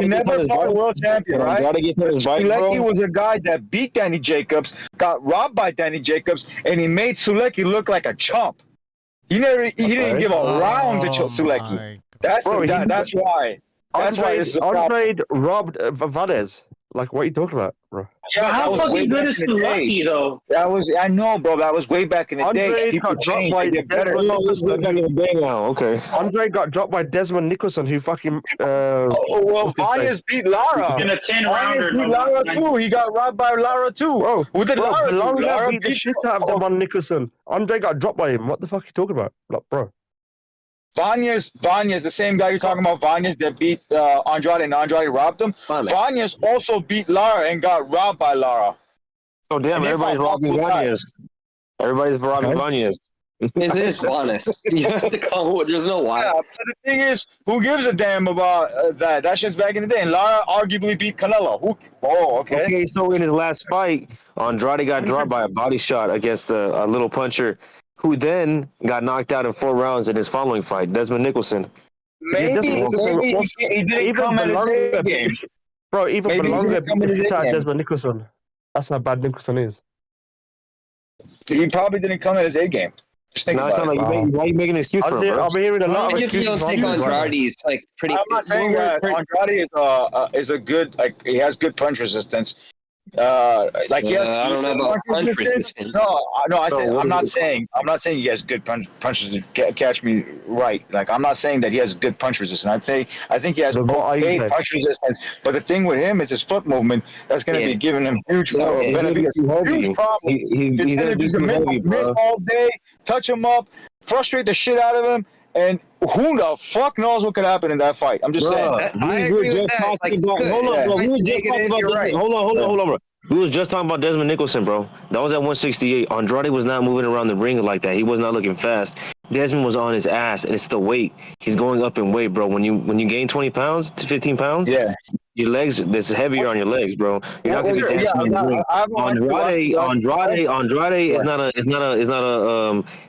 He never fought a world champion, right? Sulecki was a guy that beat Danny Jacobs, got robbed by Danny Jacobs, and he made Sulecki look like a chump. He didn't give a round to Sulecki. That's why. That's why this is a problem. Andrade robbed Valdez. Like, what are you talking about, bro? Yeah, how fucking good is Sulecki, though? I know, bro. That was way back in the day. People changed. They get better. Okay. Andrade got dropped by Desmond Nicholson, who fucking. Vanya's beat Lara. In a 10-rounder. Beat Lara too. He got robbed by Lara too. Bro, who did Lara? Lara beat the shit out of Desmond Nicholson. Andrade got dropped by him. What the fuck are you talking about, like, bro? Vanya's the same guy you're talking about. Vanya's that beat Andrade and Andrade robbed him. Vanya's also beat Lara and got robbed by Lara. Oh damn! Everybody's robbing Vanya's. Everybody's robbing Vanya's. It is honest. You have to call. There's no why. Yeah, but the thing is, who gives a damn about that? That shit's back in the day. And Lara arguably beat Canelo. Okay. Okay, so in his last fight, Andrade got dropped by a body shot against a little puncher, who then got knocked out in 4 rounds in his following fight, Desmond Nicholson. Maybe he didn't come in his A game. Bro, even Belonga beat Desmond Nicholson. That's how bad Nicholson is. He probably didn't come in his A game. Just think about it. Why are you making an excuse for him, bro? I'm hearing a lot of excuses. Andrade like pretty. I'm not saying that Andrade is a good, like, he has good punch resistance. He has I don't know about punch resistance. No. I'm not saying he has good punches. Catch me right. Like, I'm not saying that he has good punch resistance. I think he has okay punch resistance. But the thing with him is his foot movement. That's going to be giving him huge problem. He's going to be miss all day, touch him up, frustrate the shit out of him. And who the fuck knows what could happen in that fight? I'm just saying. I agree with that. Hold on, bro. We were just talking about Hold on, bro. We was just talking about Desmond Nicholson, bro. That was at 168. Andrade was not moving around the ring like that. He was not looking fast. Desmond was on his ass, and it's the weight. He's going up in weight, bro. When you gain 20 pounds to 15 pounds, your legs, that's heavier on your legs, bro. You're not gonna be dancing in the ring. Andrade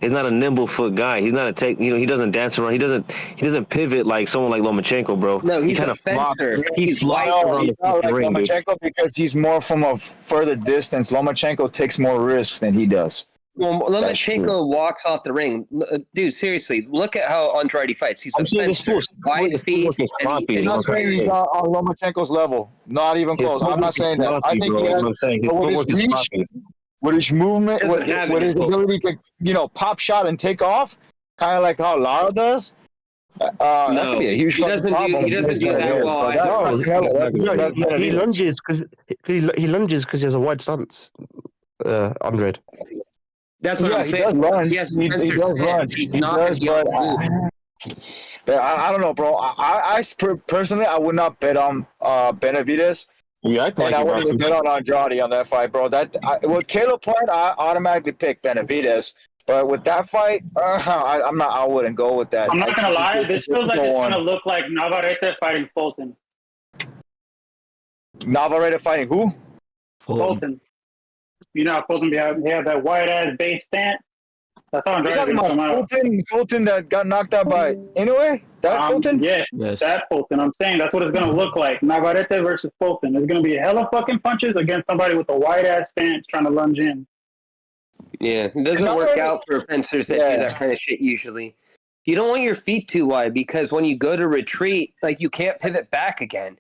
is not a nimble foot guy. He's not he doesn't dance around. He doesn't pivot like someone like Lomachenko, bro. No, he's kind a of fencer. He's not like Lomachenko because he's more from a further distance. Lomachenko takes more risks than he does. Well, Lomachenko walks off the ring. Dude, seriously, look at how Andrade fights. He's a fencer, wide feet. I'm not saying he's not on Lomachenko's level. Not even close. I'm not saying that. I think he has, with his movement, with his ability to, pop shot and take off, kind of like how Lara does. That could be a huge problem. He doesn't do that well. He lunges because he has a wide stance. Andrade. That's what I'm saying. He does run. But I don't know, bro. I personally, I would not bet on Benavidez. Yeah, I wouldn't bet on Andrade on that fight, bro. With Caleb Plant, I automatically pick Benavidez. But with that fight, I wouldn't go with that. I'm not gonna lie. This feels like it's gonna look like Navarrete fighting Fulton. Navarrete fighting who? Fulton. You know how Fulton have that white ass base stance? That's how You're talking about Fulton that got knocked out by anyway? That Fulton? Yes, that Fulton. I'm saying that's what it's gonna look like. Navarrete versus Fulton. There's gonna be a hella fucking punches against somebody with a white ass stance trying to lunge in. Yeah, it doesn't work out for fencers that do that kind of shit usually. You don't want your feet too wide because when you go to retreat, like, you can't pivot back again.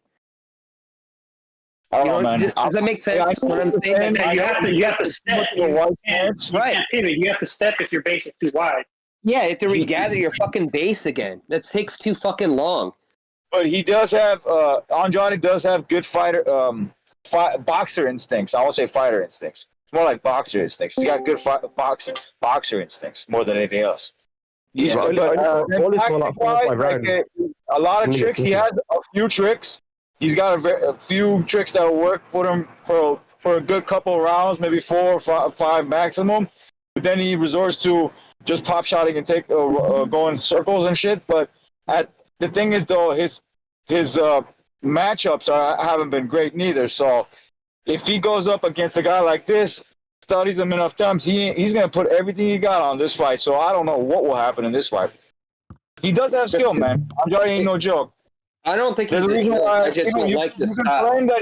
I don't know, man. Does that make sense? What I'm saying? You have to step. You can't pivot. You have to step if your base is too wide. Yeah, you have to regather your fucking base again. That takes too fucking long. But he does have Andrade does have good fighter boxer instincts. I won't say fighter instincts. It's more like boxer instincts. He got good boxer instincts more than anything else. Yeah, A lot of tricks. He has a few tricks. He's got a few tricks that will work for him for a good couple of rounds, maybe 4 or 5 maximum. But then he resorts to just pop shotting and go in circles and shit. But the thing is, though, his matchups haven't been great neither. So if he goes up against a guy like this, studies him enough times, he's going to put everything he got on this fight. So I don't know what will happen in this fight. He does have skill, man. Andrade ain't no joke. I don't think he's a joke. I just don't like the style. Claim that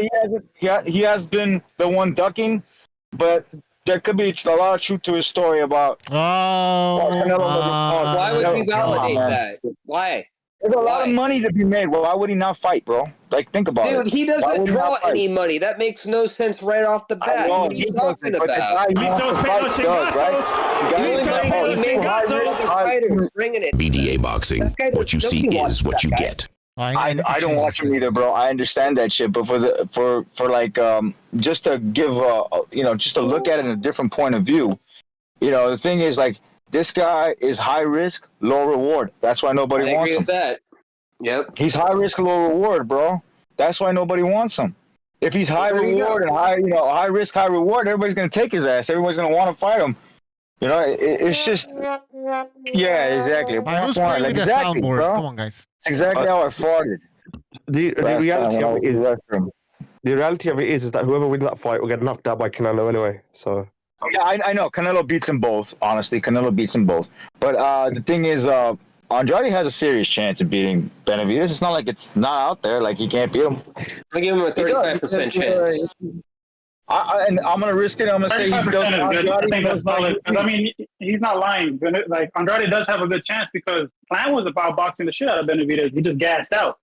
he has been the one ducking, but there could be a lot of truth to his story about. Why would we validate that? Why? There's a lot of money to be made. Well, why would he not fight, bro? Like, think about it. Dude, he doesn't draw any money. That makes no sense right off the bat. What are you talking about? BDA boxing. What you see is what you get. I don't watch him either, bro. I understand that shit, but for just to give just to look at it in a different point of view, the thing is, like, this guy is high risk, low reward. That's why nobody wants him. I agree with that. Yep. He's high risk, low reward, bro. That's why nobody wants him. If he's high reward and high risk, high reward, everybody's gonna take his ass. Everybody's gonna want to fight him. It's just, yeah, exactly. Who's playing with the soundboard? Bro. Come on, guys. That's exactly how I farted. The reality of it is that whoever wins that fight will get knocked out by Canelo anyway. So. Yeah, I know. Canelo beats them both. Honestly, Canelo beats them both. But the thing is, Andrade has a serious chance of beating Benavidez. It's not like it's not out there. Like, he can't beat him. I give him a 35% chance. And I'm gonna risk it. I'm gonna say he doesn't. I think that's solid. I mean, he's not lying. Like, Andrade does have a good chance because Plan was about boxing the shit out of Benavidez. He just gassed out.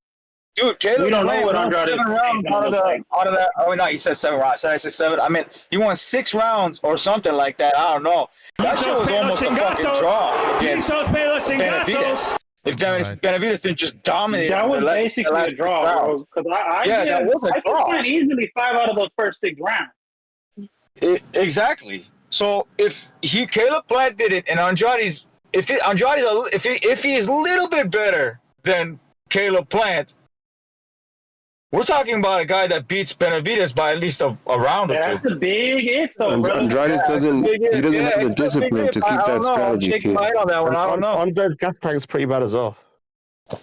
Dude, Caleb, we don't know what Andrade is. 7 rounds out of that. Oh no, he said 7 rounds. I said 7. I mean, he won 6 rounds or something like that. I don't know. That shit was almost a fucking draw against Benavidez. If Benavidez didn't just dominate, that was basically a draw, bro. Because that was a draw. I easily 5 out of those first 6 rounds. Exactly. So if Caleb Plant did it, and if he is a little bit better than Caleb Plant, we're talking about a guy that beats Benavidez by at least a round or two. That's the big if, though, bro. Andrade doesn't have the discipline to keep that strategy. I don't know. Andrade's gas tank is pretty bad as well. I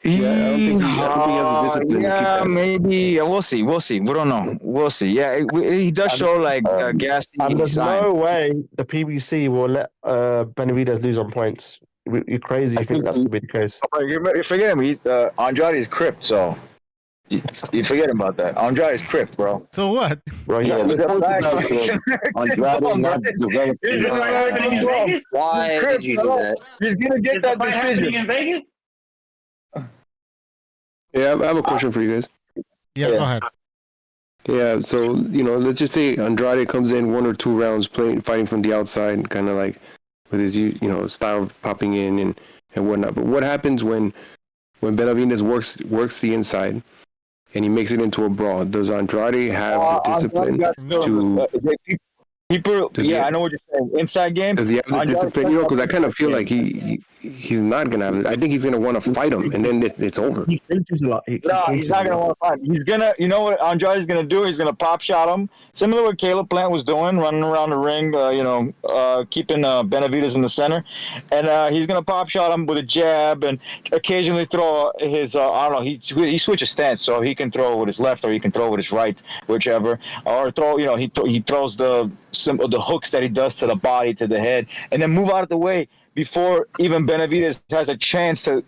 don't think he has the discipline to keep that. Maybe. We'll see. We don't know. We'll see. Yeah, he does show like gas. And there's no way the PBC will let Benavidez lose on points. You're crazy. I think that's to be the case. You forget him. He's Andrade is Crip, so you forget about that. Andrade is Crip, bro. So what? Bro, he's Andrade not developed. Why did you do that? He's gonna get that decision in Vegas. Yeah, I have a question for you guys. Yeah, go ahead. Yeah, so let's just say Andrade comes in 1 or 2 rounds fighting from the outside, kind of like with his style of popping in and whatnot. But what happens when Benavidez works the inside and he makes it into a brawl? Does Andrade have the discipline to? I know what you're saying. Inside game. Does he have the discipline? Because I kind of feel like he's not gonna have it. I think he's gonna want to fight him, and then it's over. He flinches a lot. No, he's not gonna want to fight. He's gonna. You know what Andrade's gonna do? He's gonna pop shot him, similar to what Caleb Plant was doing, running around the ring. Keeping Benavidez in the center, and he's gonna pop shot him with a jab, and occasionally throw his. I don't know. He switches stance, so he can throw with his left or he can throw with his right, whichever. Or throw. He throws the hooks that he does to the body, to the head, and then move out of the way before even Benavidez has a chance to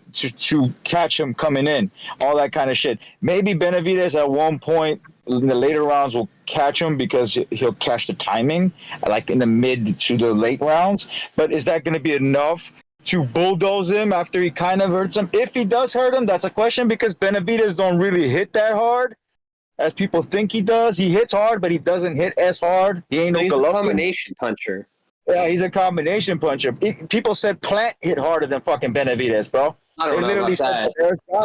catch him coming in. All that kind of shit. Maybe Benavidez at one point in the later rounds will catch him because he'll catch the timing, like in the mid to the late rounds. But is that going to be enough to bulldoze him after he kind of hurts him? If he does hurt him, that's a question, because Benavidez don't really hit that hard as people think he does. He hits hard, but he doesn't hit as hard. He ain't no He's Golovkin. a combination puncher. Yeah, he's a combination puncher. People said Plant hit harder than fucking Benavidez, bro. I don't know about that. I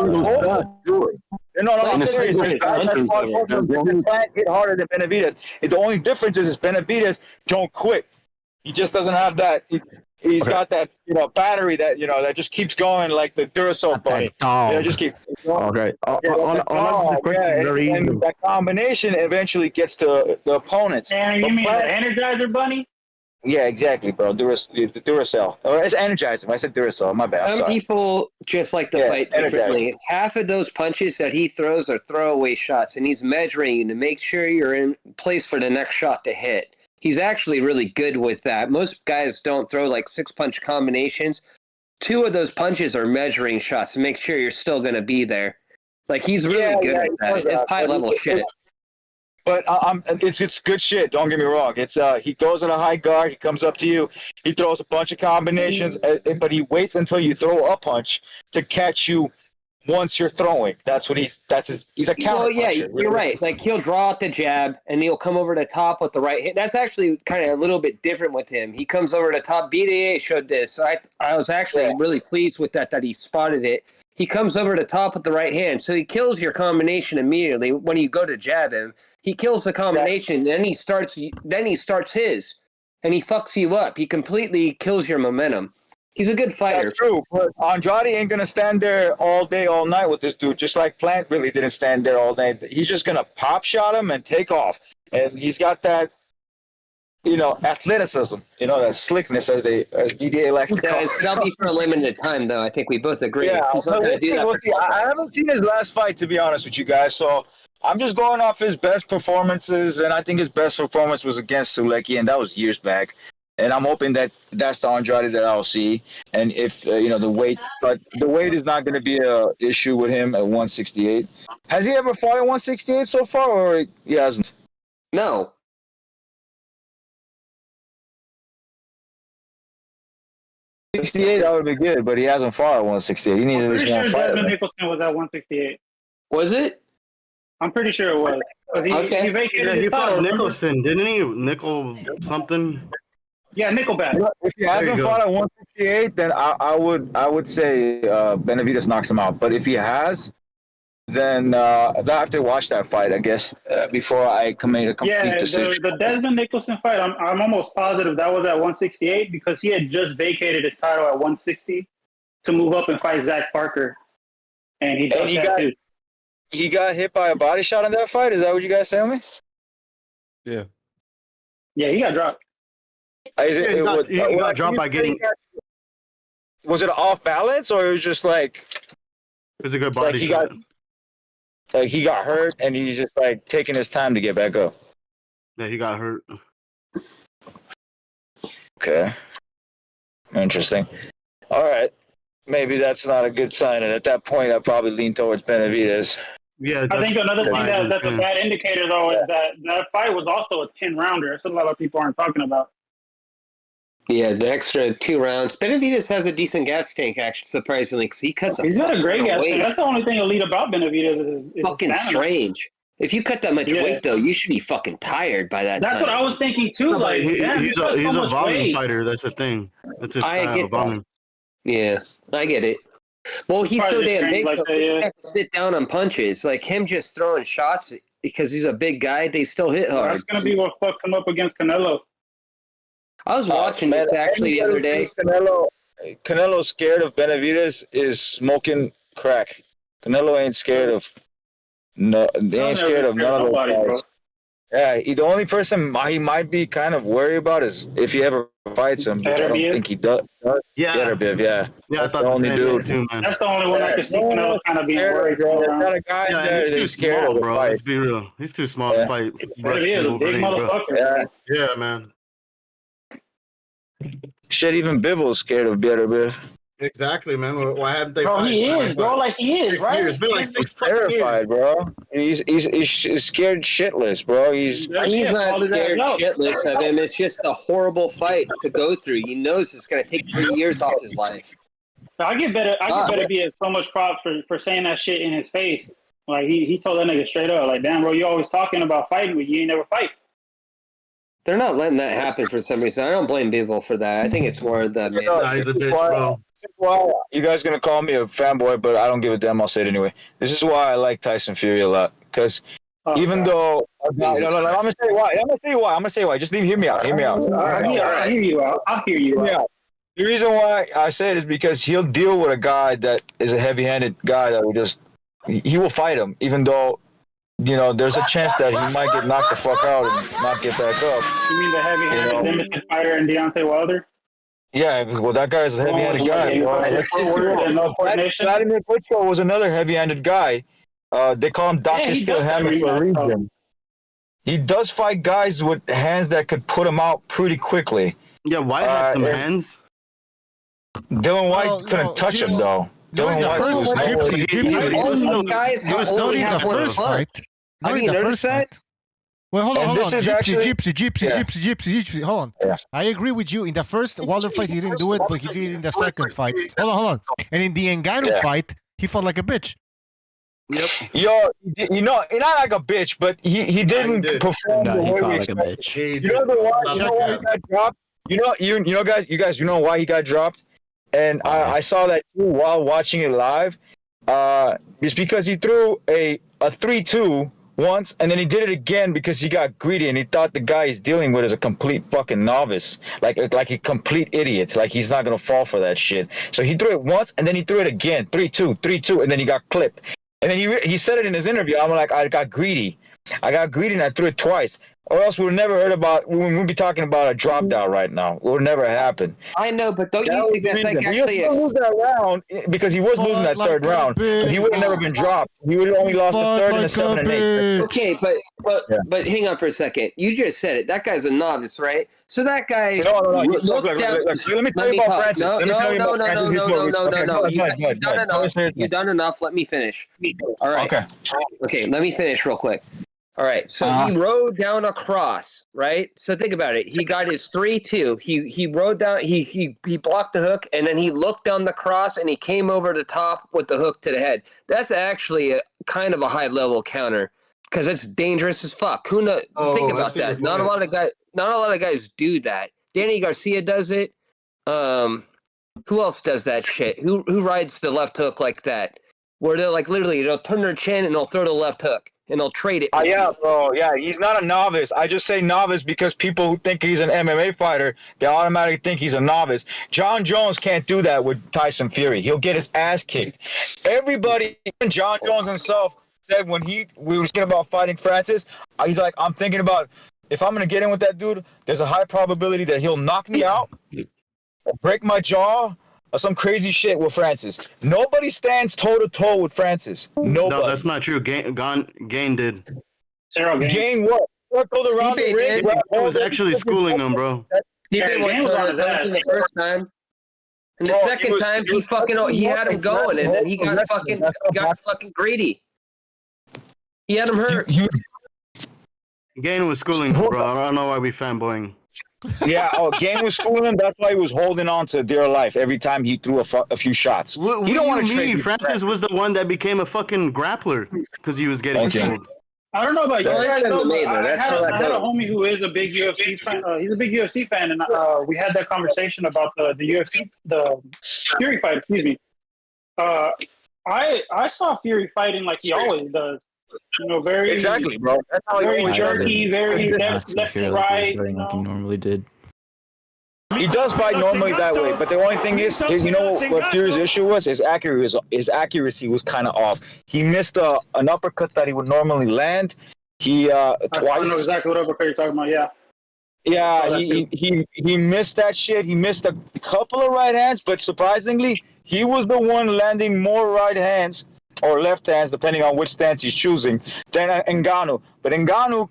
don't know about that. No, I'm serious. Plant hit harder than Benavidez. The only difference is Benavidez don't quit. He just doesn't have that. He's got that, battery that that just keeps going like the Duracell bunny. Just keep going. Okay. On the question very easily. And that combination eventually gets to the opponents. And you mean the Energizer bunny? Yeah, exactly, bro. The Duracell. Or it's Energizer. I said Duracell. My bad. Some people just like to fight differently. Half of those punches that he throws are throwaway shots, and he's measuring to make sure you're in place for the next shot to hit. He's actually really good with that. Most guys don't throw like 6-punch combinations. 2 of those punches are measuring shots to make sure you're still going to be there. Like, he's really good at that. It's high-level shit. But it's good shit. Don't get me wrong. It's he goes in a high guard. He comes up to you. He throws a bunch of combinations, but he waits until you throw a punch to catch you once you're throwing. He's a counter. Well, yeah, you're right. Like, he'll draw out the jab, and he'll come over the top with the right hand. That's actually kind of a little bit different with him. He comes over the top. BDA showed this. So I was actually really pleased with that he spotted it. He comes over the top with the right hand, so he kills your combination immediately when you go to jab him. He kills the combination, then he starts his, and he fucks you up. He completely kills your momentum. He's a good fighter. That's true, but Andrade ain't going to stand there all day, all night with this dude, just like Plant really didn't stand there all day. He's just going to pop shot him and take off. And he's got that, athleticism, that slickness, as BDA likes to call it. That'll be for a limited time, though. I think we both agree. Yeah, he's not going to do that. I haven't seen his last fight, to be honest with you guys, so I'm just going off his best performances, and I think his best performance was against Sulecki, and that was years back. And I'm hoping that that's the Andrade that I'll see. And if, the weight is not going to be an issue with him at 168. Has he ever fought at 168 so far, or he hasn't? No. '68, that would be good, but he hasn't fought at 168. He needs at least one fight. Desmond Nicholson was at 168. Was it? I'm pretty sure it was. He vacated his fought title, Nicholson, didn't he? Nickel something. Yeah, Nickelback. If he hasn't fought at 168, then I would say Benavidez knocks him out. But if he has, then I have to watch that fight, I guess, before I make a complete decision. The Desmond Nicholson fight, I'm almost positive that was at 168 because he had just vacated his title at 160 to move up and fight Zach Parker, and he too. He got hit by a body shot in that fight. Is that what you guys telling me? Yeah. Yeah, he got dropped. He got dropped by getting. Was it off balance, or it was just like? It was a good body shot. He got hurt, and he's just taking his time to get back up. Yeah, he got hurt. Okay. Interesting. All right. Maybe that's not a good sign, and at that point, I'd probably lean towards Benavidez. Yeah, I think another thing that's a bad indicator, though, is that fight was also a 10-rounder. That's what a lot of people aren't talking about. Yeah, the extra 2 rounds. Benavidez has a decent gas tank, actually, surprisingly, because he cuts. He's got a great gas tank. That's the only thing elite about Benavidez is fucking strange. If you cut that much weight, though, you should be fucking tired by that. That's what I was thinking too. No, he's a volume fighter. That's the thing. That's his style, volume. Yeah, I get it. Well, he's so damn big. They have to sit down on punches. Like him just throwing shots because he's a big guy. They still hit hard. That's gonna be what fucks him up against Canelo. I was watching this actually the other day. Canelo's scared of Benavidez is smoking crack. Canelo ain't scared of none of those guys. Yeah, the only person he might be kind of worried about is if he ever fights him, which I don't think he does. Yeah. Beterbiev, yeah. Yeah, I thought the only dude too, man. That's the only one I can see Canelo kind of being worried about. He's too small, bro. Let's be real. He's too small to fight. He is a big motherfucker. Yeah, man. Shit, even Bibble's scared of Beterbiev. Exactly, man. Why haven't they? Bro, he is, bro. Like he is, 6 right? years. It's been like 6 terrified, years, bro. He's scared shitless, bro. He's not scared shitless of him. It's just a horrible fight to go through. He knows it's going to take 3 years off his life. I get better. Be so much props for saying that shit in his face. Like he told that nigga straight up, like, damn, bro, you always talking about fighting, but you ain't never fight. They're not letting that happen for some reason. I don't blame people for that. I think it's more the man. Nah, he's a bitch, bro. Why you guys gonna call me a fanboy, but I don't give a damn. I'll say it anyway. This is why I like Tyson Fury a lot, because even though I'm gonna say why. Just hear me out. Hear me out. I'll hear you out. The reason why I say it is because he'll deal with a guy that is a heavy-handed guy that he will fight him, even though there's a chance that he might get knocked the fuck out and not get back up. You mean the heavy-handed limited fighter and Deontay Wilder? Yeah, well, that guy's a heavy-handed guy. Vladimir Klitschko was another heavy-handed guy. They call him Dr. Steel Hammer for a reason. He does fight guys with hands that could put him out pretty quickly. Yeah, White had some hands. Dylan White couldn't touch him, though. Dylan White was not in the first fight. Not in the first fight. Well, hold on. Gypsy. Hold on. Yeah. I agree with you. In the first Wilder fight, he didn't do it, but he did it in the second fight. Hold on. And in the Ngannou fight, he fought like a bitch. Yep. Not like a bitch, but he didn't perform the way we expected. Why he got dropped? You guys know why he got dropped? And I saw that too while watching it live. It's because he threw a 3-2 once, and then he did it again because he got greedy and he thought the guy he's dealing with is a complete fucking novice, like a complete idiot, like he's not gonna fall for that shit. So he threw it once, and then he threw it again, 3-2, and then he got clipped. And then he said it in his interview. I'm like, I got greedy and I threw it twice. Or else we would never heard about. We would be talking about a drop down right now. It would never happen. I know, but don't you think that's like actually? He lose that round because he was losing that third round. But he would have never been dropped. He would have only lost the third and the 7 and 8. Okay, but hang on for a second. You just said it. That guy's a novice, right? So that guy. No. Let me tell you about Francis. Let me tell you about Francis. No. You've done enough. Let me finish. All right. Okay. Let me finish real quick. All right, so he rode down across, right? So think about it. He got his 3-2. He rode down. He blocked the hook, and then he looked down the cross, and he came over the top with the hook to the head. That's actually a kind of a high level counter because it's dangerous as fuck. Think about that. Not a lot of guys do that. Danny Garcia does it. Who else does that shit? Who rides the left hook like that? Where they're like literally they'll turn their chin and they'll throw the left hook. And they'll trade it. Yeah, bro. Yeah, he's not a novice. I just say novice because people who think he's an MMA fighter, they automatically think he's a novice. John Jones can't do that with Tyson Fury. He'll get his ass kicked. Everybody, even John Jones himself, said when we were thinking about fighting Francis, he's like, I'm thinking about if I'm going to get in with that dude, there's a high probability that he'll knock me out, or break my jaw, or some crazy shit with Francis. Nobody stands toe-to-toe with Francis. Nobody. No, that's not true. Gain did. Gain what? Circled around the ring. He was actually schooling him, bro. He did the first time. And the second time, he had him going, and then he got fucking greedy. He had him hurt. Gain was schooling him, bro. I don't know why we fanboying. Yeah, Gain was schooling him. That's why he was holding on to dear life every time he threw a few shots. He don't want to trade. Francis was the one that became a fucking grappler because he was getting schooled. I don't know about you guys, though, but I had a homie who is a big UFC fan. He's a big UFC fan, and we had that conversation about the UFC, the Fury fight. Excuse me. I saw Fury fighting like he always does. Very exactly, bro. That's how very jerky, very left and right. Like he normally did. He does fight normally that way, but the only thing is, what Fury's issue was? His accuracy was kind of off. He missed an uppercut that he would normally land. He twice. I don't know exactly what uppercut you're talking about. Yeah. Yeah, he missed that shit. He missed a couple of right hands, but surprisingly, he was the one landing more right hands or left hands, depending on which stance he's choosing, than Ngannou. But Ngannou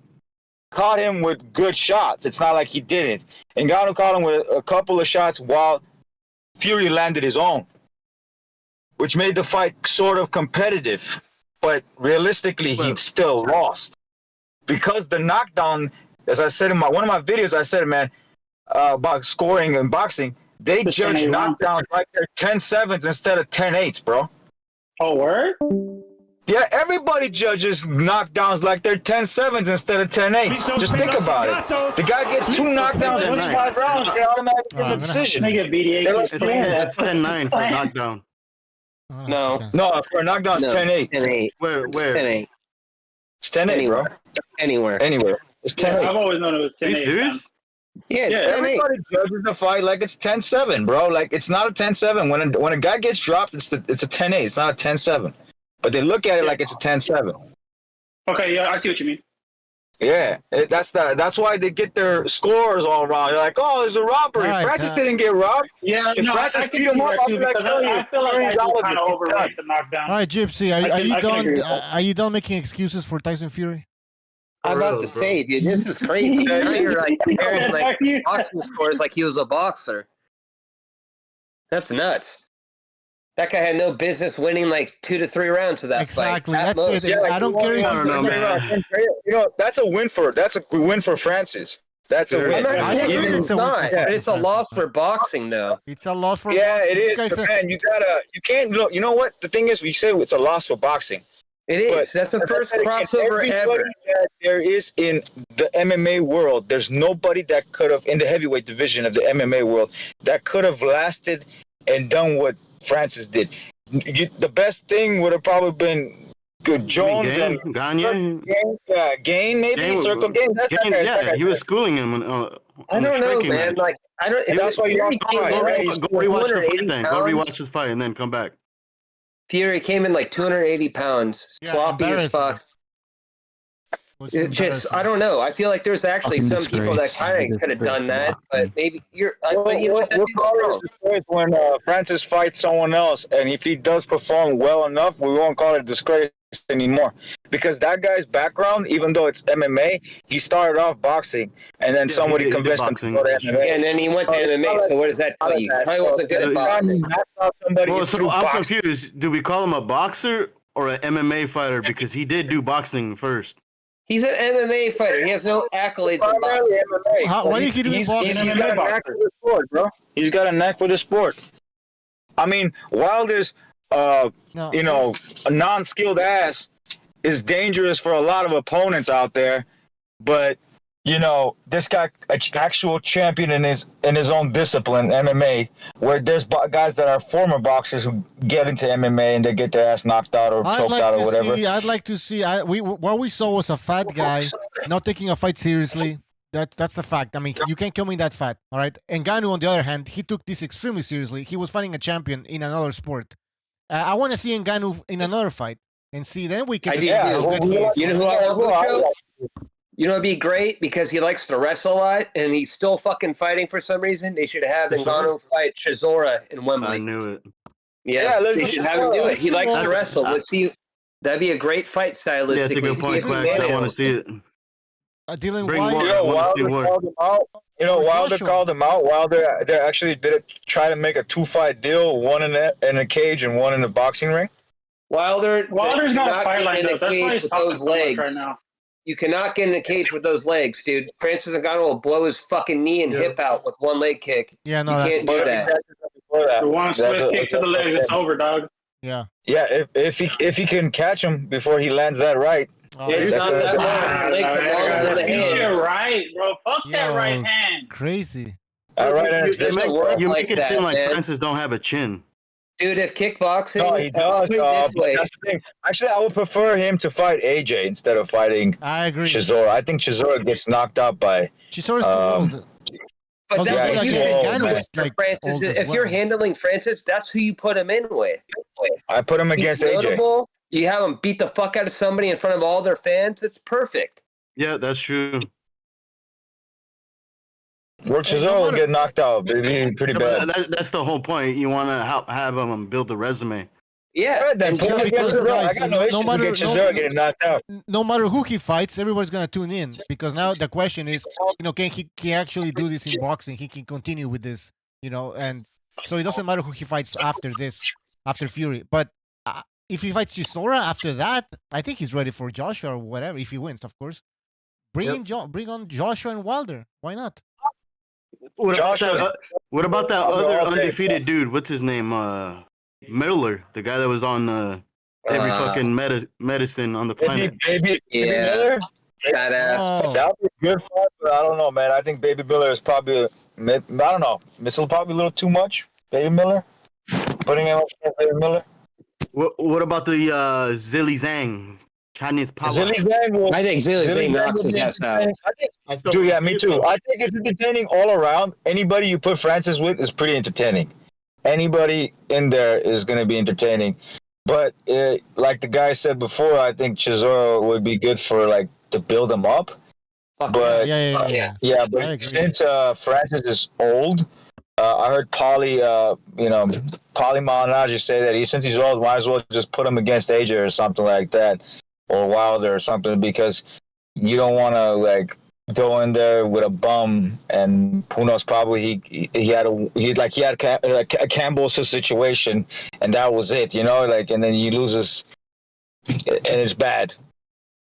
caught him with good shots. It's not like he didn't. Ngannou caught him with a couple of shots while Fury landed his own, which made the fight sort of competitive. But realistically, he still lost. Because the knockdown, as I said in one of my videos, I said, man, about scoring and boxing, they judge knockdowns like they're 10-7s instead of 10-8s, bro. Oh, word? Yeah, everybody judges knockdowns like they're 10-7s instead of 10-8s. Just think about it. The guy gets 2 knockdowns in 5 rounds, they automatically get the decision. It's 10-9 for a knockdown. No, for a knockdown, it's 10-8. 10-8. Where? It's 10-8. It's 10-8, bro. Anywhere. It's 10-8. I've always known it was 10-8. Are you serious? Yeah, everybody judges the fight like it's 10-7, bro. Like it's not a 10-7. When a guy gets dropped, it's a 10-8. It's not a 10-7. But they look at it like it's a 10-7. Okay, yeah, I see what you mean. Yeah, that's why they get their scores all wrong. They're like, oh, there's a robbery. Right, Francis didn't get robbed. Yeah, if no, Francis I can beat him see up, that I'll too, be like, because I feel like I do kind of overrate the knockdown. All right, Gypsy, are you done making excuses for Tyson Fury? I'm about to say, dude, this is crazy. Now you're like comparing like boxing scores like he was a boxer. That's nuts. That guy had no business winning like 2 to 3 rounds of that Exactly. fight. That's it. I don't care. I don't know, man. You know, that's a win for Francis. That's a win. It's not. Yeah. But it's a loss for boxing, though. It's a loss for yeah, boxing. it is. Guys, But man, you can't. You know what? The thing is, we say it's a loss for boxing. It is. That's the first crossover ever. That there is in the MMA world, there's nobody that could have, in the heavyweight division of the MMA world, that could have lasted and done what Francis did. The best thing would have probably been good Jones and Gagne. Gain maybe Circle Gain. That's Gagne, yeah, he was schooling him. I don't know, man. Match. Like I don't. That's why you don't go rewatch the fight then. Go rewatch his fight and then come back. Fury came in like 280 pounds, sloppy as fuck. It just, I don't know. I feel like there's actually some people that kind of could have done that, but maybe you're. But you know what? When Francis fights someone else, and if he does perform well enough, we won't call it a disgrace anymore. Because that guy's background, even though it's MMA, he started off boxing, and then somebody convinced him to go to MMA. Yeah, and then he went to MMA. So what does that tell you? Probably wasn't good at boxing. Well, so I'm confused. Do we call him a boxer or an MMA fighter? Because he did do boxing first. He's an MMA fighter. He has no accolades in boxing. Why did he do boxing? He's got a knack for the sport, bro. He's got a knack for the sport. I mean, Wilder's, you know, a non-skilled ass is dangerous for a lot of opponents out there, but you know, this guy, an actual champion in his own discipline, MMA, where there's guys that are former boxers who get into MMA and they get their ass knocked out or choked out or whatever. I'd like to see. What we saw was a fat guy not taking a fight seriously. That's a fact. I mean, you can't kill me that fat. All right. And Ngannou, on the other hand, he took this extremely seriously. He was fighting a champion in another sport. I want to see Ngannou in another fight and see. Then we can. You know who I want? You know, it'd be great because he likes to wrestle a lot and he's still fucking fighting for some reason. They should have Ngannou fight Chisora in Wembley. I knew it. Yeah, they should have him do it. He likes to wrestle. That'd be a great fight stylist. Yeah, it's a good point, Quack. I want to see it. Dylan Bring White. Wilder called him out. Wilder they actually did try to make a 2-fight deal, one in a cage and one in the boxing ring. Wilder's not fight like in a cage with those legs right now. You cannot get in a cage with those legs, dude. Francis Ngannou will blow his fucking knee and hip out with one leg kick. Yeah, no, you can't do that. One swift kick to the leg, it's over, dog. Yeah. Yeah, if he can catch him before he lands that right. It's not that Beat your right, bro. Fuck that right hand. Crazy. All right, you make it seem like Francis don't have a chin. Dude, if kickboxing... No, he does. That's the thing. Actually, I would prefer him to fight AJ instead of fighting Chisora. I think Chisora gets knocked out by... Chisora's too old. But that's Francis. If you're handling Francis, that's who you put him in with. I put him against AJ. You have him beat the fuck out of somebody in front of all their fans. It's perfect. Yeah, that's true. Well, Chisora will get knocked out. Pretty bad. That's the whole point. You want to have him build the resume. Yeah. Right, then put him against Chisora. I got no issues with Chisora getting knocked out. No matter who he fights, everybody's going to tune in. Because now the question is, can he actually do this in boxing? He can continue with this, and so it doesn't matter who he fights after this, after Fury. But if he fights Chisora after that, I think he's ready for Joshua or whatever, if he wins, of course. Bring on Joshua and Wilder. Why not? What about that other undefeated dude? What's his name? Miller, the guy that was on every fucking medicine on the planet. Baby Miller. Badass. That would be a good fight, but I don't know, man. I think Baby Miller is probably, I don't know. This is probably a little too much. Baby Miller, putting him up against Baby Miller. What about the Zilly Zhang Chinese power? Zilly Zhang I think Zilly Zhang knocks his ass out. Dude, yeah, me too. I think it's entertaining all around. Anybody you put Francis with is pretty entertaining. Anybody in there is going to be entertaining. But like the guy said before, I think Chisora would be good for like to build him up. But but since Francis is old, I heard Paulie Malignaggi say that since he's old, might as well just put him against AJ or something like that, or Wilder or something, because you don't want to like go in there with a bum, and who knows, probably he had a Campbell's situation, and that was it, and then he loses, and it's bad.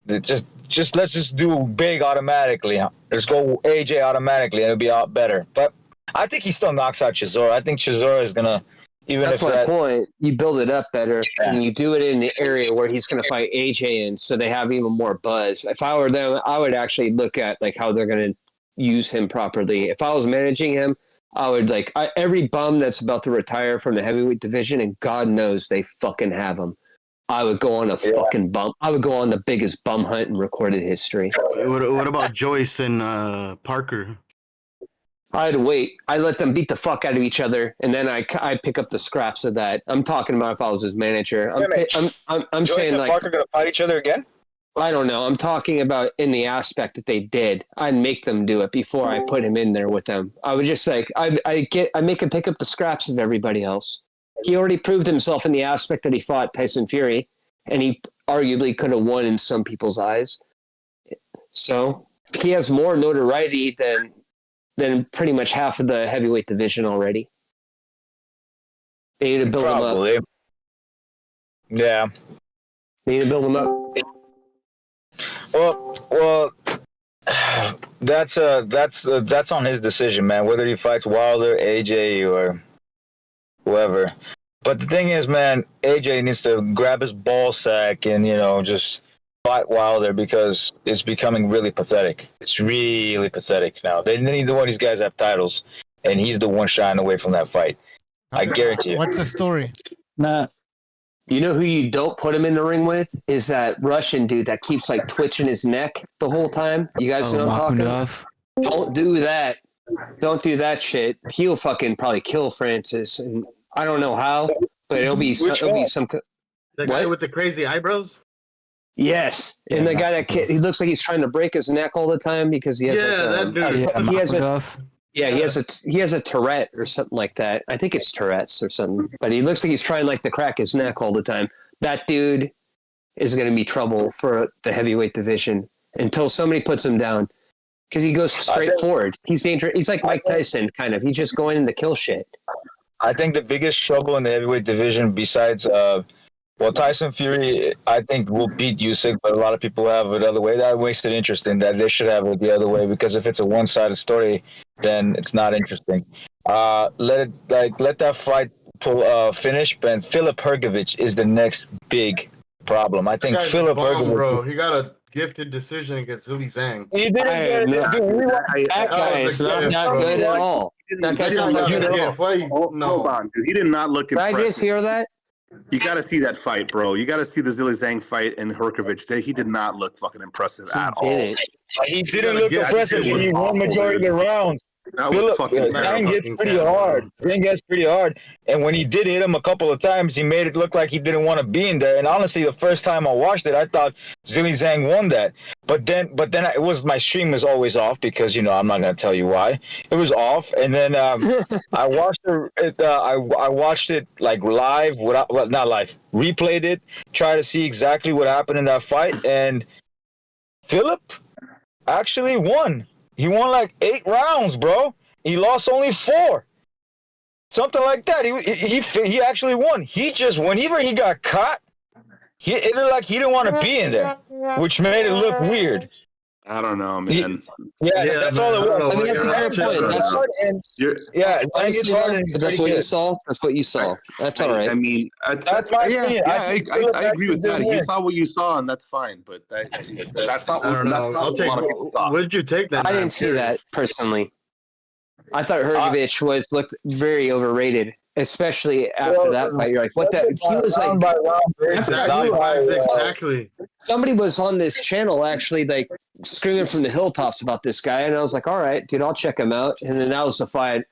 Let's just do big automatically. Let's go AJ automatically, and it'll be a lot better. But I think he still knocks out Chisora. I think Chisora is gonna That's my point. You build it up better, and you do it in the area where he's going to fight AJ in, so they have even more buzz. If I were them, I would actually look at like how they're going to use him properly. If I was managing him, I would every bum that's about to retire from the heavyweight division, and God knows they fucking have him. I would go on a fucking bum. I would go on the biggest bum hunt in recorded history. What about Joyce and Parker? I'd wait. I let them beat the fuck out of each other, and then I pick up the scraps of that. I'm talking about if I was his manager. I'm Joyce saying and like Parker gonna fight each other again? I don't know. I'm talking about in the aspect that they did. I'd make them do it before I put him in there with them. I would just I make him pick up the scraps of everybody else. He already proved himself in the aspect that he fought Tyson Fury, and he arguably could have won in some people's eyes. So he has more notoriety than pretty much half of the heavyweight division already. They need to build him up. Yeah. They need to build him up. Well, that's on his decision, man. Whether he fights Wilder, AJ, or whoever. But the thing is, man, AJ needs to grab his ball sack and just fight Wilder, because it's becoming really pathetic. It's really pathetic now. Neither one of these guys have titles, and he's the one shying away from that fight. I guarantee you. What's the story? Nah. You know who you don't put him in the ring with is that Russian dude that keeps like twitching his neck the whole time. You guys know what I'm talking about? Don't do that. Don't do that shit. He'll fucking probably kill Francis, and I don't know how, but it'll be some. The guy with the crazy eyebrows. Yes, and the guy that he looks like he's trying to break his neck all the time because he has he has a Tourette or something like that. I think it's Tourette's or something, but he looks like he's trying to crack his neck all the time. That dude is going to be trouble for the heavyweight division until somebody puts him down, because he goes straight forward. He's dangerous. He's like Mike Tyson, kind of. He's just going in to kill shit. I think the biggest trouble in the heavyweight division, besides Tyson Fury, I think will beat Usyk, but a lot of people have it the other way. That makes it interesting that they should have it the other way, because if it's a one-sided story, then it's not interesting. Let that fight finish, but Filip Hrgović is the next big problem. I think Filip Hrgović, bro, he got a gifted decision against Zilly Zhang. He didn't get it. That guy is not that good at all. That guy's not that good at all. Hold on, dude. He did not look Did impressive. I just hear that? You got to see that fight, bro. You got to see the Zilly Zhang fight and Hrgović. He did not look fucking impressive at all. He didn't look impressive when he won majority of the rounds. Zhang gets pretty hard. Zhang gets pretty hard. And when he did hit him a couple of times, he made it look like he didn't want to be in there. And honestly, the first time I watched it, I thought Zilly Zhang won that. But then it was, my stream was always off because, I'm not going to tell you why. It was off. And then I watched I watched it like live, not live, replayed it, try to see exactly what happened in that fight. And Philip actually won. He won like 8 rounds, bro. He lost only 4. Something like that. He actually won. He just, whenever he got caught, it looked like he didn't want to be in there, which made it look weird. I don't know, man. That's all it was. I mean, that's a fair point. That's honestly, that's what you saw. That's what you saw. That's all right. I mean, that's my opinion. I agree with that. You saw what you saw, and that's fine. But that's not. I don't know. That's not what a lot of people thought. What did you take then? I didn't see that personally. I thought Hrgovic looked very overrated, especially after that fight. You're like, what the? He was like, exactly. Somebody was on this channel actually, like screaming from the hilltops about this guy, and I was like, all right, dude, I'll check him out. And then that was the fight.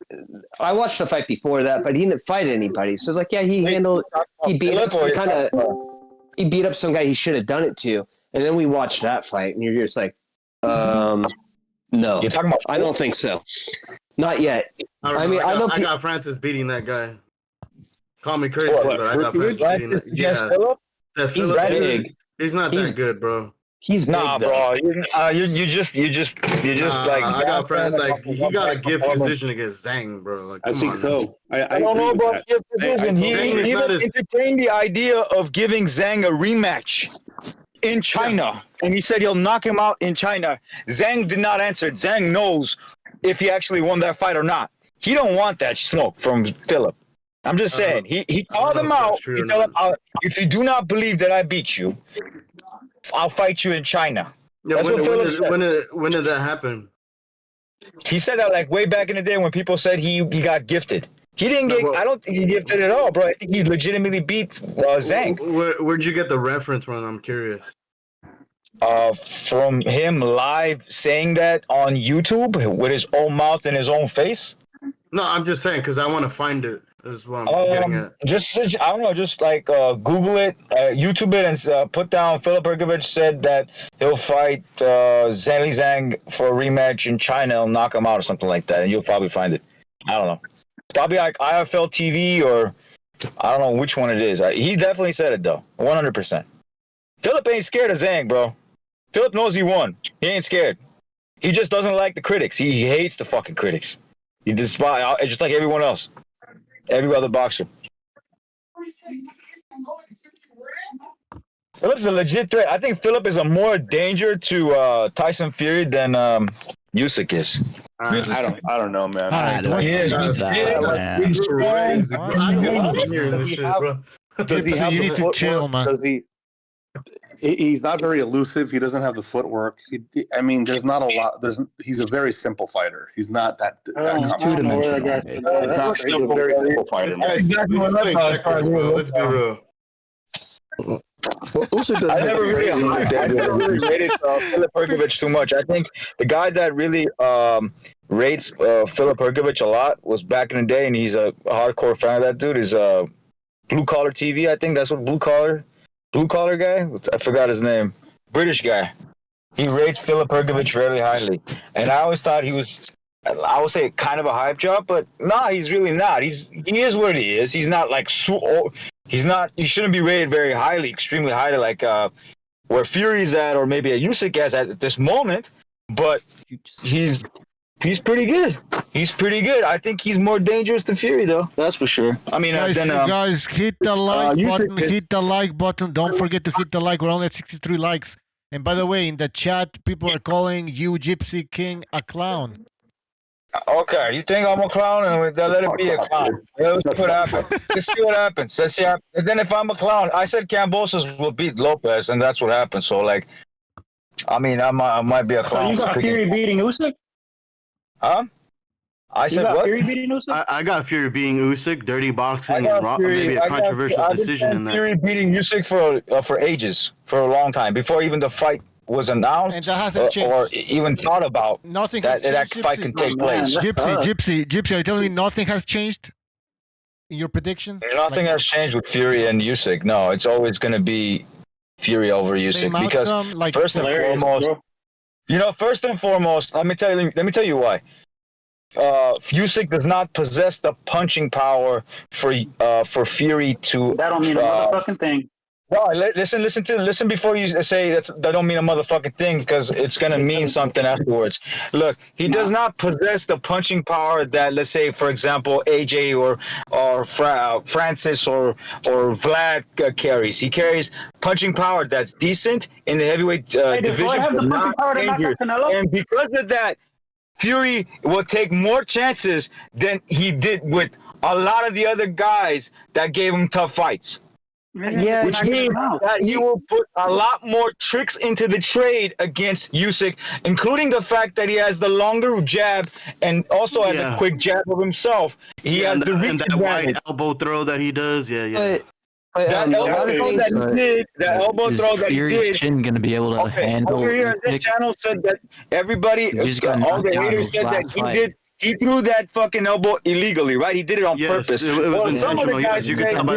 I watched the fight before that, but he didn't fight anybody. So like, yeah, he beat up some guy he should have done it to. And then we watched that fight, and you're just like, no, you're talking about? I don't think so. Not yet. I got Francis beating that guy. Call me crazy, but I got Francis beating that. Yeah, he's big. He's not that good, bro. He's bro. You just like. I got Francis. Like he got a gift position against Zhang, bro. Like I think so. I don't know about gift position. He even entertained the idea of giving Zhang a rematch in China, and he said he'll knock him out in China. Zhang did not answer. Zhang knows if he actually won that fight or not. He don't want that smoke from Philip. I'm just saying. He called him out. He told him, if you do not believe that I beat you, I'll fight you in China. Yeah, That's what Philip said. When did that happen? He said that like way back in the day when people said he got gifted. He didn't get. I don't think he gifted at all, bro. I think he legitimately beat Zhang. Where'd you get the reference from? I'm curious. From him live saying that on YouTube with his own mouth and his own face. No, I'm just saying because I want to find it. Is what I'm getting at. Just I don't know. Just like Google it, YouTube it, and put down Filip Hrgovic said that he'll fight Zhang for a rematch in China and knock him out or something like that, and you'll probably find it. I don't know. Probably like IFL TV or I don't know which one it is. He definitely said it though, 100%. Philip ain't scared of Zhang, bro. Philip knows he won. He ain't scared. He just doesn't like the critics. He hates the fucking critics. He despises, just like everyone else. Every other boxer. Philip's a legit threat. I think Philip is a more danger to Tyson Fury than Usyk is. I don't know, man. You need to chill, man. He's not very elusive. He doesn't have the footwork. I mean, there's not a lot. He's a very simple fighter. He's not that two-dimensional. He's a very simple fighter. That's exactly what Let's be real. I never really rated Filip Hrgovic too much. I think the guy that really rates Filip Hrgovic a lot was back in the day, and he's a hardcore fan of that dude. Is Blue Collar TV. I think that's what Blue Collar guy. I forgot his name. British guy. He rates Filip Hrgovic very highly, and I always thought he was. I would say kind of a hype job, but he's really not. He is what he is. He's not like he's not. He shouldn't be rated very highly, extremely highly, like where Fury's at, or maybe a Usyk is at this moment. But he's pretty good. He's pretty good. I think he's more dangerous than Fury, though. That's for sure. I mean, guys, hit the like button. Hit the like button. Don't forget to hit the like. We're only at 63 likes. And by the way, in the chat, people are calling you, Gypsy King, a clown. Okay, you think I'm a clown, and let it be a clown. Let's see what happens. Let's see what happens. Let's see. And then if I'm a clown, I said Kamobos will beat Lopez, and that's what happened. So, like, I mean, I might be a clown. So you got Fury beating Usyk? Huh? I said what? Fury beating Usyk? I got Fury beating Usyk, dirty boxing, and maybe a controversial decision in that. Fury beating Usyk for ages, for a long time, before even the fight was announced, and that hasn't changed, or even thought about. Nothing that fight can take place. Gypsy, are you telling me nothing has changed in your prediction? Nothing has changed with Fury and Usyk. No, it's always going to be Fury over Usyk because first and foremost, let me tell you why. Usyk does not possess the punching power for Fury to. That don't mean a motherfucking thing. No, listen before you say that don't mean a motherfucking thing because it's gonna mean something afterwards. Look, he does not possess the punching power that, let's say, for example, AJ or Francis or Vlad carries. He carries punching power that's decent in the heavyweight division, but not dangerous. And because of that, Fury will take more chances than he did with a lot of the other guys that gave him tough fights. Yeah, which means that he will put a lot more tricks into the trade against Usyk, including the fact that he has the longer jab and also has a quick jab of himself. He has the reach and that wide elbow throw that he does. That elbow throw that he did, elbow throw that he did. Chin gonna be able to handle. Over here, this channel said that everybody, all the haters said that he threw that fucking elbow illegally, right? He did it on purpose. It was some of the intentional. guys You can tell by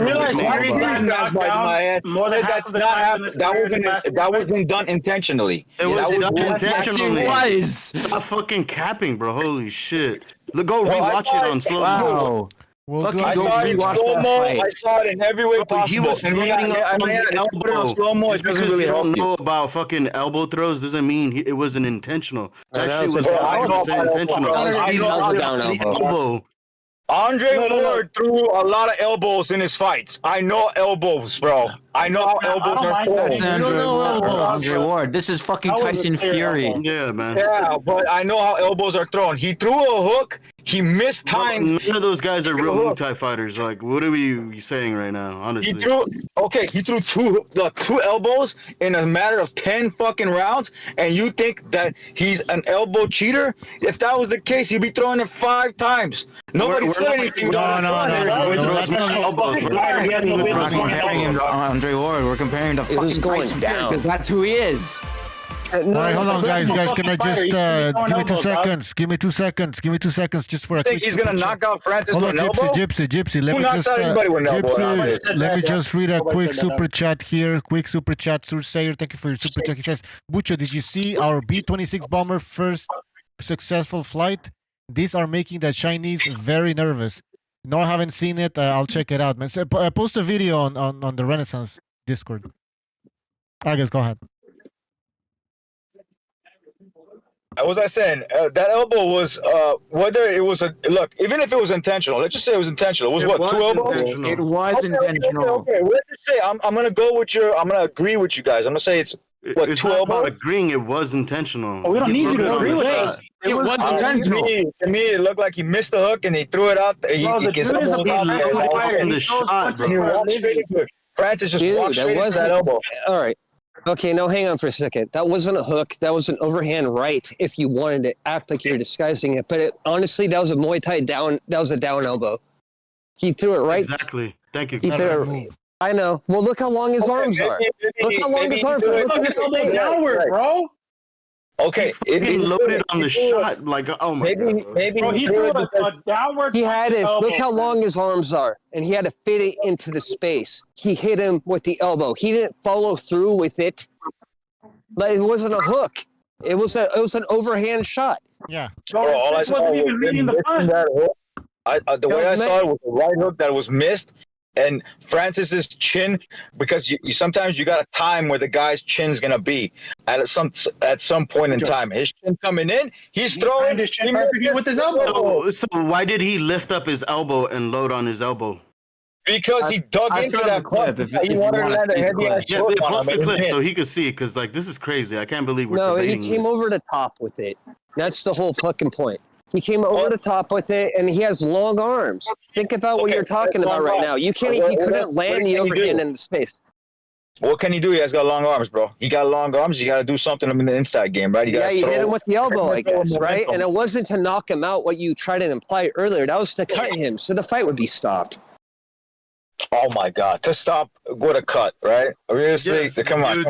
that wasn't done intentionally. It was done intentionally. Yes, it was. Stop fucking capping, bro. Holy shit. Go rewatch it on slow mo. I saw it in slow mo. I saw it in every way possible. He was standing on the elbow. Just because you don't know about fucking elbow throws doesn't mean it wasn't intentional. That shit was 100% intentional. He loves the elbow. Andre Ward threw a lot of elbows in his fights. I know elbows, bro. I know how elbows are thrown. That's Andre Ward. This is fucking Tyson Fury. Yeah, man. Yeah, but I know how elbows are thrown. He threw a hook. He missed times. None of those guys are real Muay Thai fighters. Like, what are you saying right now? Honestly, he threw two elbows in a matter of 10 fucking rounds, and you think that he's an elbow cheater? If that was the case, he'd be throwing it 5 times. Nobody said anything. No. We're comparing him to Andre Ward. We're comparing to fucking Tyson Fury because that's who he is. All right, hold on, guys. Can I just give me 2 seconds? Give me 2 seconds. Give me 2 seconds just for a quick. Think he's gonna knock out Francis with an elbow? Gypsy. Let Who me knocks just out anybody with an elbow? let me just read a quick super chat here. Quick super chat, Sursayer. Thank you for your super chat. He says, Bucho, did you see our B-26 bomber first successful flight? These are making the Chinese very nervous. No, I haven't seen it. I'll check it out, man. So, post a video on the Renaissance Discord. I guess go ahead. What was I saying? That elbow was whether it was even if it was intentional. Let's just say it was intentional. It was 2 elbows? It was intentional. Okay. Let's just say I'm gonna agree with you guys. I'm gonna say it's 2 elbows. Agreeing it was intentional. We don't need you to agree with that. It was intentional. To me, it looked like he missed the hook and he threw it out. He gets in the shot, bro. He walked straight into it. Francis just walked straight into that elbow. All right. Okay, no, hang on for a second. That wasn't a hook. That was an overhand right if you wanted to act like you're disguising it. But honestly, that was a Muay Thai down. That was a down elbow. He threw it right. Exactly. Thank you. He threw it. I know. Well, look how long his arms are. Look how long his arms are. Look at his face. Downward, bro. Okay, he loaded on the shot. Like, oh my god. Maybe bro, he threw a downward. He had it. Look how long his arms are, and he had to fit it into the space. He hit him with the elbow. He didn't follow through with it. But it wasn't a hook. It was an overhand shot. Yeah. Bro, all I saw was that hook. The way I saw it was a right hook that was missed. And Francis's chin, because you sometimes you got a time where the guy's chin's gonna be at some point in time. His chin coming in, he's throwing his chin with his elbow. So why did he lift up his elbow and load on his elbow? Because he dug into that clip. He wanted to land a heavy ass shot. Post the clip so he could see it. Because like this is crazy. I can't believe we're debating he came over the top with it. That's the whole fucking point. He came over the top with it, and he has long arms. Think about what you're talking about right now. You can't. He couldn't land the overhand in the space. What can he do? He has got long arms, bro. He got long arms. You got to do something in the inside game, right? You hit him with the elbow, I guess, right? And it wasn't to knock him out. What you tried to imply earlier, that was to cut him, so the fight would be stopped. Oh my God! To stop with a cut, right? Seriously, come on.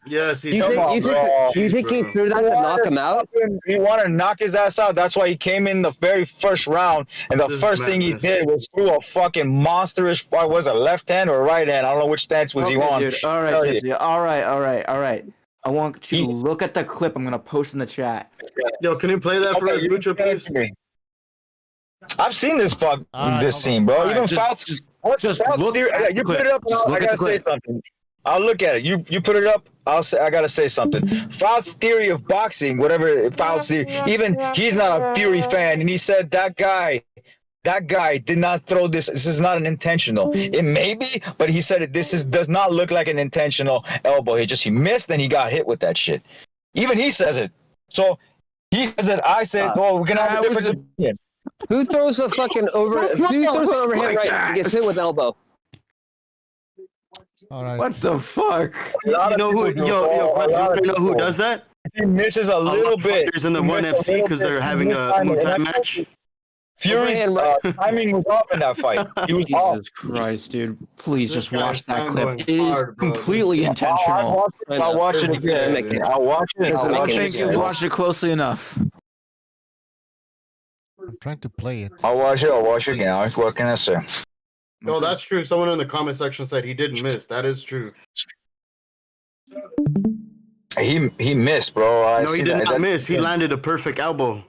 Yes, you think he threw that to knock him out? He wanted to knock his ass out. That's why he came in the very first round, and the first thing he did was threw a fucking monsterish. Was it left hand or right hand? I don't know which stance was he on. Dude. All right. I want you to look at the clip. I'm gonna post in the chat. Yo, can you play that for us, Bucho, please? I've seen this scene, bro. Even Fouts. Just look at you put it up. I gotta say something. I'll look at it. You put it up. I'll say I gotta say something. Fouts' theory of boxing, whatever Fouts' theory, even he's not a Fury fan, and he said that guy did not throw this. This is not an intentional. It may be, but he said this does not look like an intentional elbow. He missed and he got hit with that shit. Even he says it. So he says it. I said, "Oh, we're gonna have a difference of opinion." Who throws a fucking who throws an overhand right and gets hit with elbow? All right. What the fuck? You know who? You know who does that? He misses a little bit. There's in the one FC because they're having a Muay Thai match. Fury's timing was off in that fight. He was off. Jesus Christ, dude! Please This just watch that guy's clip. It going is hard, bro. completely intentional. I'll watch it again. I'll watch it. I don't think you've watched it closely enough. I'm trying to play it. I'll watch it again. What can I say? No, that's true. Someone in the comment section said he didn't miss. That is true. He missed, bro. No, he did not miss. He landed a perfect elbow.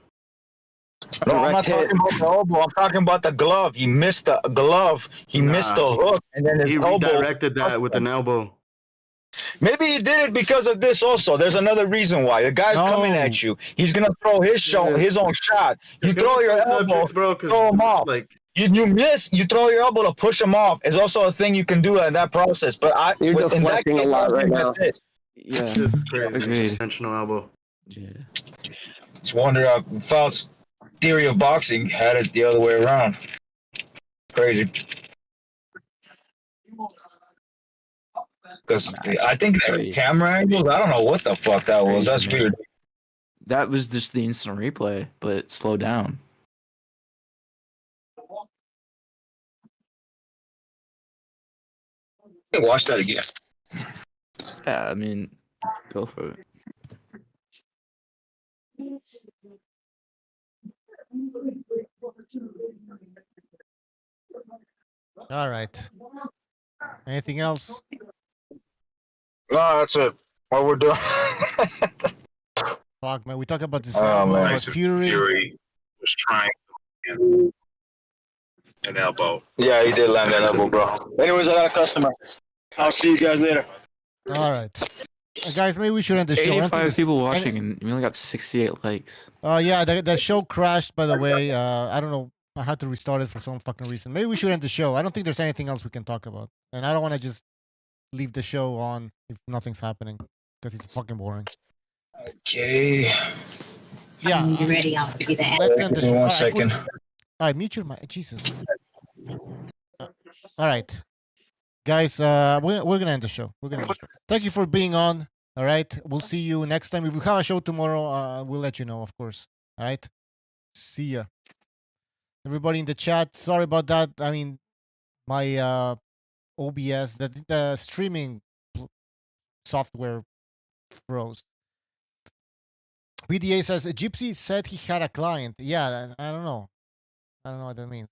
No, I'm not talking about the elbow. I'm talking about the glove. He missed the glove. He missed the hook, and then his elbow. He redirected that with an elbow. Maybe he did it because of this also. There's another reason why. The guy's coming at you. He's going to throw his own shot. You throw your elbow, throw him off. You miss, you throw your elbow to push him off. It's also a thing you can do in that process. But You're deflecting a lot right now. Yeah, this is crazy. Intentional elbow. Yeah. It's wonder Fouts' theory of boxing had it the other way around. Crazy. Because I think the camera angles, I don't know what the fuck that was. That's weird. That was just the instant replay, but slow down. Watch that again. Yeah, I mean, go for it. All right. Anything else? No, that's it. What we're doing. Fuck, man. We talk about this. Man. Fury was trying to an elbow. Yeah, he did land that elbow, bro. Anyways, I got a customer. I'll see you guys later. All right. Guys, maybe we should end the show. 85 people watching, and we only got 68 likes. Yeah, the show crashed, by the way. I don't know. I had to restart it for some fucking reason. Maybe we should end the show. I don't think there's anything else we can talk about. And I don't want to just leave the show on if nothing's happening because it's fucking boring. Okay. Yeah. When you're ready, I'll give you the Let's end the show. One second. All right, mute your mic. Jesus. All right. Guys, we're going to end the show. Thank you for being on. All right. We'll see you next time. If we have a show tomorrow, we'll let you know, of course. All right. See ya. Everybody in the chat, sorry about that. I mean, my OBS, the streaming software froze. BDA says, Gypsy said he had a client. Yeah, I don't know. I don't know what that means.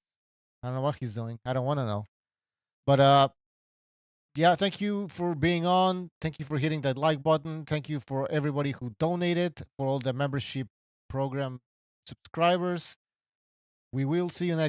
I don't know what he's doing. I don't want to know. But, yeah, thank you for being on. Thank you for hitting that like button. Thank you for everybody who donated, for all the membership program subscribers. We will see you next